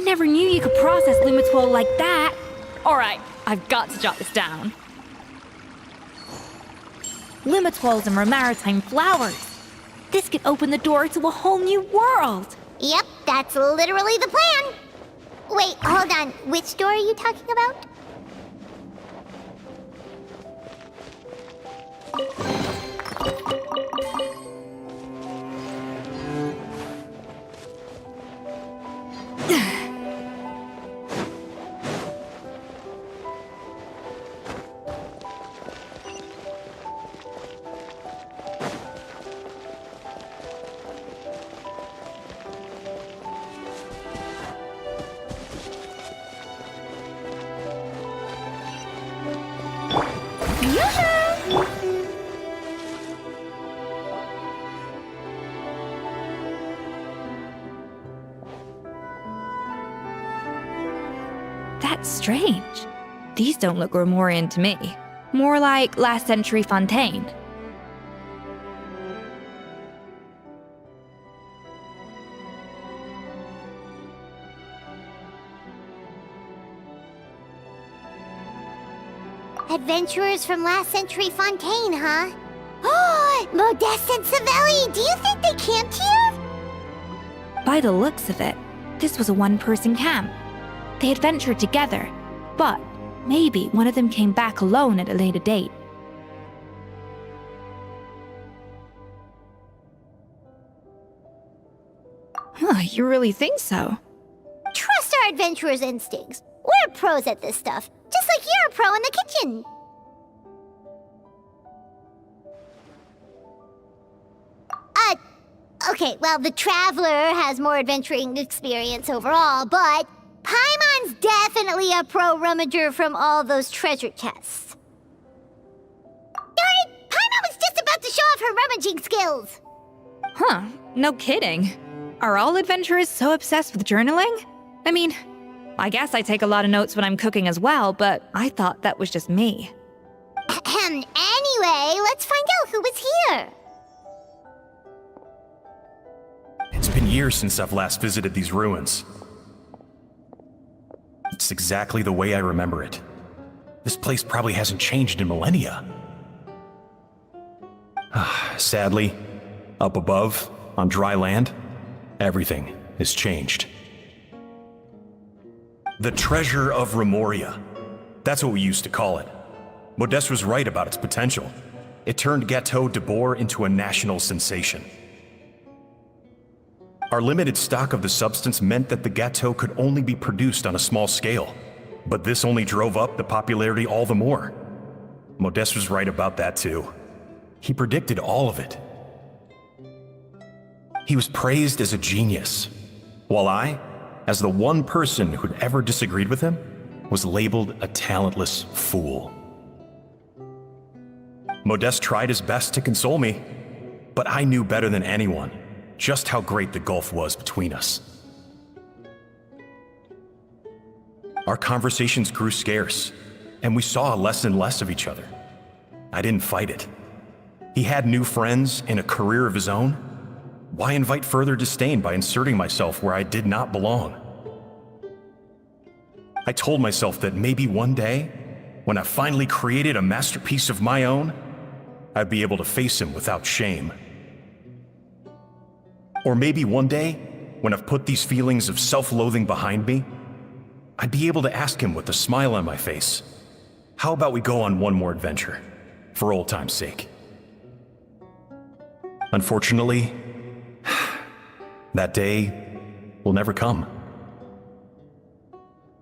never knew you could process Lumitwol like that. Alright, I've got to jot this down. Lumitwols and maritime flowers. This could open the door to a whole new world. Yep, that's literally the plan. Wait, hold on. Which door are you talking about? That's strange. These don't look Grimoirian to me. More like last century Fontaine. Adventurers from last century Fontaine, huh? Oh, Modeste and Savelli, do you think they camped here? By the looks of it, this was a one-person camp. They adventured together, but maybe one of them came back alone at a later date. Huh, you really think so? Trust our adventurers' instincts. We're pros at this stuff, just like you're a pro in the kitchen. Okay, well, the Traveler has more adventuring experience overall, but Paimon's definitely a pro rummager from all those treasure chests. Darn it! Paimon was just about to show off her rummaging skills! Huh, no kidding. Are all adventurers so obsessed with journaling? I mean, I guess I take a lot of notes when I'm cooking as well, but I thought that was just me. Anyway, let's find out who was here. It's been years since I've last visited these ruins. It's exactly the way I remember it. This place probably hasn't changed in millennia. Sadly, up above, on dry land, everything has changed. The treasure of Grimoire. That's what we used to call it. Modeste was right about its potential. It turned Gâteau de Bourg into a national sensation. Our limited stock of the substance meant that the gâteau could only be produced on a small scale, but this only drove up the popularity all the more. Modeste was right about that too. He predicted all of it. He was praised as a genius, while I, as the one person who'd ever disagreed with him, was labeled a talentless fool. Modeste tried his best to console me, but I knew better than anyone just how great the gulf was between us. Our conversations grew scarce, and we saw less and less of each other. I didn't fight it. He had new friends and a career of his own. Why invite further disdain by inserting myself where I did not belong? I told myself that maybe one day, when I finally created a masterpiece of my own, I'd be able to face him without shame. Or maybe one day, when I've put these feelings of self-loathing behind me, I'd be able to ask him with a smile on my face, how about we go on one more adventure, for old time's sake? Unfortunately, that day will never come.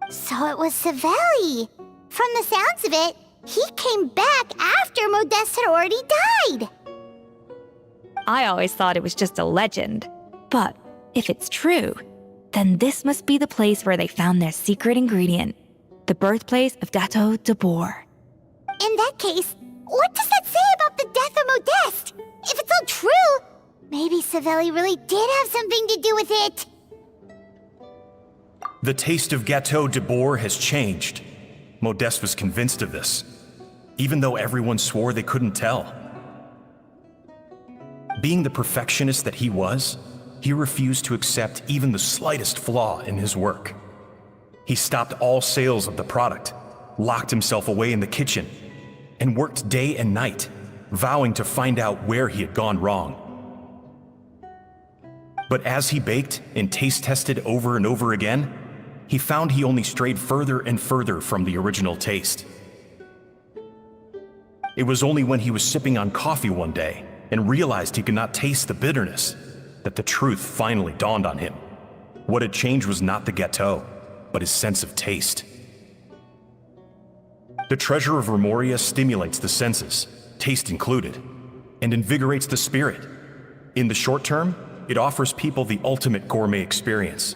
So it was Savelli. From the sounds of it, he came back after Modeste had already died. I always thought it was just a legend. But if it's true, then this must be the place where they found their secret ingredient, the birthplace of Gâteau de Bourg. In that case, what does that say about the death of Modeste? If it's all true, maybe Savelli really did have something to do with it. The taste of Gâteau de Bourg has changed. Modeste was convinced of this, even though everyone swore they couldn't tell. Being the perfectionist that he was, he refused to accept even the slightest flaw in his work. He stopped all sales of the product, locked himself away in the kitchen, and worked day and night, vowing to find out where he had gone wrong. But as he baked and taste tested over and over again, he found he only strayed further and further from the original taste. It was only when he was sipping on coffee one day and realized he could not taste the bitterness that the truth finally dawned on him. What had changed was not the gâteau, but his sense of taste. The treasure of Remoria stimulates the senses, taste included, and invigorates the spirit. In the short term, it offers people the ultimate gourmet experience,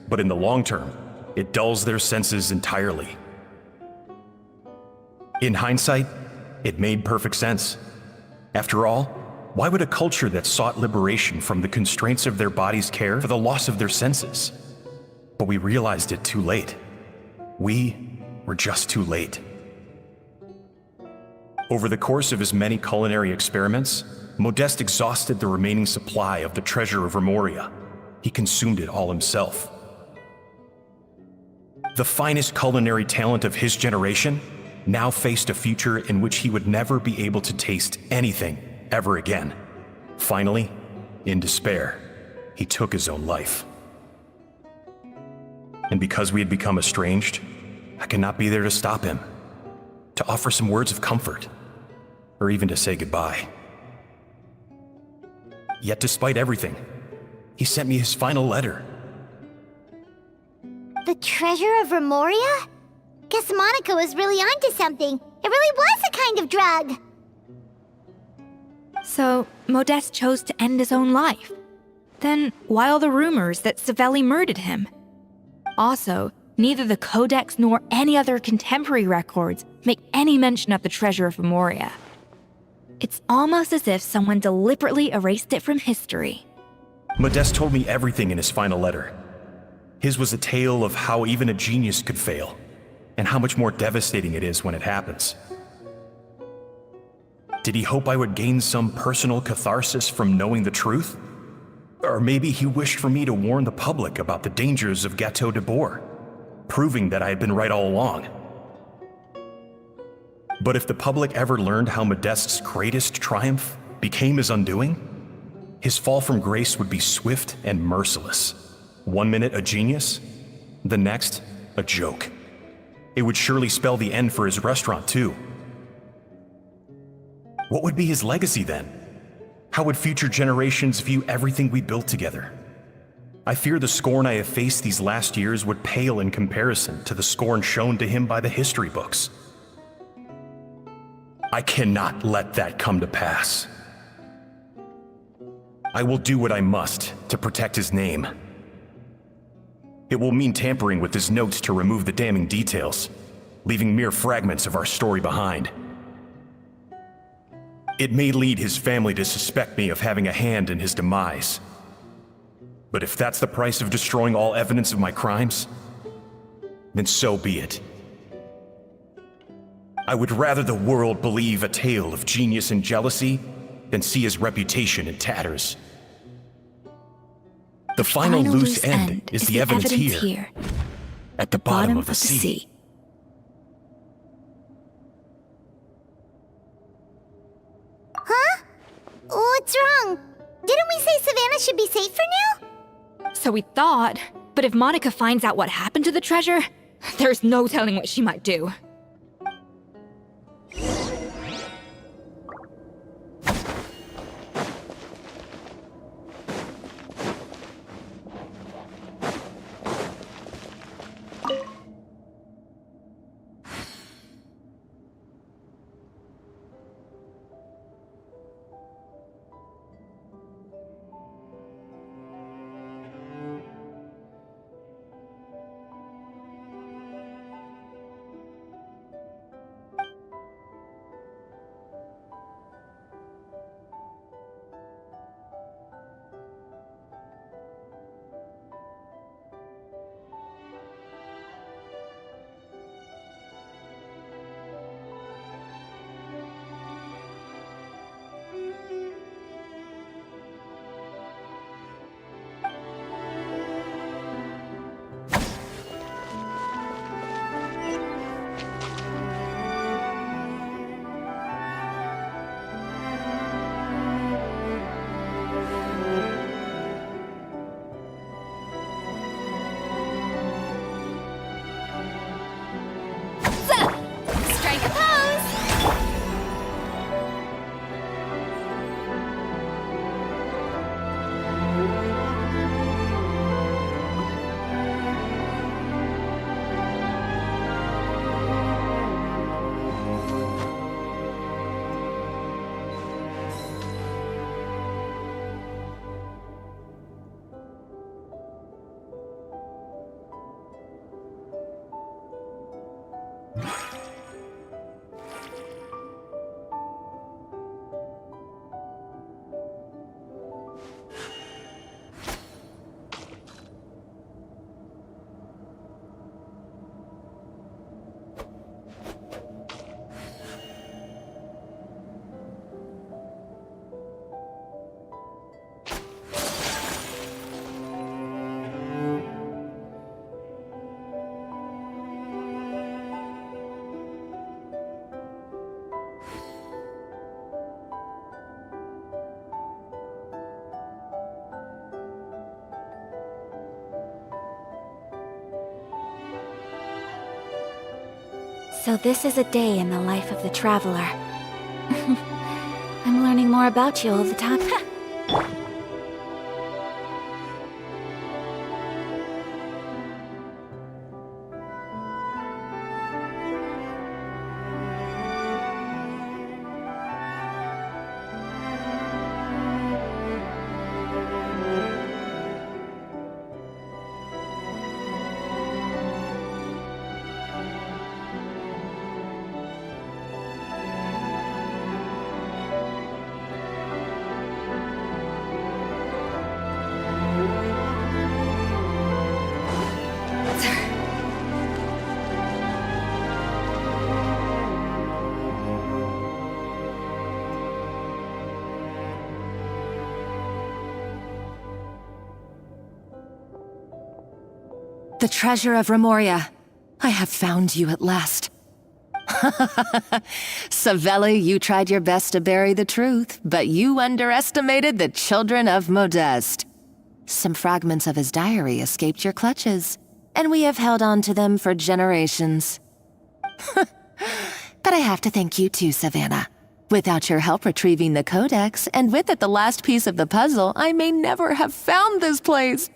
but in the long term, it dulls their senses entirely. In hindsight, it made perfect sense. After all, why would a culture that sought liberation from the constraints of their bodies care for the loss of their senses? But we realized it too late. We were just too late. Over the course of his many culinary experiments, Modeste exhausted the remaining supply of the treasure of Remoria. He consumed it all himself. The finest culinary talent of his generation now faced a future in which he would never be able to taste anything ever again. Finally, in despair, he took his own life. And because we had become estranged, I could not be there to stop him, to offer some words of comfort, or even to say goodbye. Yet despite everything, he sent me his final letter. The treasure of Remoria? Guess Monica was really onto something. It really was a kind of drug. So, Modeste chose to end his own life. Then, why all the rumors that Savelli murdered him? Also, neither the Codex nor any other contemporary records make any mention of the treasure of Remoria. It's almost as if someone deliberately erased it from history. Modeste told me everything in his final letter. His was a tale of how even a genius could fail, and how much more devastating it is when it happens. Did he hope I would gain some personal catharsis from knowing the truth? Or maybe he wished for me to warn the public about the dangers of Gâteau de Bourg, proving that I had been right all along. But if the public ever learned how Modeste's greatest triumph became his undoing, his fall from grace would be swift and merciless. 1 minute a genius, the next a joke. It would surely spell the end for his restaurant too. What would be his legacy then? How would future generations view everything we built together? I fear the scorn I have faced these last years would pale in comparison to the scorn shown to him by the history books. I cannot let that come to pass. I will do what I must to protect his name. It will mean tampering with his notes to remove the damning details, leaving mere fragments of our story behind. It may lead his family to suspect me of having a hand in his demise. But if that's the price of destroying all evidence of my crimes, then so be it. I would rather the world believe a tale of genius and jealousy than see his reputation in tatters. The final loose end is the evidence here, at the bottom of the sea. Huh? What's wrong? Didn't we say Savannah should be safe for now? So we thought, but if Monica finds out what happened to the treasure, there's no telling what she might do. So this is a day in the life of the traveler. I'm learning more about you all the time. The treasure of Remoria. I have found you at last. Savelli, you tried your best to bury the truth, but you underestimated the children of Modeste. Some fragments of his diary escaped your clutches, and we have held on to them for generations. But I have to thank you too, Savannah. Without your help retrieving the codex, and with it the last piece of the puzzle, I may never have found this place.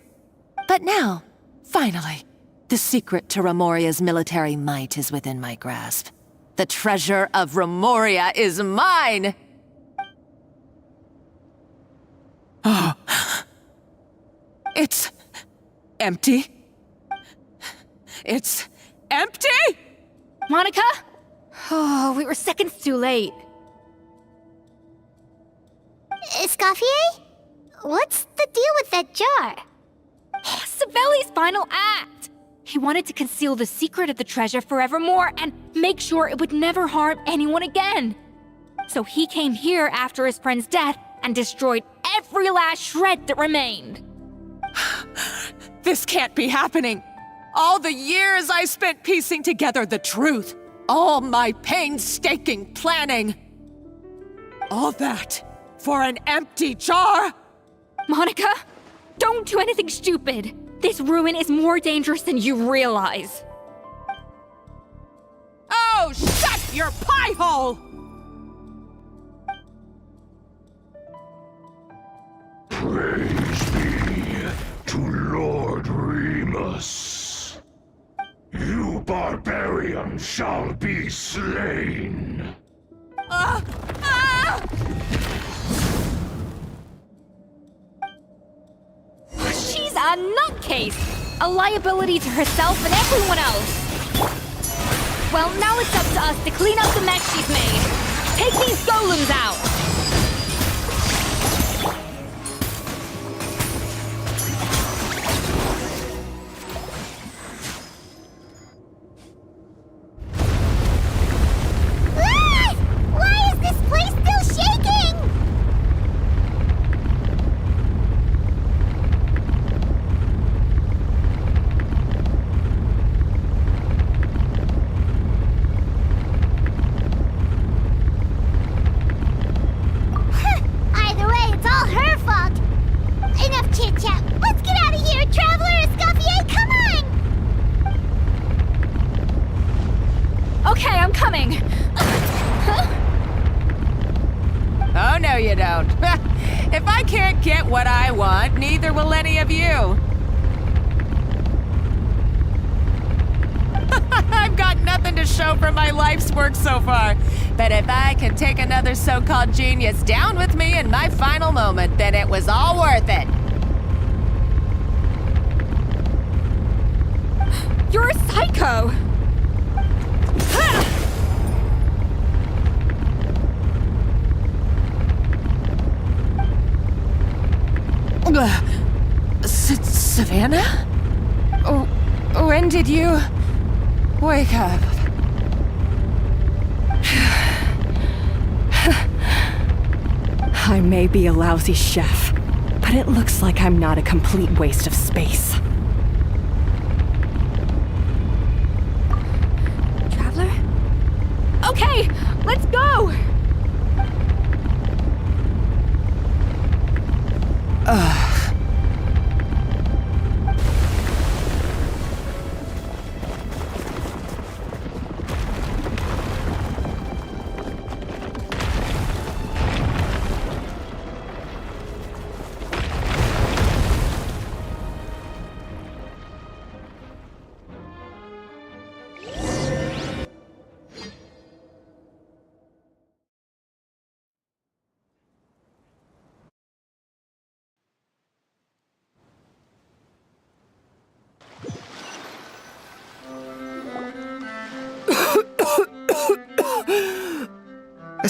But now, finally, the secret to Remoria's military might is within my grasp. The treasure of Remoria is mine! Oh. It's empty. It's empty! Monica? Oh, we were seconds too late. Escoffier? What's the deal with that jar? Savelli's final act! He wanted to conceal the secret of the treasure forevermore and make sure it would never harm anyone again. So he came here after his friend's death and destroyed every last shred that remained. This can't be happening. All the years I spent piecing together the truth. All my painstaking planning. All that for an empty jar? Monica, don't do anything stupid. This ruin is more dangerous than you realize. Oh, shut your pie hole! Praise be to Lord Remus. You barbarian shall be slain. She's a nutcase! A liability to herself and everyone else! Well, now it's up to us to clean up the mess she's made. Take these golems out! Why is this place still shaking? Either way, it's all her fault. Enough chit-chat. Let's get out of here, Traveler Escoffier, come on! Okay, I'm coming. Oh, no you don't. If I can't get what I want, neither will any of you. I've got nothing to show for my life's work so far. But if I can take another so-called genius down with me in my final moment, then it was all worth it. You're a psycho! Savannah? When did you wake up? I may be a lousy chef, but it looks like I'm not a complete waste of space. Traveler? Okay, let's go!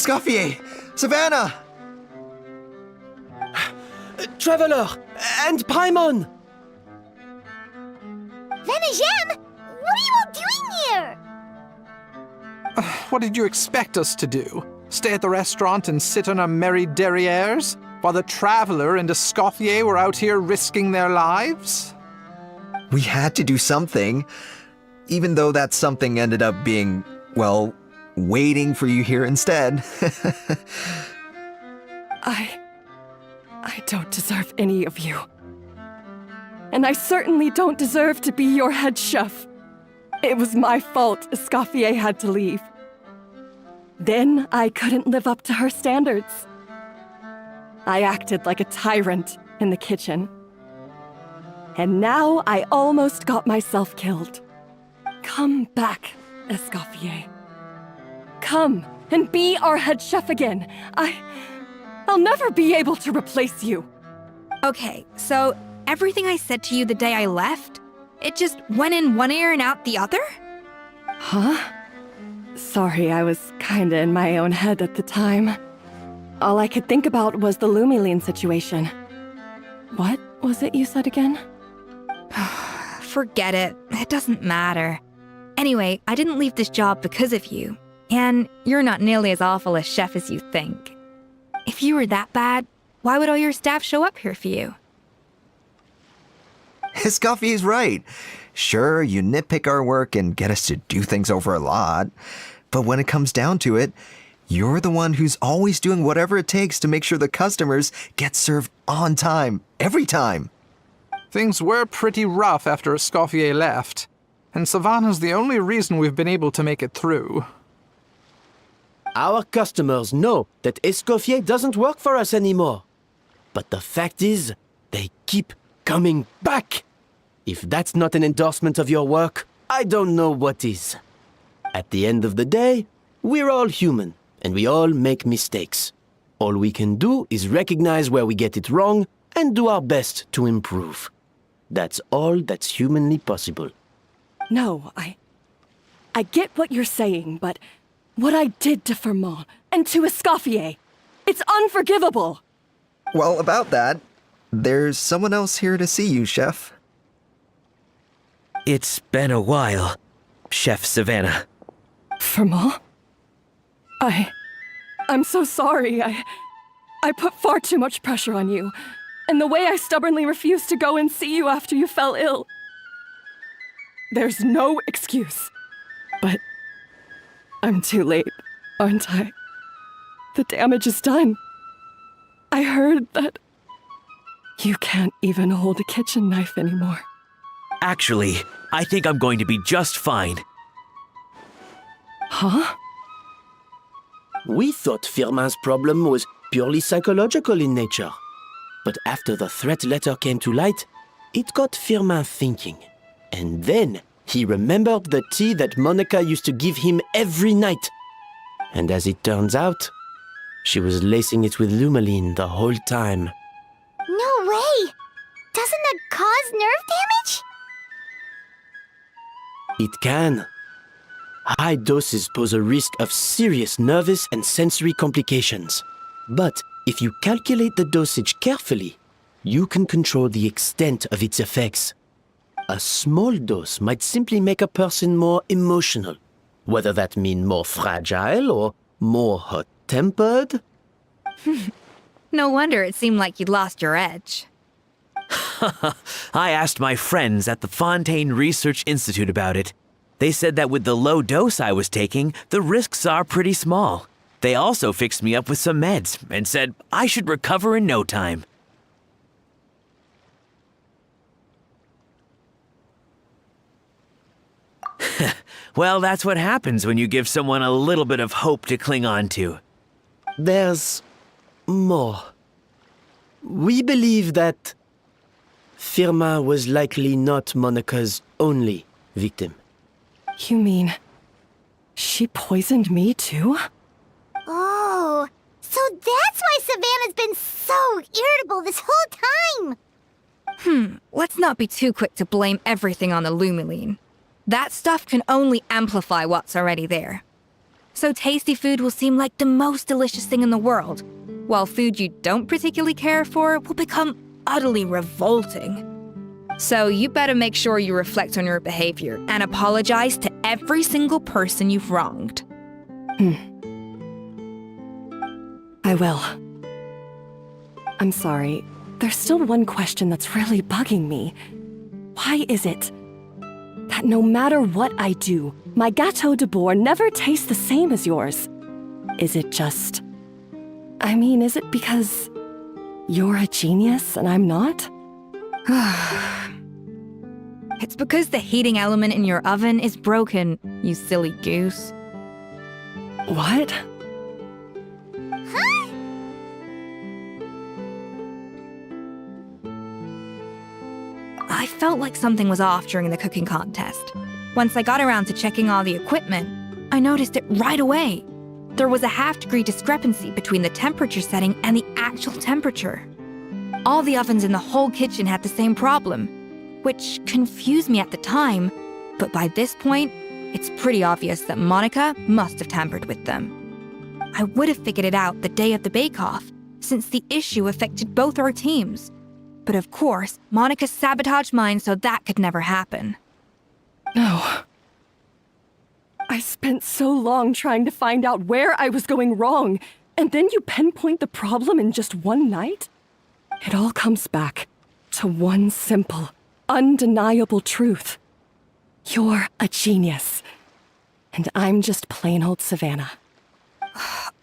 Escoffier! Savannah! Traveler! And Paimon! Venegem, what are you all doing here? What did you expect us to do? Stay at the restaurant and sit on our merry derrieres while the Traveler and Escoffier were out here risking their lives? We had to do something, even though that something ended up being, well, waiting for you here instead. I don't deserve any of you. And I certainly don't deserve to be your head chef. It was my fault Escoffier had to leave. Then I couldn't live up to her standards. I acted like a tyrant in the kitchen. And now I almost got myself killed. Come back, Escoffier. Come and be our head chef again. I'll never be able to replace you. Okay, so everything I said to you the day I left, it just went in one ear and out the other? Huh? Sorry, I was kinda in my own head at the time. All I could think about was the Lumiline situation. What was it you said again? Forget it. It doesn't matter. Anyway, I didn't leave this job because of you. And you're not nearly as awful a chef as you think. If you were that bad, why would all your staff show up here for you? Escoffier's right. Sure, you nitpick our work and get us to do things over a lot. But when it comes down to it, you're the one who's always doing whatever it takes to make sure the customers get served on time, every time. Things were pretty rough after Escoffier left, and Savannah's the only reason we've been able to make it through. Our customers know that Escoffier doesn't work for us anymore. But the fact is, they keep coming back. If that's not an endorsement of your work, I don't know what is. At the end of the day, we're all human, and we all make mistakes. All we can do is recognize where we get it wrong and do our best to improve. That's all that's humanly possible. No, I get what you're saying, but what I did to Firmont and to Escoffier, it's unforgivable. Well, about that, there's someone else here to see you, Chef. It's been a while, Chef Savannah. Firmont? I'm so sorry. I put far too much pressure on you. And the way I stubbornly refused to go and see you after you fell ill. There's no excuse. But I'm too late, aren't I? The damage is done. I heard that you can't even hold a kitchen knife anymore. Actually, I think I'm going to be just fine. Huh? We thought Firmin's problem was purely psychological in nature. But after the threat letter came to light, it got Firmin thinking. And then he remembered the tea that Monica used to give him every night. And as it turns out, she was lacing it with Lumiline the whole time. No way! Doesn't that cause nerve damage? It can. High doses pose a risk of serious nervous and sensory complications. But if you calculate the dosage carefully, you can control the extent of its effects. A small dose might simply make a person more emotional, whether that means more fragile or more hot-tempered. No wonder it seemed like you'd lost your edge. I asked my friends at the Fontaine Research Institute about it. They said that with the low dose I was taking, the risks are pretty small. They also fixed me up with some meds and said I should recover in no time. Well, that's what happens when you give someone a little bit of hope to cling on to. There's more. We believe that Firmin was likely not Monica's only victim. You mean she poisoned me too? Oh, so that's why Savannah's been so irritable this whole time! Let's not be too quick to blame everything on the Lumiline. That stuff can only amplify what's already there. So tasty food will seem like the most delicious thing in the world, while food you don't particularly care for will become utterly revolting. So you better make sure you reflect on your behavior and apologize to every single person you've wronged. I will. I'm sorry. There's still one question that's really bugging me. Why is it that no matter what I do, my Gâteau de Bourg never tastes the same as yours? Is it just... is it because you're a genius and I'm not? It's because the heating element in your oven is broken, you silly goose. What? Huh? I felt like something was off during the cooking contest. Once I got around to checking all the equipment, I noticed it right away. There was a half-degree discrepancy between the temperature setting and the actual temperature. All the ovens in the whole kitchen had the same problem, which confused me at the time, but by this point, it's pretty obvious that Monica must have tampered with them. I would have figured it out the day of the bake-off, since the issue affected both our teams. But of course, Monica sabotaged mine so that could never happen. No. I spent so long trying to find out where I was going wrong, and then you pinpoint the problem in just one night? It all comes back to one simple, undeniable truth. You're a genius, and I'm just plain old Savannah.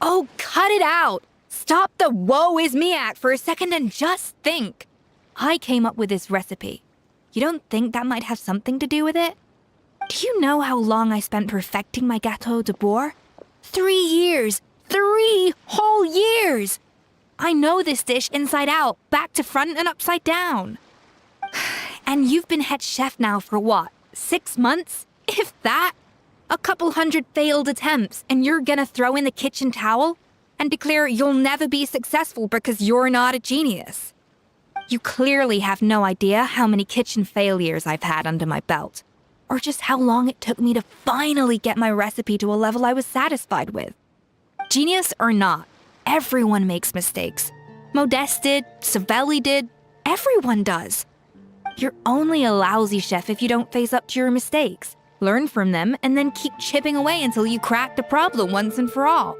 Oh, cut it out! Stop the woe is me act for a second and just think. I came up with this recipe. You don't think that might have something to do with it? Do you know how long I spent perfecting my Gâteau de Bourg? 3 years! 3 whole years! I know this dish inside out, back to front and upside down. And you've been head chef now for what, 6 months? If that? A couple hundred failed attempts, and you're gonna throw in the kitchen towel and declare you'll never be successful because you're not a genius. You clearly have no idea how many kitchen failures I've had under my belt, or just how long it took me to finally get my recipe to a level I was satisfied with. Genius or not, everyone makes mistakes. Modeste did, Savelli did, everyone does. You're only a lousy chef if you don't face up to your mistakes, learn from them, and then keep chipping away until you crack the problem once and for all.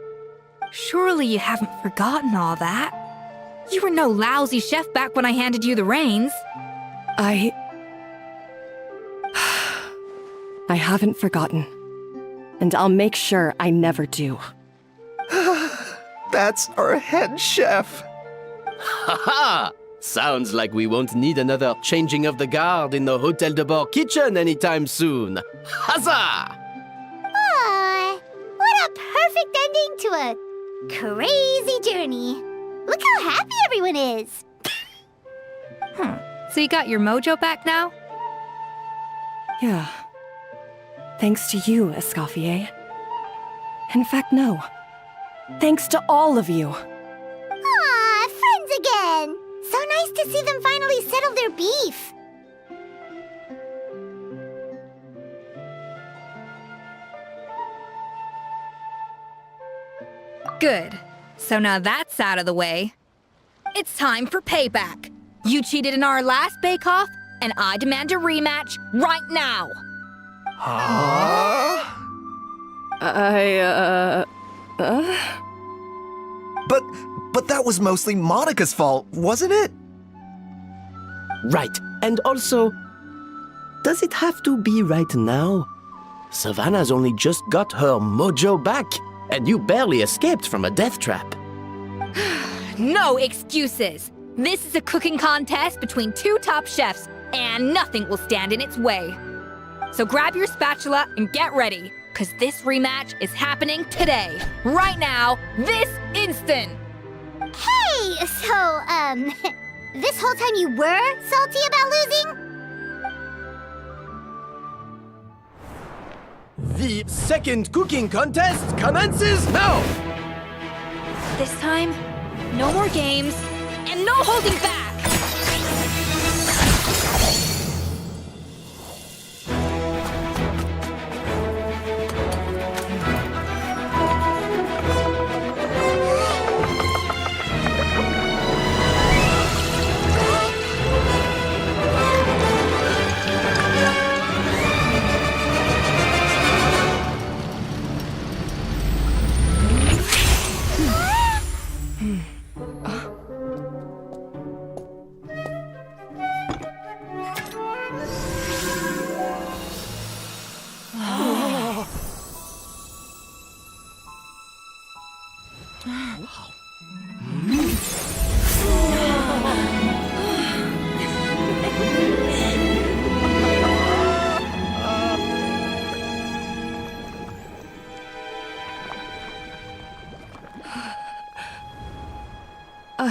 Surely you haven't forgotten all that. You were no lousy chef back when I handed you the reins. I haven't forgotten. And I'll make sure I never do. That's our head chef. Haha! Sounds like we won't need another changing of the guard in the Hôtel de Bord kitchen anytime soon. Huzzah! Aw, what a perfect ending to a crazy journey. Look how happy everyone is. So you got your mojo back now? Yeah. Thanks to you, Escoffier. In fact, no. Thanks to all of you. Aw, friends again. So nice to see them finally settle their beef. Good. So now that's out of the way. It's time for payback. You cheated in our last bake-off, and I demand a rematch right now. Huh? But that was mostly Monica's fault, wasn't it? Right, and also, does it have to be right now? Savannah's only just got her mojo back, and you barely escaped from a death trap. No excuses. This is a cooking contest between 2 top chefs, and nothing will stand in its way. So grab your spatula and get ready, because this rematch is happening today, right now, this instant. Hey, so, this whole time you were salty about losing? The second cooking contest commences now! This time, no more games, and no holding back!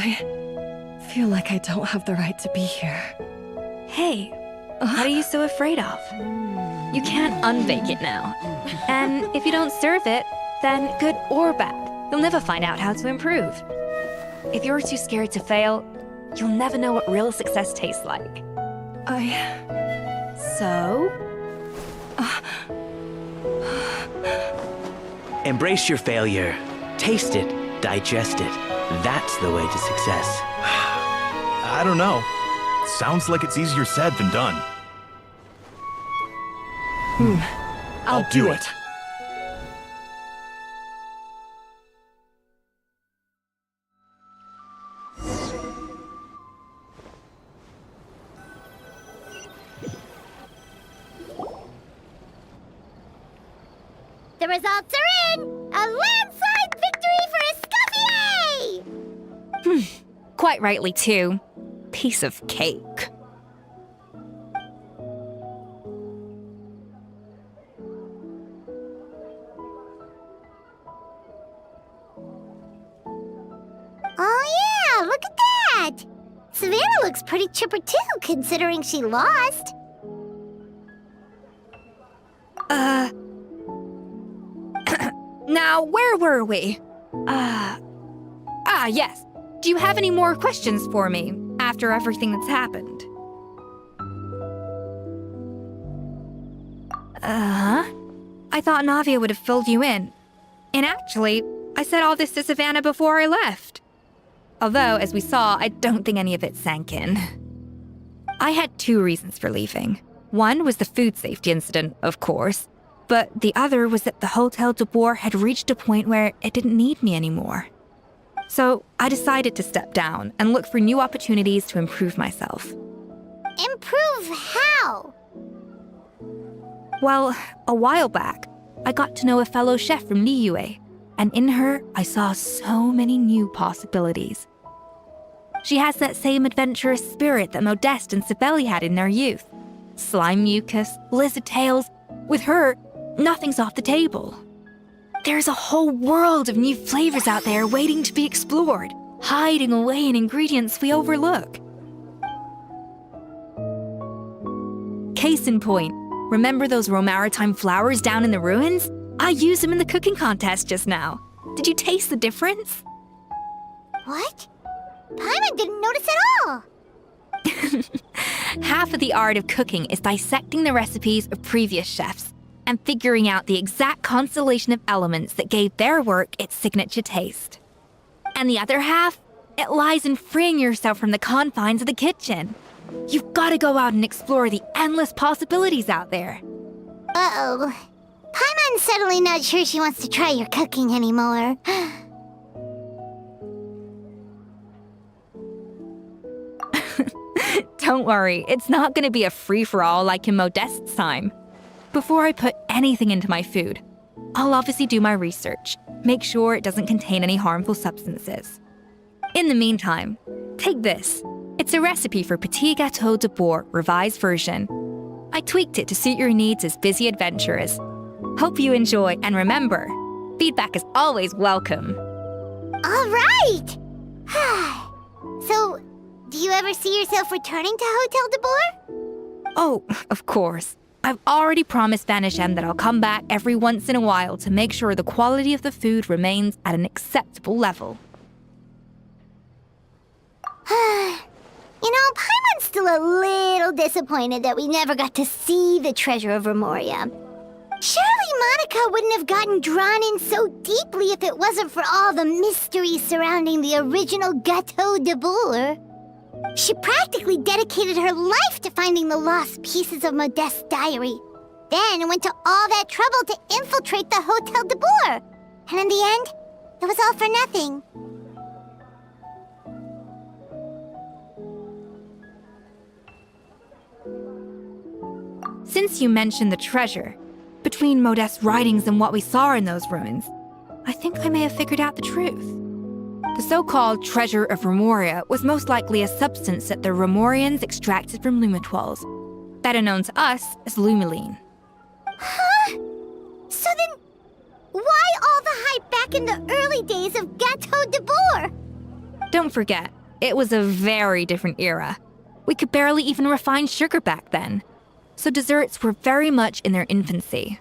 I feel like I don't have the right to be here. Hey, what are you so afraid of? You can't unbake it now. And if you don't serve it, then good or bad, you'll never find out how to improve. If you're too scared to fail, you'll never know what real success tastes like. So? Embrace your failure. Taste it. Digest it. That's the way to success. I don't know. Sounds like it's easier said than done. I'll do it. The results are in! A landslide victory for Escoffier! Quite rightly, too. Piece of cake. Oh yeah, look at that! Savannah looks pretty chipper too, considering she lost. Now, where were we? Yes. Do you have any more questions for me after everything that's happened? I thought Navia would have filled you in. And actually, I said all this to Savannah before I left. Although, as we saw, I don't think any of it sank in. I had 2 reasons for leaving. One was the food safety incident, of course. But the other was that the Hotel de Boer had reached a point where it didn't need me anymore. So I decided to step down and look for new opportunities to improve myself. Improve how? Well, a while back, I got to know a fellow chef from Liyue, and in her, I saw so many new possibilities. She has that same adventurous spirit that Modeste and Sibeli had in their youth. Slime mucus, lizard tails. With her, nothing's off the table. There's a whole world of new flavors out there waiting to be explored, hiding away in ingredients we overlook. Case in point, remember those Romaritime flowers down in the ruins? I used them in the cooking contest just now. Did you taste the difference? What? Paimon didn't notice at all. Half of the art of cooking is dissecting the recipes of previous chefs and figuring out the exact constellation of elements that gave their work its signature taste. And the other half, it lies in freeing yourself from the confines of the kitchen. You've got to go out and explore the endless possibilities out there. Uh-oh. Paimon's suddenly not sure she wants to try your cooking anymore. Don't worry, it's not going to be a free-for-all like in Modeste's time. Before I put anything into my food, I'll obviously do my research, make sure it doesn't contain any harmful substances. In the meantime, take this. It's a recipe for Petit Gâteau de Boer revised version. I tweaked it to suit your needs as busy adventurers. Hope you enjoy, and remember, feedback is always welcome. All right! So, do you ever see yourself returning to Hotel de Boer? Oh, of course. I've already promised Vanishem that I'll come back every once in a while to make sure the quality of the food remains at an acceptable level. You know, Paimon's still a little disappointed that we never got to see the treasure of Remoria. Surely Monica wouldn't have gotten drawn in so deeply if it wasn't for all the mystery surrounding the original Gâteau de Boer. She practically dedicated her life to finding the lost pieces of Modeste's diary. Then went to all that trouble to infiltrate the Hotel de Boer. And in the end, it was all for nothing. Since you mentioned the treasure, between Modeste's writings and what we saw in those ruins, I think I may have figured out the truth. The so-called treasure of Remoria was most likely a substance that the Remorians extracted from Lumitoiles, better known to us as Lumiline. Huh? So then, why all the hype back in the early days of Gâteau de Boer? Don't forget, it was a very different era. We could barely even refine sugar back then. So desserts were very much in their infancy.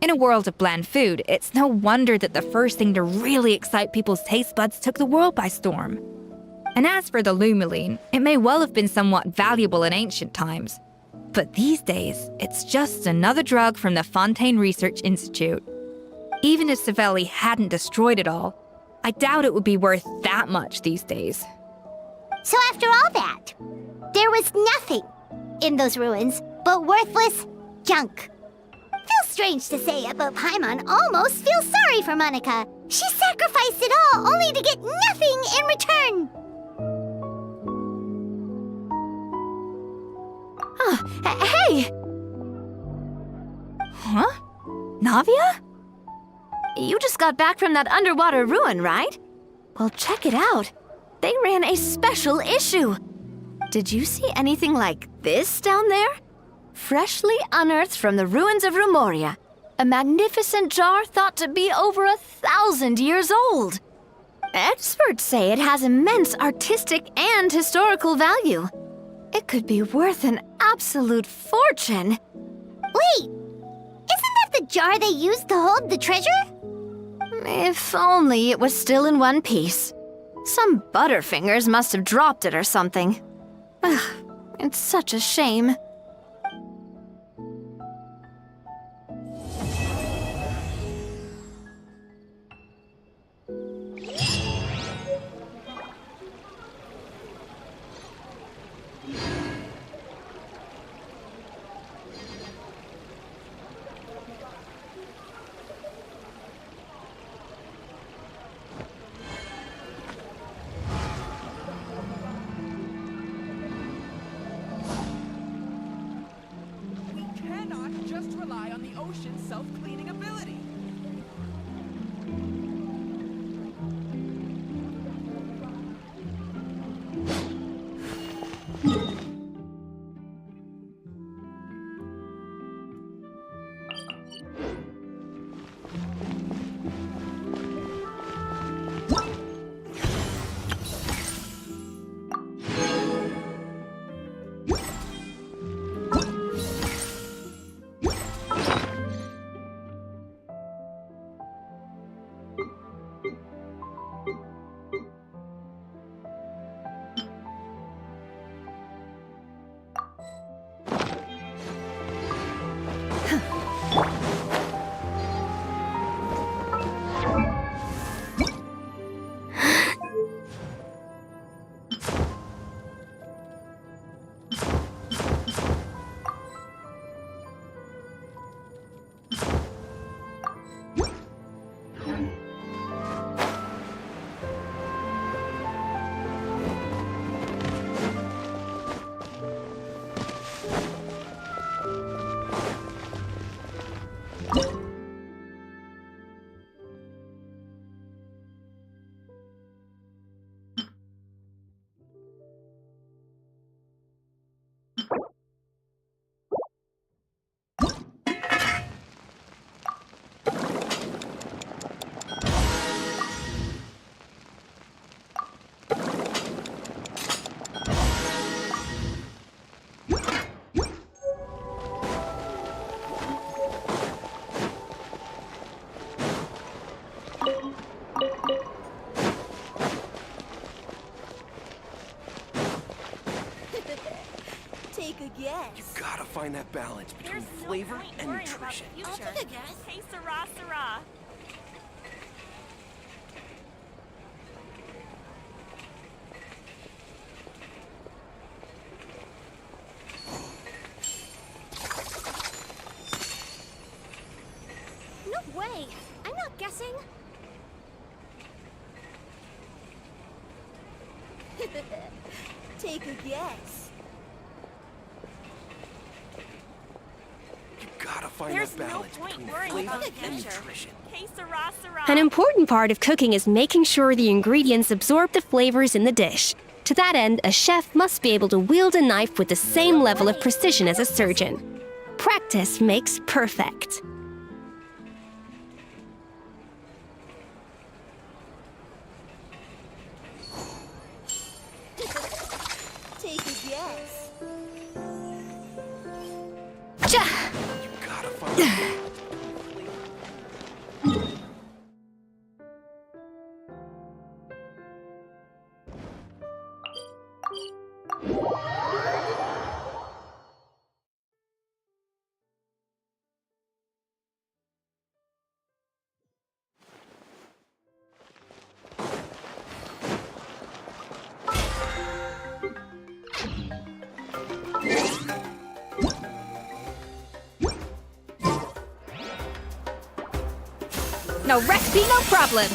In a world of bland food, it's no wonder that the first thing to really excite people's taste buds took the world by storm. And as for the Lumiline, it may well have been somewhat valuable in ancient times. But these days, it's just another drug from the Fontaine Research Institute. Even if Savelli hadn't destroyed it all, I doubt it would be worth that much these days. So after all that, there was nothing in those ruins but worthless junk. Feels strange to say it, but Paimon almost feels sorry for Monica. She sacrificed it all only to get nothing in return. Hey! Huh? Navia? You just got back from that underwater ruin, right? Well, check it out. They ran a special issue. Did you see anything like this down there? Freshly unearthed from the ruins of Rumoria. A magnificent jar thought to be over 1,000 years old. Experts say it has immense artistic and historical value. It could be worth an absolute fortune. Wait, isn't that the jar they used to hold the treasure? If only it was still in one piece. Some butterfingers must have dropped it or something. Ugh, it's such a shame. Self-cleaning ability. Take a guess. You gotta find that balance between flavor and nutrition. I'll take a guess. Hey, Sarah, Sarah. No way. I'm not guessing. Take a guess. You gotta find that balance between flavor and nutrition. Hey, Sarah, Sarah. An important part of cooking is making sure the ingredients absorb the flavors in the dish. To that end, a chef must be able to wield a knife with the same level of precision as a surgeon. Practice makes perfect. guess. You gotta find that No recipe, no problem.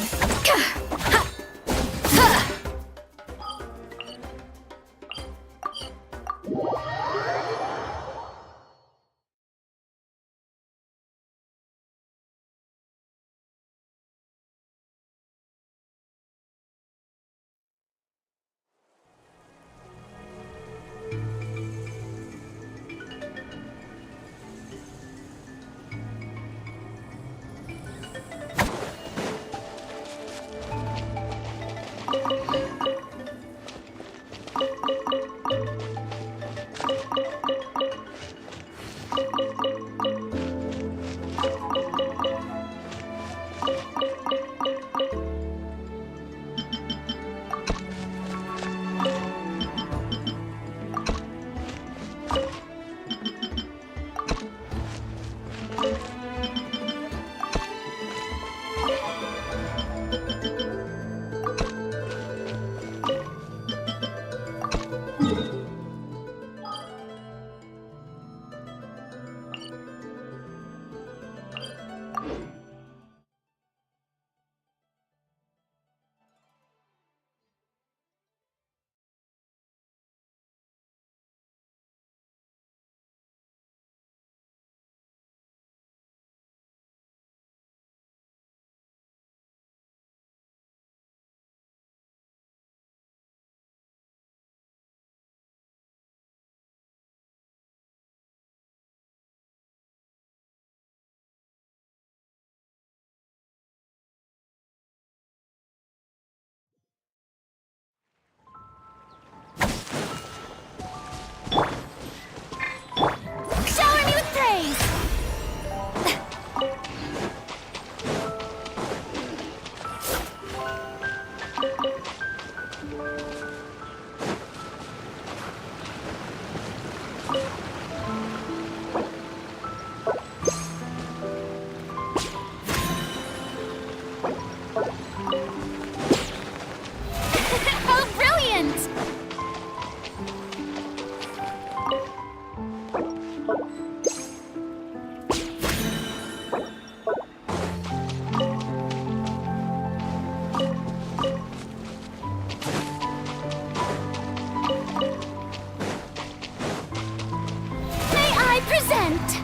Shower me with praise! Oh, brilliant! May I present?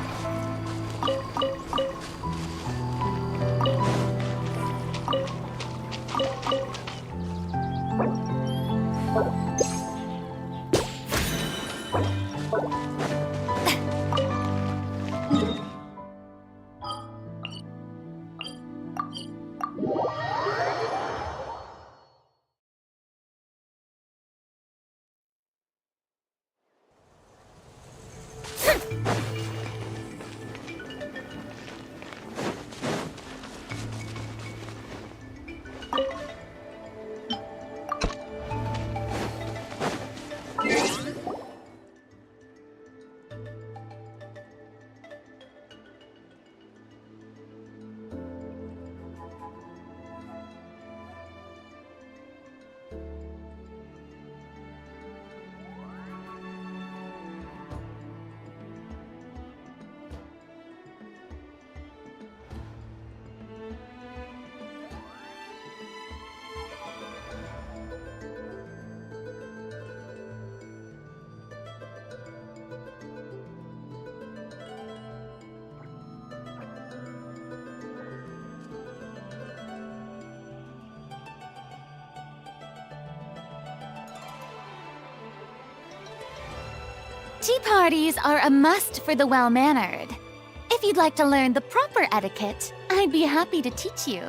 Tea parties are a must for the well-mannered. If you'd like to learn the proper etiquette, I'd be happy to teach you.